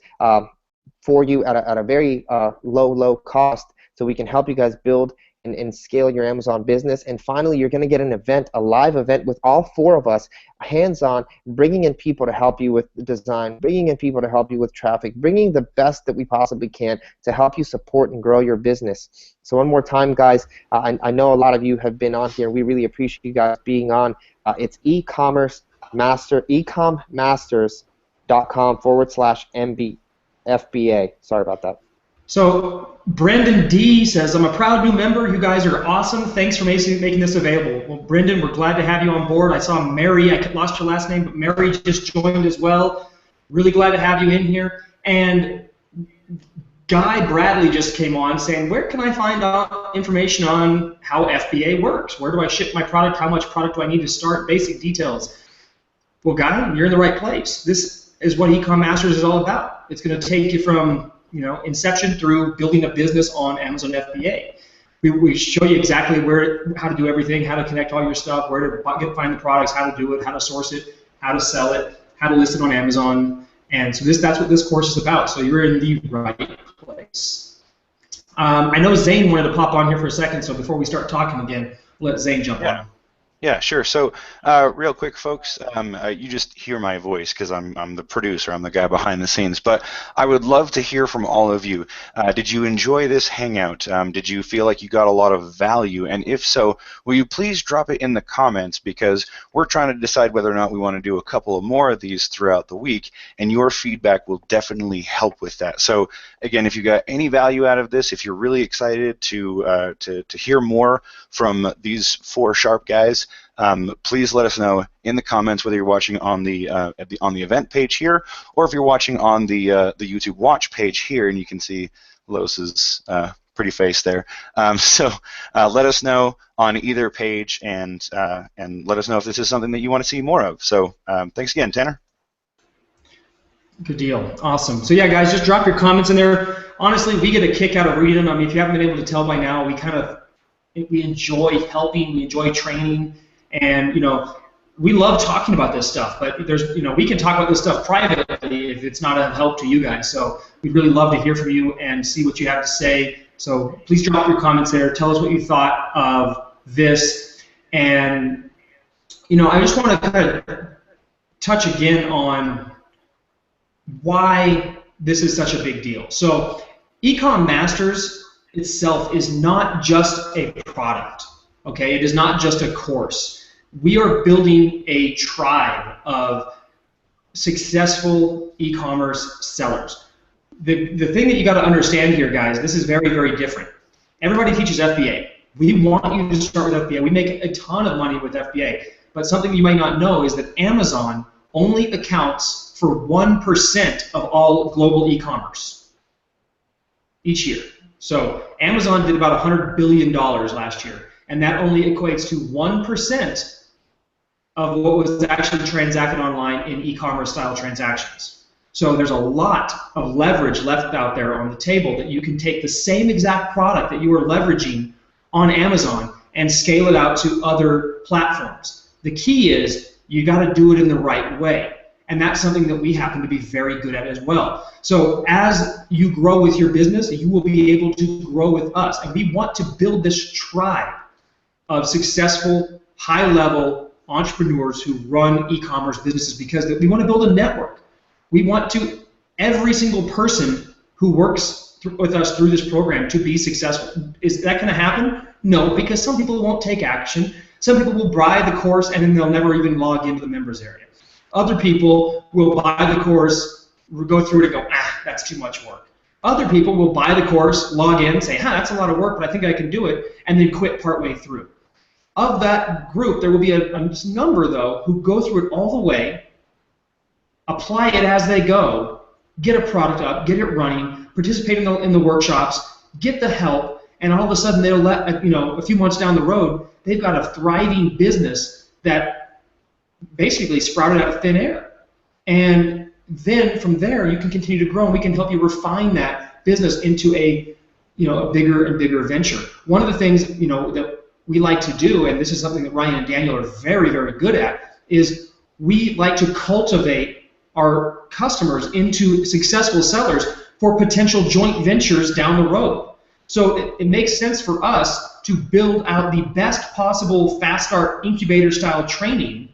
for you at a very low cost, so we can help you guys build and scale your Amazon business. And finally, you're going to get an event, a live event with all 4 of us, hands-on, bringing in people to help you with the design, bringing in people to help you with traffic, bringing the best that we possibly can to help you support and grow your business. So one more time, guys, I know a lot of you have been on here. We really appreciate you guys being on. It's ecommasters.com/MB. FBA. Sorry about that. So Brendan D says, I'm a proud new member. You guys are awesome. Thanks for making this available. Well, Brendan, we're glad to have you on board. I saw Mary. I lost your last name, but Mary just joined as well. Really glad to have you in here. And Guy Bradley just came on saying, where can I find out information on how FBA works? Where do I ship my product? How much product do I need to start? Basic details. Well, Guy, you're in the right place. This is what Ecom Masters is all about. It's going to take you from inception through building a business on Amazon FBA. We show you exactly how to do everything, how to connect all your stuff, where to find the products, how to do it, how to source it, how to sell it, how to list it on Amazon, And so that's what this course is about. So you're in the right place. I know Zane wanted to pop on here for a second, so before we start talking again, let Zane jump on. Yeah, sure. So, real quick, folks, you just hear my voice because I'm the producer, I'm the guy behind the scenes. But I would love to hear from all of you. Did you enjoy this hangout? Did you feel like you got a lot of value? And if so, will you please drop it in the comments, because we're trying to decide whether or not we want to do a couple of more of these throughout the week, and your feedback will definitely help with that. So, again, if you got any value out of this, if you're really excited to hear more from these four sharp guys, please let us know in the comments whether you're watching on the event page here, or if you're watching on the YouTube watch page here, and you can see Los's pretty face there. So let us know on either page, and let us know if this is something that you want to see more of. So thanks again, Tanner. Good deal. Awesome. So yeah, guys, just drop your comments in there. Honestly, we get a kick out of reading them. I mean, if you haven't been able to tell by now, we enjoy helping, we enjoy training, and we love talking about this stuff. But we can talk about this stuff privately if it's not a help to you guys. So we'd really love to hear from you and see what you have to say. So please drop your comments there. Tell us what you thought of this, and I just want to kind of touch again on why this is such a big deal. So Ecom Masters itself is not just a product, okay? It is not just a course. We are building a tribe of successful e-commerce sellers. The thing that you got to understand here, guys, this is very, very different. Everybody teaches FBA. We want you to start with FBA. We make a ton of money with FBA, but something you might not know is that Amazon only accounts for 1% of all global e-commerce each year. So Amazon did about $100 billion last year, and that only equates to 1% of what was actually transacted online in e-commerce style transactions. So there's a lot of leverage left out there on the table that you can take the same exact product that you are leveraging on Amazon and scale it out to other platforms. The key is you got to do it in the right way. And that's something that we happen to be very good at as well. So as you grow with your business, you will be able to grow with us. And we want to build this tribe of successful, high-level entrepreneurs who run e-commerce businesses, because we want to build a network. We want every single person who works with us through this program to be successful. Is that going to happen? No, because some people won't take action. Some people will buy the course and then they'll never even log into the members area. Other people will buy the course, go through it and go, that's too much work. Other people will buy the course, log in, say, that's a lot of work, but I think I can do it, and then quit partway through. Of that group, there will be a number, though, who go through it all the way, apply it as they go, get a product up, get it running, participate in the workshops, get the help, and all of a sudden they'll a few months down the road, they've got a thriving business that basically sprouted out of thin air. And then from there, you can continue to grow, and we can help you refine that business into a bigger and bigger venture. One of the things that we like to do, and this is something that Ryan and Daniel are very, very good at, is we like to cultivate our customers into successful sellers for potential joint ventures down the road. So it makes sense for us to build out the best possible fast start incubator style training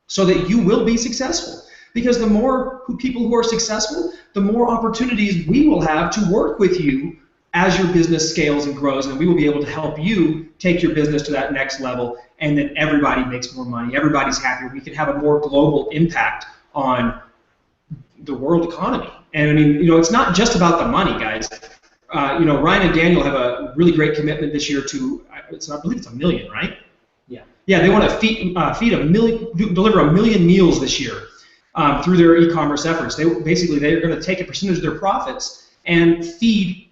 so that you will be successful. Because the more people who are successful, the more opportunities we will have to work with you as your business scales and grows, and we will be able to help you take your business to that next level, and then everybody makes more money, everybody's happier. We can have a more global impact on the world economy. And I mean, it's not just about the money, guys. Ryan and Daniel have a really great commitment this year to, I believe it's $1 million, right? Yeah, they want to deliver 1 million meals this year through their e-commerce efforts. They're going to take a percentage of their profits and feed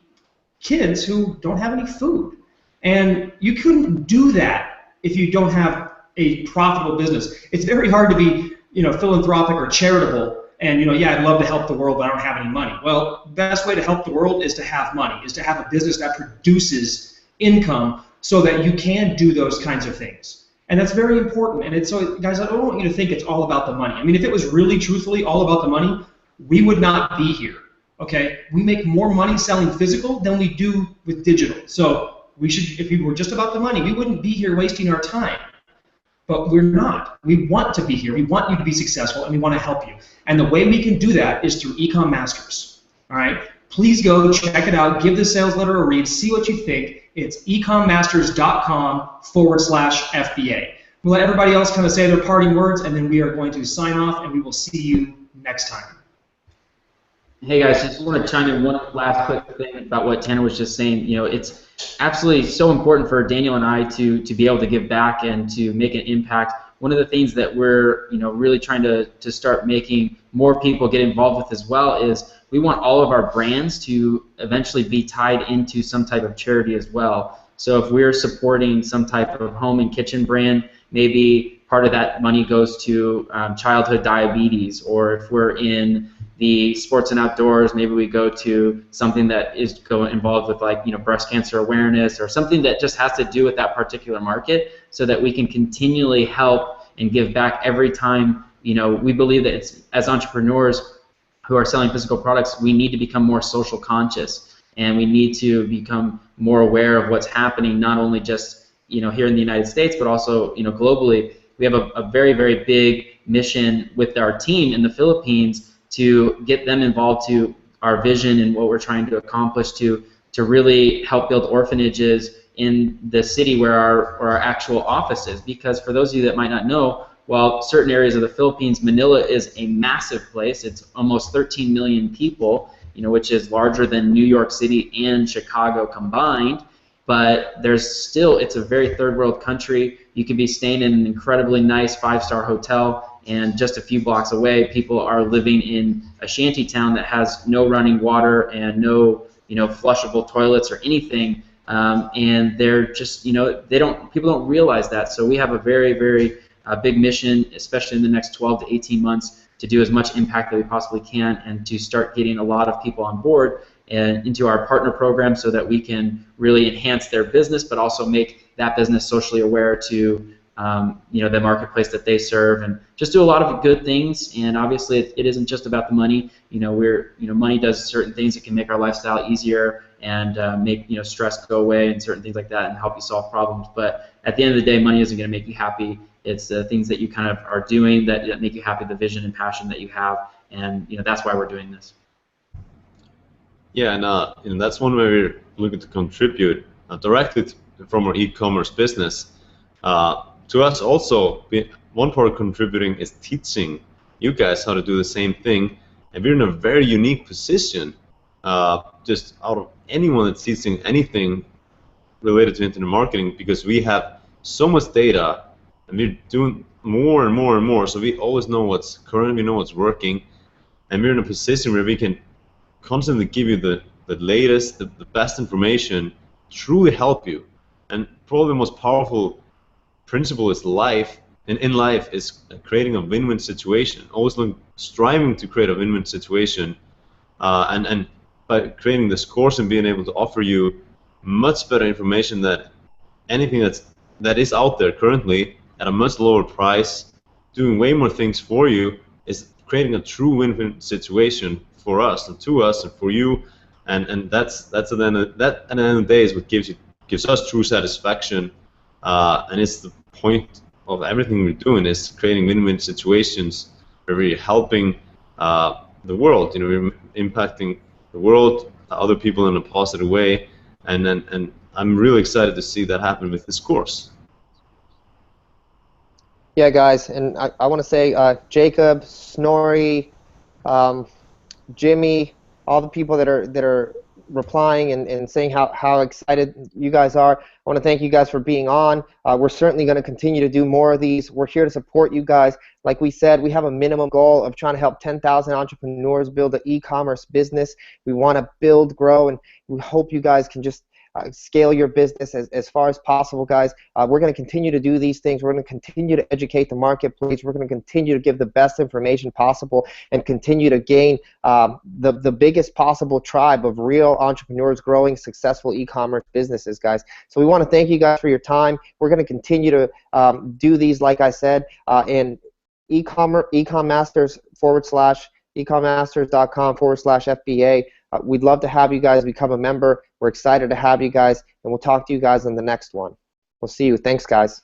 kids who don't have any food. And you couldn't do that if you don't have a profitable business. It's very hard to be, philanthropic or charitable. And I'd love to help the world, but I don't have any money. Well, the best way to help the world is to have money, is to have a business that produces income so that you can do those kinds of things. And that's very important. And so, guys, I don't want you to think it's all about the money. I mean, if it was really truthfully all about the money, we would not be here. Okay, we make more money selling physical than we do with digital. So we should, if we were just about the money, we wouldn't be here wasting our time. But we're not. We want to be here. We want you to be successful, and we want to help you. And the way we can do that is through Ecom Masters. All right? Please go check it out. Give the sales letter a read. See what you think. It's ecommasters.com/FBA. We'll let everybody else kind of say their parting words, and then we are going to sign off, and we will see you next time. Hey guys, just want to chime in one last quick thing about what Tanner was just saying. You know, it's absolutely so important for Daniel and I to be able to give back and to make an impact. One of the things that we're really trying to start making more people get involved with as well is we want all of our brands to eventually be tied into some type of charity as well. So if we're supporting some type of home and kitchen brand, maybe part of that money goes to childhood diabetes, or if we're in the sports and outdoors, maybe we go to something that is involved with breast cancer awareness, or something that just has to do with that particular market, so that we can continually help and give back every time. We believe that as entrepreneurs who are selling physical products, we need to become more social conscious, and we need to become more aware of what's happening, not only just here in the United States, but also globally. We have a very, very big mission with our team in the Philippines to get them involved to our vision and what we're trying to accomplish, to really help build orphanages in the city where our actual office is. Because for those of you that might not know, while certain areas of the Philippines, Manila is a massive place. It's almost 13 million people, which is larger than New York City and Chicago combined. But it's a very third world country. You could be staying in an incredibly nice 5-star hotel, and just a few blocks away, people are living in a shanty town that has no running water and no flushable toilets or anything. And they're just people don't realize that. So we have a very, very big mission, especially in the next 12 to 18 months, to do as much impact that we possibly can, and to start getting a lot of people on board and into our partner program, so that we can really enhance their business, but also make that business socially aware to the marketplace that they serve, and just do a lot of good things. And obviously, it isn't just about the money. Money does certain things. It can make our lifestyle easier and make stress go away and certain things like that, and help you solve problems. But at the end of the day, money isn't going to make you happy. It's the things that you kind of are doing that make you happy, the vision and passion that you have, and that's why we're doing this. Yeah, and that's one way we're looking to contribute directly from our e-commerce business. To us also, one part of contributing is teaching you guys how to do the same thing, and we're in a very unique position, just out of anyone that's teaching anything related to internet marketing, because we have so much data, and we're doing more and more and more, so we always know what's current, we know what's working, and we're in a position where we can constantly give you the latest, the best information, truly help you. And probably the most powerful principle is in life is creating a win-win situation, always striving to create a win-win situation, and by creating this course and being able to offer you much better information than anything that is out there currently at a much lower price, doing way more things for you, is creating a true win-win situation for us and to us and for you, and that's at the end of the day is what gives us true satisfaction, and it's the point of everything we're doing, is creating win-win situations where we're helping the world. We're impacting the world, other people in a positive way, and I'm really excited to see that happen with this course. Yeah, guys, and I want to say Jacob, Snorri, Jimmy, all the people that are replying and saying how excited you guys are. I want to thank you guys for being on. We're certainly going to continue to do more of these. We're here to support you guys. Like we said, we have a minimum goal of trying to help 10,000 entrepreneurs build an e-commerce business. We want to build, grow, and we hope you guys can just scale your business as far as possible, guys. We're going to continue to do these things. We're going to continue to educate the marketplace. We're going to continue to give the best information possible and continue to gain the biggest possible tribe of real entrepreneurs growing successful e-commerce businesses, guys. So we want to thank you guys for your time. We're going to continue to do these, like I said, in Ecom Masters / ecommasters.com/FBA. We'd love to have you guys become a member. We're excited to have you guys, and we'll talk to you guys on the next one. We'll see you. Thanks, guys.